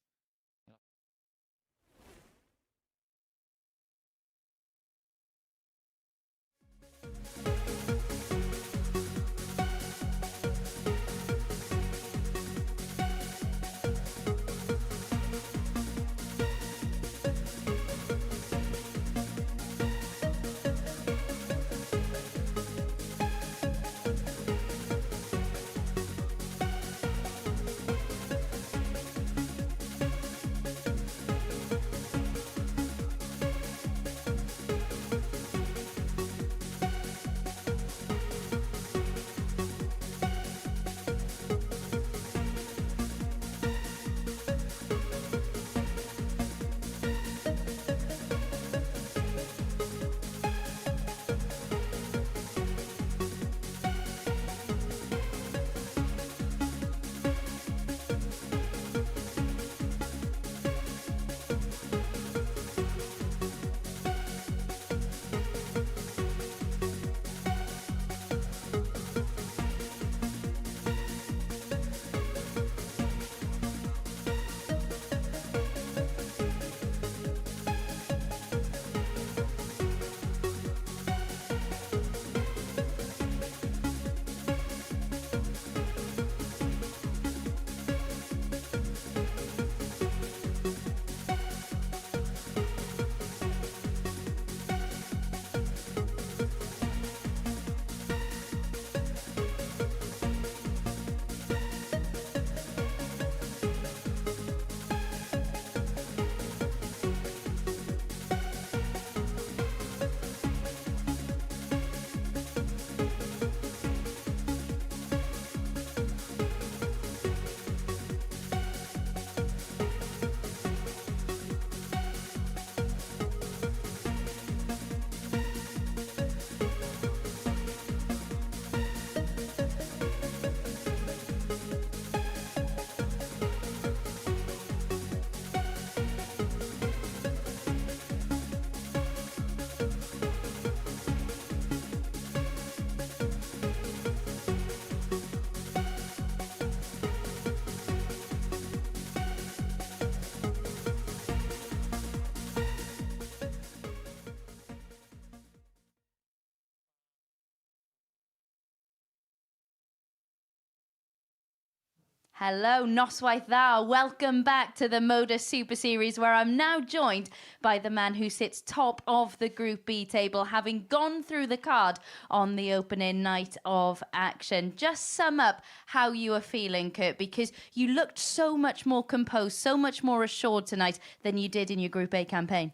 Hello, noswaith dda. Welcome back to the MODUS Super Series, where I'm now joined by the man who sits top of the Group B table, having gone through the card on the opening night of action. Just sum up how you are feeling, Kurt, because you looked so much more composed, so much more assured tonight than you did in your Group A campaign.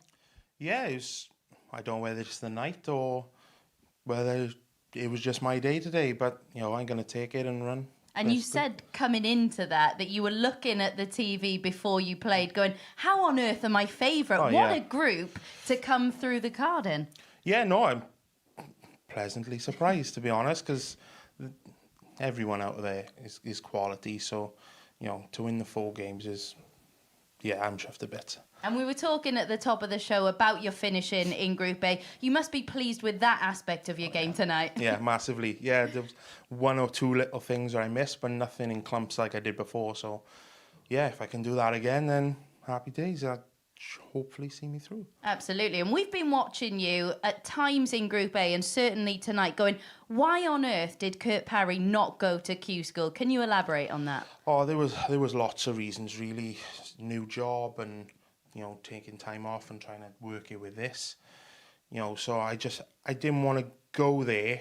Yeah, I don't know whether it's the night or whether it was just my day today, but, I'm going to take it and run. And you said coming into that you were looking at the TV before you played going, how on earth am I favourite? What a group to come through the card in. Yeah, no, I'm pleasantly surprised, to be honest, because everyone out there is quality. So, to win the 4 games is, I'm chuffed a bit. And we were talking at the top of the show about your finishing in Group A. You must be pleased with that aspect of your game tonight. Yeah, massively. Yeah, there was 1 or 2 little things I missed, but nothing in clumps like I did before. So, if I can do that again, then happy days. That hopefully see me through. Absolutely. And we've been watching you at times in Group A and certainly tonight going, why on earth did Kurt Parry not go to Q School? Can you elaborate on that? Oh, there was lots of reasons, really. New job and, taking time off and trying to work it with this. So I didn't want to go there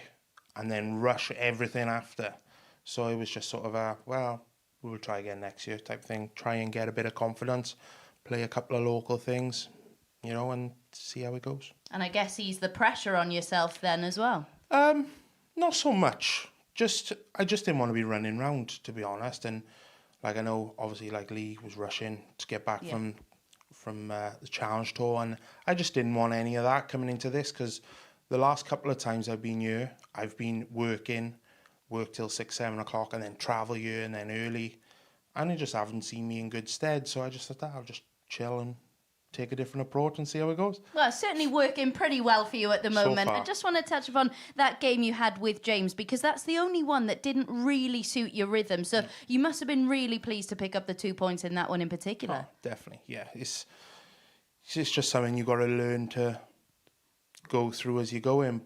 and then rush everything after. So it was just sort of we'll try again next year type thing. Try and get a bit of confidence, play a couple of local things, and see how it goes. And I guess ease the pressure on yourself then as well. Not so much. I just didn't want to be running round, to be honest. And I know obviously Lee was rushing to get back from the Challenge Tour, and I just didn't want any of that coming into this, because the last couple of times I've been here, I've been work till 6, 7 o'clock, and then travel here and then early, and they just haven't seen me in good stead. So I just thought I'll just chill and take a different approach and see how it goes. Well, it's certainly working pretty well for you at the moment. So far. I just want to touch upon that game you had with James, because that's the only one that didn't really suit your rhythm. So you must have been really pleased to pick up the 2 points in that one in particular. Oh, definitely, yeah. It's just something you got to learn to go through as you go in.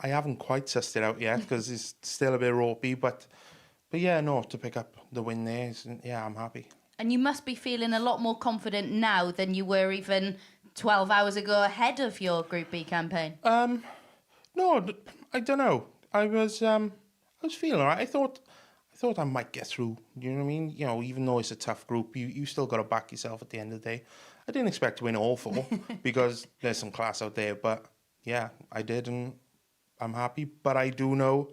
I haven't quite sussed it out yet because it's still a bit ropey, but to pick up the win there, I'm happy. And you must be feeling a lot more confident now than you were even 12 hours ago ahead of your Group B campaign. No, I don't know. I was feeling all right. I thought I might get through. You know what I mean? Even though it's a tough group, you still got to back yourself at the end of the day. I didn't expect to win all 4 because there's some class out there, but I did, and I'm happy. But I do know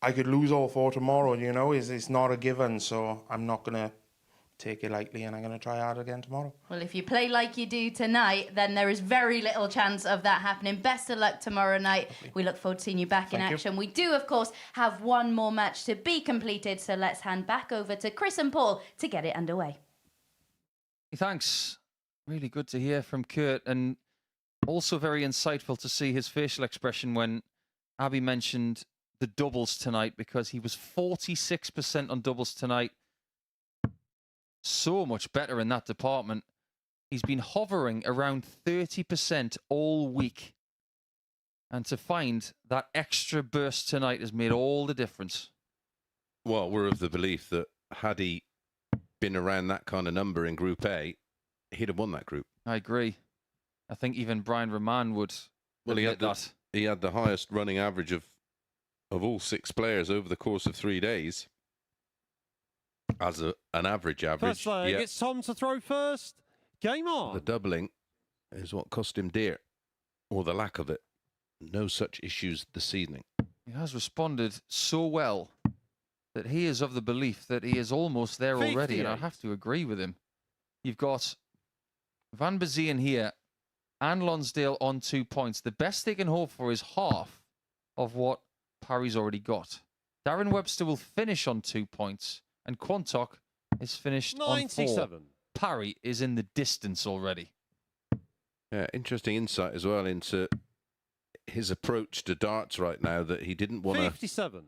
I could lose all 4 tomorrow. It's not a given, so I'm not gonna take it lightly, and I'm going to try hard again tomorrow. Well, if you play like you do tonight, then there is very little chance of that happening. Best of luck tomorrow night. We look forward to seeing you back in action. We do, of course, have one more match to be completed, so let's hand back over to Chris and Paul to get it underway. Thanks. Really good to hear from Kurt, and also very insightful to see his facial expression when Abby mentioned the doubles tonight, because he was 46% on doubles tonight. So much better in that department. He's been hovering around 30% all week. And to find that extra burst tonight has made all the difference. Well, we're of the belief that had he been around that kind of number in Group A, he'd have won that group. I agree. I think even Brian Rahman would admit that. He had the highest running average of all 6 players over the course of 3 days. As an average. First leg, it's Tom to throw first. Game on. The doubling is what cost him dear, or the lack of it. No such issues this evening. He has responded so well that he is of the belief that he is almost there already, and I have to agree with him. You've got Van Bazien here and Lonsdale on 2 points. The best they can hope for is half of what Parry's already got. Darren Webster will finish on 2 points, and Quantock is finished 97. On 4. Parry is in the distance already. Yeah, interesting insight as well into his approach to darts right now, that he didn't want to... 57.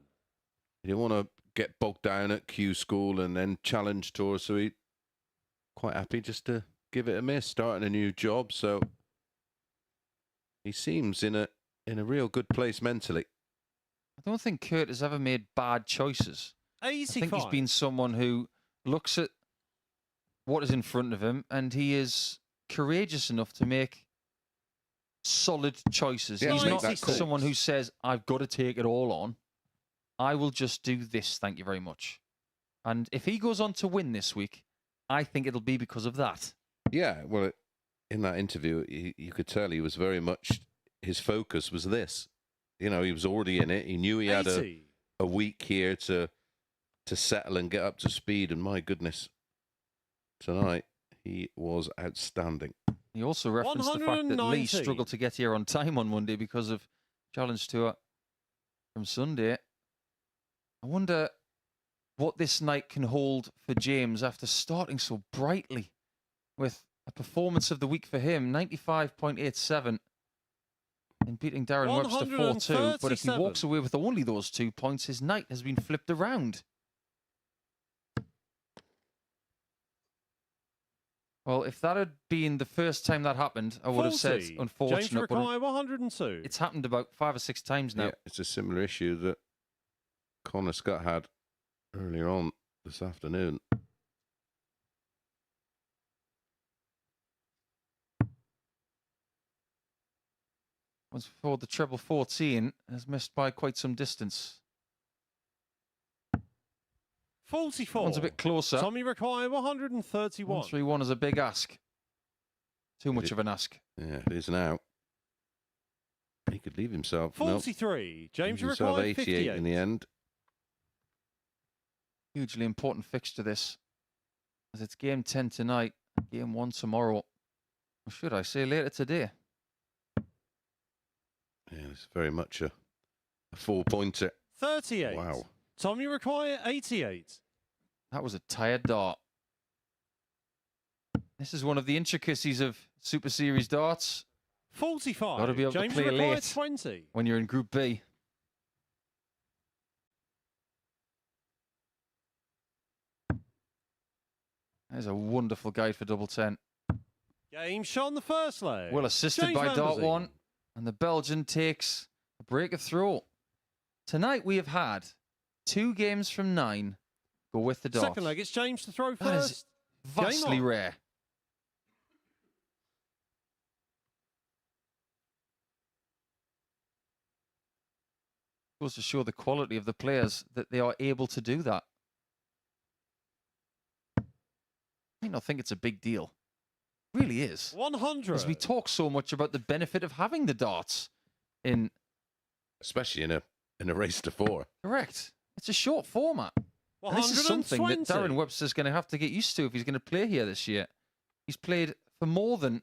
He didn't want to get bogged down at Q School and then Challenge Tour, so he quite happy just to give it a miss, starting a new job. So he seems in a real good place mentally. I don't think Kurt has ever made bad choices. I think 85. he's been someone who looks at what is in front of him and he is courageous enough to make solid choices. Yeah, He's make not that call. someone who says, I've got to take it all on. I will just do this, thank you very much. And if he goes on to win this week, I think it'll be because of that. Yeah, well, in that interview, you could tell he was very much, his focus was this. You know, he was already in it. He knew he had 80. a week here to settle and get up to speed. And my goodness, tonight he was outstanding. He also referenced the fact that Lee 190. struggled to get here on time on Monday because of Challenge Tour from Sunday. I wonder what this night can hold for James after starting so brightly with a performance of the week for him, 95.87, and beating Darren Webster 4-2. But if he 137. walks away with only those 2 points, his night has been flipped around. Well, if that had been the first time that happened, I would have said 40. unfortunate. James But Mackay, 102. it's happened about 5 or 6 times now. Yeah, it's a similar issue that Connor Scott had earlier on this afternoon. Once before, the treble 14 has missed by quite some distance. 44. One's a bit closer. Tommy Mackay, 131. 131 is a big ask. Too much of an ask. Yeah, it is now. He could leave himself. 43. James Leave himself Mackay, 88 58. in the end. Hugely important fixture this. As it's game 10 tonight, game 1 tomorrow. Or should I say later today? Yeah, it's very much a 4-pointer. 38. Wow. Tommy Mackay, 88. That was a tired dart. This is one of the intricacies of Super Series darts 45. Gotta be able to James play Mackay, late. 20. when you're in Group B. There's a wonderful guide for double 10. Game shot on the first leg. Well assisted James by Van Dart Bazin. 1. And the Belgian takes a break of throw. Tonight we have had 2 games from 9 go with the dart. Second leg, it's James to throw That is first. vastly Game on. rare. Goes to show the quality of the players that they are able to do that. I might not think it's a big deal. It really is. 100. As we talk so much about the benefit of having the darts in. Especially in a race to 4. Correct. It's a short format. And this is something that 120. Darren Webster's going to have to get used to if he's going to play here this year. He's played for more than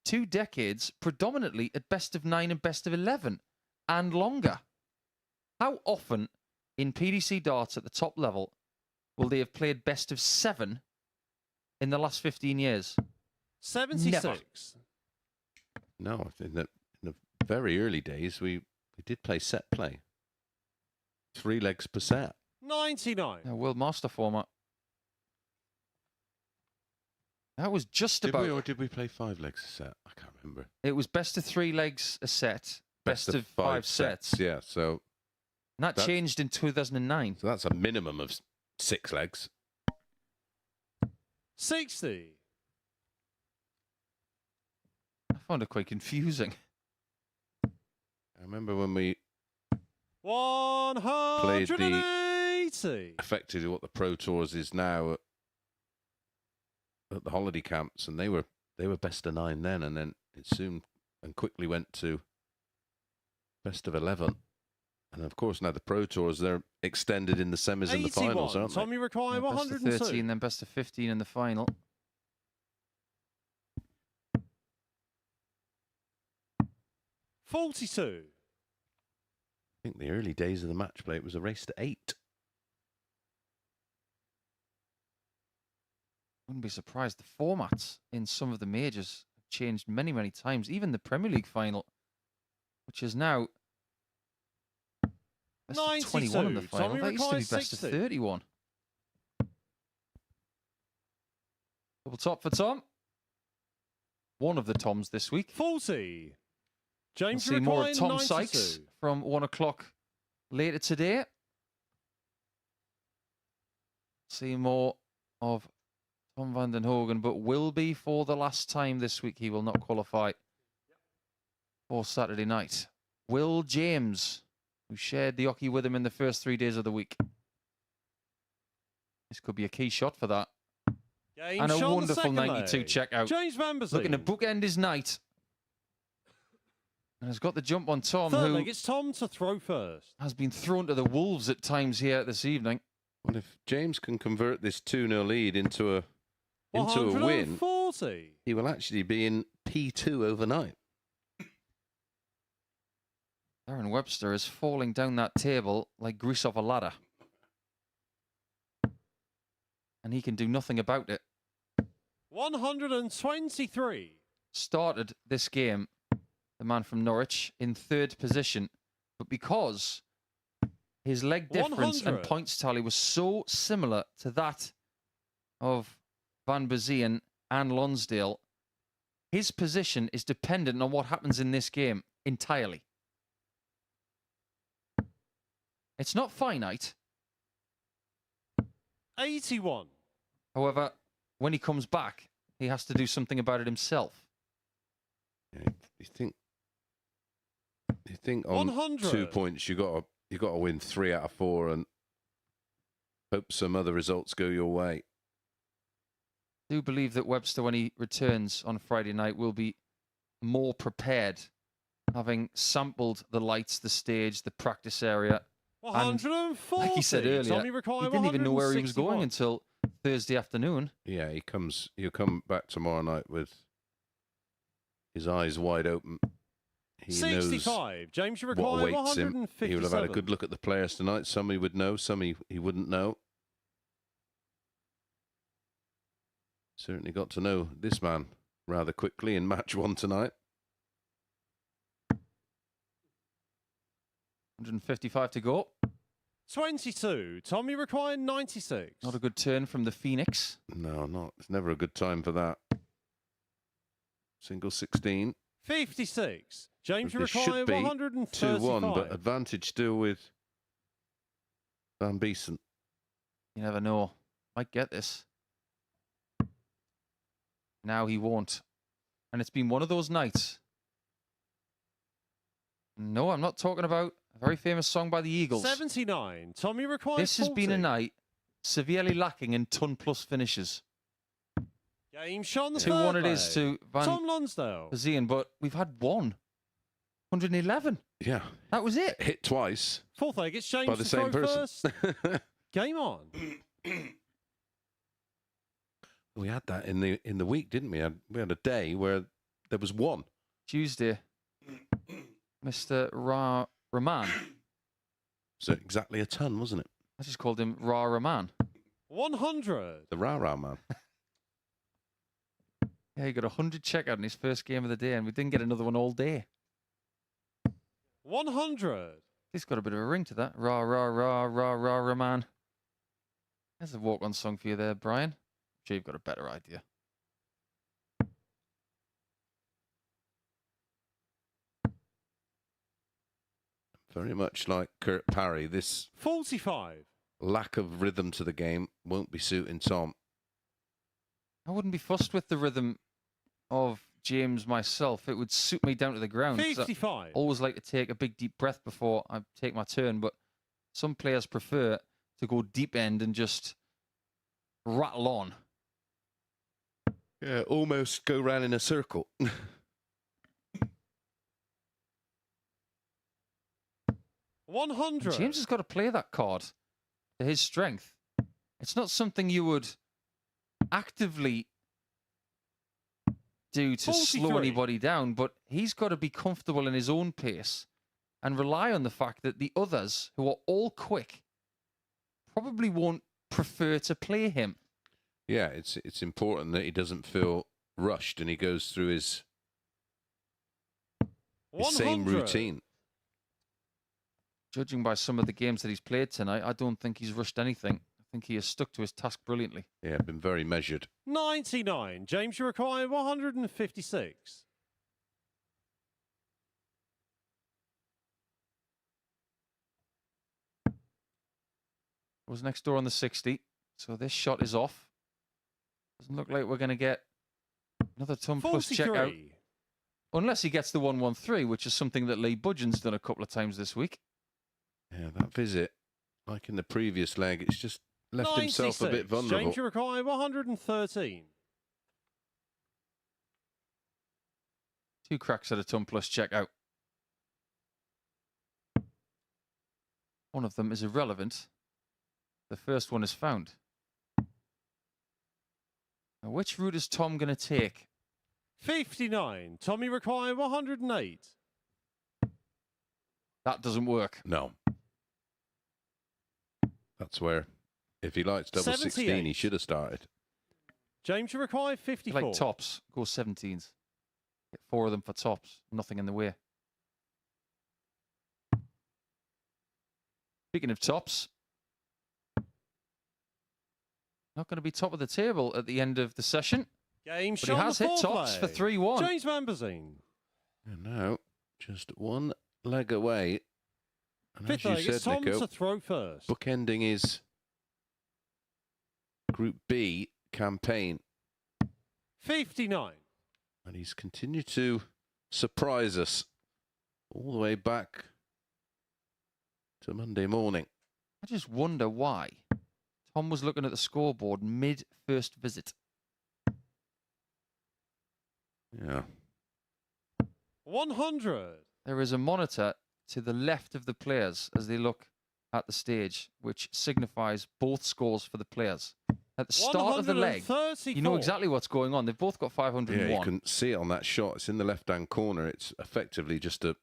2 decades, predominantly at best of 9 and best of 11, and longer. How often in PDC darts at the top level will they have played best of 7 in the last 15 years? 76. Never. No, in the very early days, we did play set play. 3 legs per set. 99. Yeah, World Master format. That was just Did about. we, or did we play 5 legs a set? I can't remember. It was best of 3 legs a set, best of 5 sets. Yeah, so And that changed in 2009. that's a minimum of 6 legs. 60. I found it quite confusing. I remember when we 180. affected what the Pro Tours is now at the holiday camps, and they were best of 9 then, and then it soon and quickly went to best of 11. And of course now the Pro Tours, they're extended in the semis and the 81. finals, aren't they? Tommy Mackay, Yeah, best of 102. 13, then best of 15 in the final. $42. I think the early days of the match play, it was a race to 8. Wouldn't be surprised. The formats in some of the majors have changed many, many times. Even the Premier League final, which is now best of 21 in the 92. final. Tommy That used to be Mackay, best of 60. 31. Double top for Tom. One of the Toms this week. 40. We'll James see more of Mackay, Tom 92. Sykes from 1 o'clock later today. see more of Tom van den Hogen, but will be for the last time this week. He will not qualify for Saturday night. Will James, who shared the hockey with him in the first 3 days of the week. This could be a key shot for that. Game And a shot, wonderful the second 92 leg. checkout. James Van Bazine. Looking to bookend his night. And has got the jump on Tom, Third who leg, it's Tom to throw first. has been thrown to the wolves at times here this evening. Well, if James can convert this 2-0 lead into a win, 140. he will actually be in P2 overnight. Aaron Webster is falling down that table like grease off a ladder. And he can do nothing about it. 123. Started this game, the man from Norwich, in third position. But because his leg difference 100. and points tally was so similar to that of Van Bazien and Lonsdale, his position is dependent on what happens in this game entirely. It's not finite. 81. However, when he comes back, he has to do something about it himself. Yeah, you think on 100. 2 points you got to win 3 out of 4 and hope some other results go your way. I do believe that Webster, when he returns on Friday night, will be more prepared, having sampled the lights, the stage, the practice area. 140. Like he said earlier, Tommy he required didn't even know where he was going 161. until Thursday afternoon. Yeah, he'll come back tomorrow night with his eyes wide open. He 65. knows James, you what require awaits him. 157. He will have had a good look at the players tonight. Some he would know, some he wouldn't know. Certainly got to know this man rather quickly in match 1 tonight. 155 to go. 22. Tommy required 96. Not a good turn from the Phoenix. No, not. It's never a good time for that. Single 16. 56. James, you This require should be 135. 2-1, but advantage still with Van Beesen. You never know. Might get this. Now he won't. And it's been one of those nights. No, I'm not talking about a very famous song by the Eagles. 79. Tommy requires This has been a 40. night severely lacking in ton-plus finishes. Game shot on the 2-1 third it is leg. to Van Tom Lonsdale. Bazien, but we've had one. 111. Yeah. That was it. Hit twice Fourth leg, it's James by the to same throw person. first. Game on. We had that in the week, didn't we? We had a day where there was one. Tuesday. Mr. Rahman. So exactly a ton, wasn't it? I just called him Rahman. 100. The rah-rah man. Yeah, he got 100 checkout in his first game of the day, and we didn't get another one all day. 100. It's got a bit of a ring to that. Rahman. There's a walk-on song for you there, Brian. I'm sure you've got a better idea. Very much like Kurt Parry, this 45. lack of rhythm to the game won't be suiting Tom. I wouldn't be fussed with the rhythm of James myself. It would suit me down to the ground. 'Cause I 55. always like to take a big deep breath before I take my turn, but some players prefer to go deep end and just rattle on. Yeah, almost go round in a circle. 100. James has got to play that card to his strength. It's not something you would actively do to slow 43. anybody down, but he's got to be comfortable in his own pace and rely on the fact that the others, who are all quick, probably won't prefer to play him. Yeah, it's important that he doesn't feel rushed and he goes through his same 100. routine. Judging by some of the games that he's played tonight, I don't think he's rushed anything. I think he has stuck to his task brilliantly. Yeah, been very measured. 99. James, you require 156. Was next door on the 60. So this shot is off. Doesn't look like we're going to get another ton plus check out. 43. Unless he gets the 113, which is something that Lee Budgeon's done a couple of times this week. Yeah, that visit, like in the previous leg, it's just left himself a bit 96. vulnerable. James Uruguay, 113. 2 cracks at a ton plus check out. One of them is irrelevant. The first one is found. Now, which route is Tom going to take? 59. Tommy Uruguay, 108. That doesn't work. No. That's where, if he likes double 16, 78. he should have started. James Uruguay, 54. Like tops, go 17s. Get 4 of them for tops. Nothing in the way. Speaking of tops, not going to be top of the table at the end of the session. Game But he shot has the hit tops for 3-1. James Van Bazine. And now, just one leg away. And Fifth as leg, you it's said, Tom Nico, to throw first. bookending his Group B campaign. 59. And he's continued to surprise us all the way back to Monday morning. I just wonder why Tom was looking at the scoreboard mid-first visit. Yeah. 100. There is a monitor to the left of the players as they look at the stage, which signifies both scores for the players. At the start of the leg, you know exactly what's going on. They've both got 501. Yeah, you can see it on that shot. It's in the left-hand corner. It's effectively just an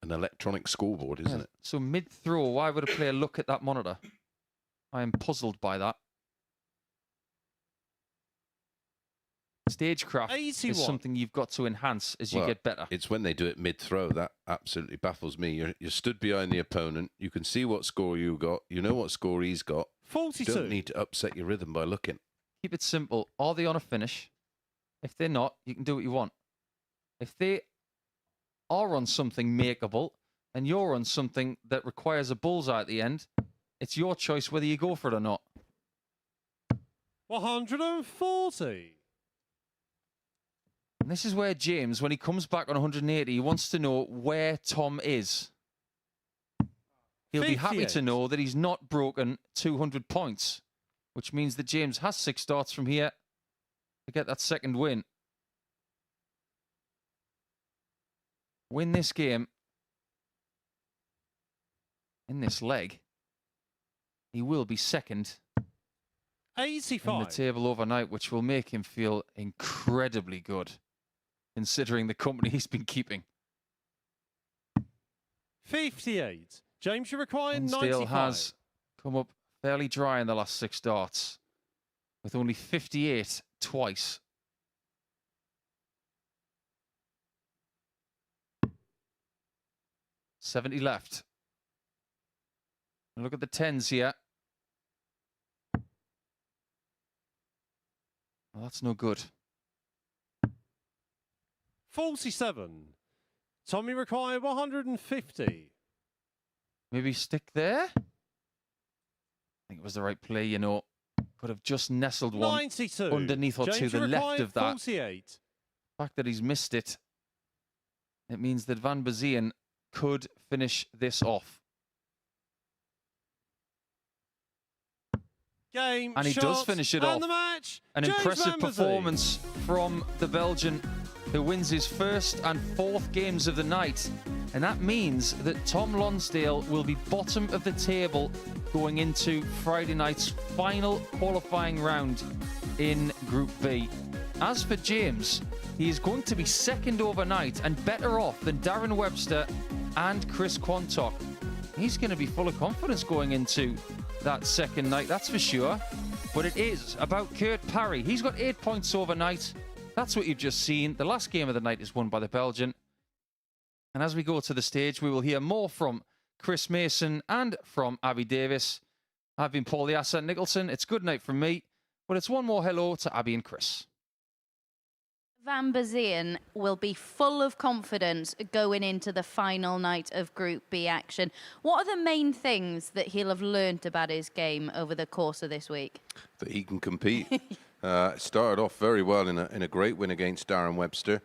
electronic scoreboard, isn't Yeah. it? So mid-throw, why would a player look at that monitor? I am puzzled by that. Stagecraft 81. is something you've got to enhance as you Well, get better. It's when they do it mid-throw that absolutely baffles me. You're stood behind the opponent. You can see what score you got. You know what score he's got. 42. You don't need to upset your rhythm by looking. Keep it simple. Are they on a finish? If they're not, you can do what you want. If they are on something makeable and you're on something that requires a bullseye at the end, it's your choice whether you go for it or not. 140. And this is where James, when he comes back on 180, he wants to know where Tom is. He'll be happy to 58. know that he's not broken 200 points, which means that James has 6 starts from here to get that second win. Win this game in this leg, he will be second in 85. the table overnight, which will make him feel incredibly good, considering the company he's been keeping. 58. James Uruguay, Lonsdale 95. has come up fairly dry in the last 6 starts, with only 58 twice. $70 left. And look at the 10s here. Well, that's no good. 47. Tommy Uruguay, 150. Maybe stick there? I think it was the right play, you know. Could have just nestled one 92. underneath or James to the Uruguay, left of that. 48. The fact that he's missed it, it means that Van Bazien could finish this off. Game, And he shot, does finish it and off. the match. An James impressive Van Bazien. performance from the Belgian, who wins his first and 4th games of the night. And that means that Tom Lonsdale will be bottom of the table going into Friday night's final qualifying round in Group B. As for James, he is going to be second overnight and better off than Darren Webster and Chris Quantock. He's going to be full of confidence going into that second night, that's for sure. But it is about Kurt Parry. He's got 8 points overnight. That's what you've just seen. The last game of the night is won by the Belgian. And as we go to the stage, we will hear more from Chris Mason and from Abby Davis. I've been Paul the Asset Nicholson. It's good night from me, but it's one more hello to Abby and Chris. Van Bazien will be full of confidence going into the final night of Group B action. What are the main things that he'll have learnt about his game over the course of this week? That he can compete. Started off very well in a great win against Darren Webster.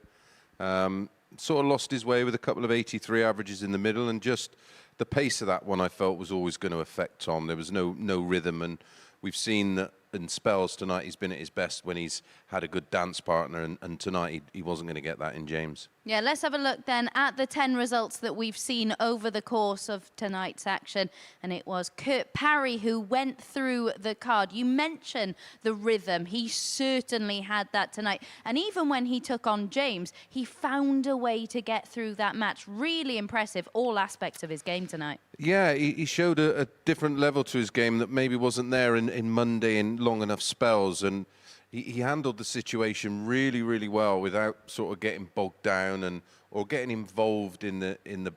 Sort of lost his way with a couple of 83 averages in the middle, and just the pace of that one I felt was always going to affect Tom. There was no rhythm, and we've seen that in spells tonight he's been at his best when he's had a good dance partner, and tonight he wasn't going to get that in James. Yeah, let's have a look then at the 10 results that we've seen over the course of tonight's action. And it was Kurt Parry who went through the card. You mentioned the rhythm. He certainly had that tonight. And even when he took on James, he found a way to get through that match. Really impressive, all aspects of his game tonight. Yeah, he showed a different level to his game that maybe wasn't there in Monday in long enough spells. And he handled the situation really, really well without sort of getting bogged down or getting involved in the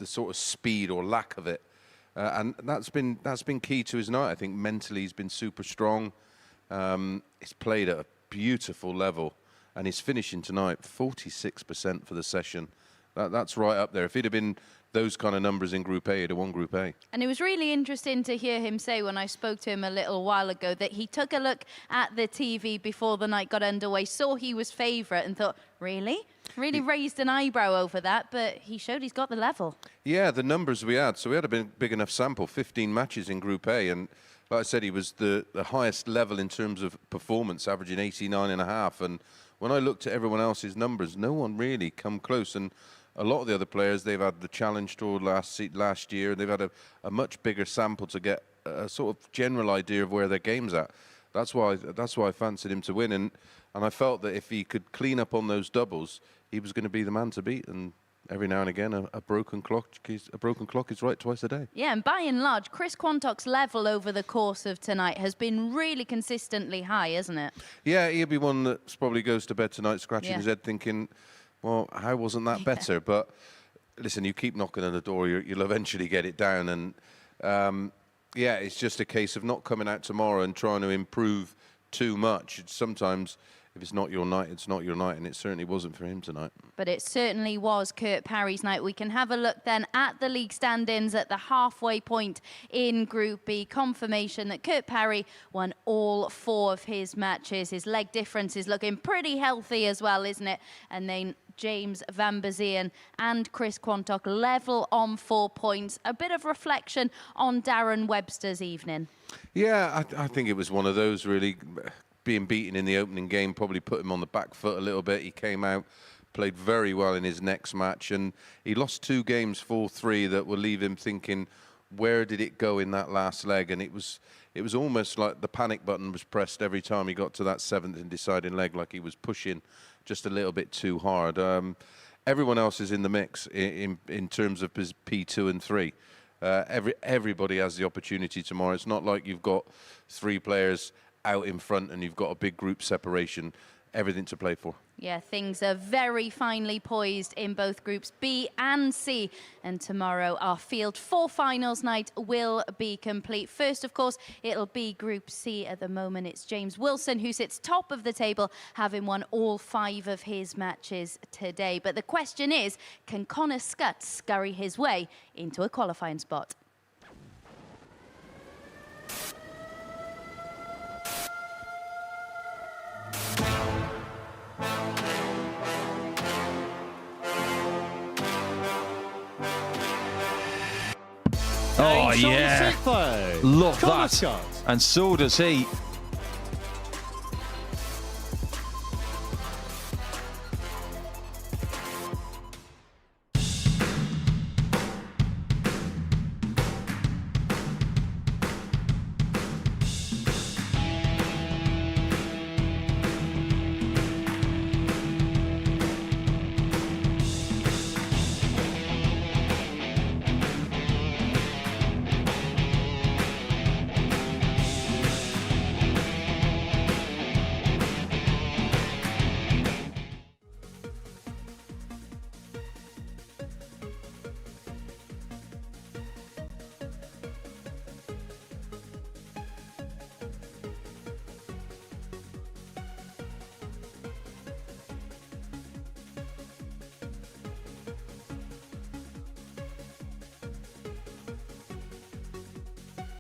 sort of speed or lack of it. And that's been key to his night. I think mentally he's been super strong. He's played at a beautiful level, and his finishing tonight 46% for the session. That's right up there. If he'd have been those kind of numbers in Group A, he'd have won Group A. And it was really interesting to hear him say when I spoke to him a little while ago that he took a look at the TV before the night got underway, saw he was favourite and thought, really? Really raised an eyebrow over that, but he showed he's got the level. Yeah, the numbers we had. So we had a big enough sample, 15 matches in Group A, and like I said, he was the highest level in terms of performance, averaging 89.5. And when I looked at everyone else's numbers, no one really come close. And a lot of the other players, they've had the Challenge Tour last year. They've had a much bigger sample to get a sort of general idea of where their game's at. That's why I fancied him to win. And I felt that if he could clean up on those doubles, he was going to be the man to beat. And every now and again, a broken clock is right twice a day. Yeah, and by and large, Chris Quantock's level over the course of tonight has been really consistently high, isn't it? Yeah, he'll be one that probably goes to bed tonight scratching his head thinking, well, how wasn't that better? But listen, you keep knocking on the door, you'll eventually get it down. And yeah, it's just a case of not coming out tomorrow and trying to improve too much. Sometimes, if it's not your night, it's not your night, and it certainly wasn't for him tonight. But it certainly was Kurt Parry's night. We can have a look then at the league stand-ins at the halfway point in Group B. Confirmation that Kurt Parry won all 4 of his matches. His leg difference is looking pretty healthy as well, isn't it? And then James Van Bazien and Chris Quantock level on 4 points. A bit of reflection on Darren Webster's evening. Yeah, I think it was one of those really. Being beaten in the opening game probably put him on the back foot a little bit. He came out, played very well in his next match, and he lost 2 games 4-3 that will leave him thinking, where did it go in that last leg? And it was almost like the panic button was pressed every time he got to that 7th and deciding leg, like he was pushing just a little bit too hard. Everyone else is in the mix in terms of P2 and 3. Everybody has the opportunity tomorrow. It's not like you've got 3 players out in front and you've got a big group separation. Everything to play for. Yeah, things are very finely poised in both groups B and C. And tomorrow our Field 4 finals night will be complete. First, of course, it'll be Group C. At the moment, it's James Wilson who sits top of the table, having won all 5 of his matches today. But the question is, can Connor Scutt scurry his way into a qualifying spot? Oh, yeah. Love that. And so does he.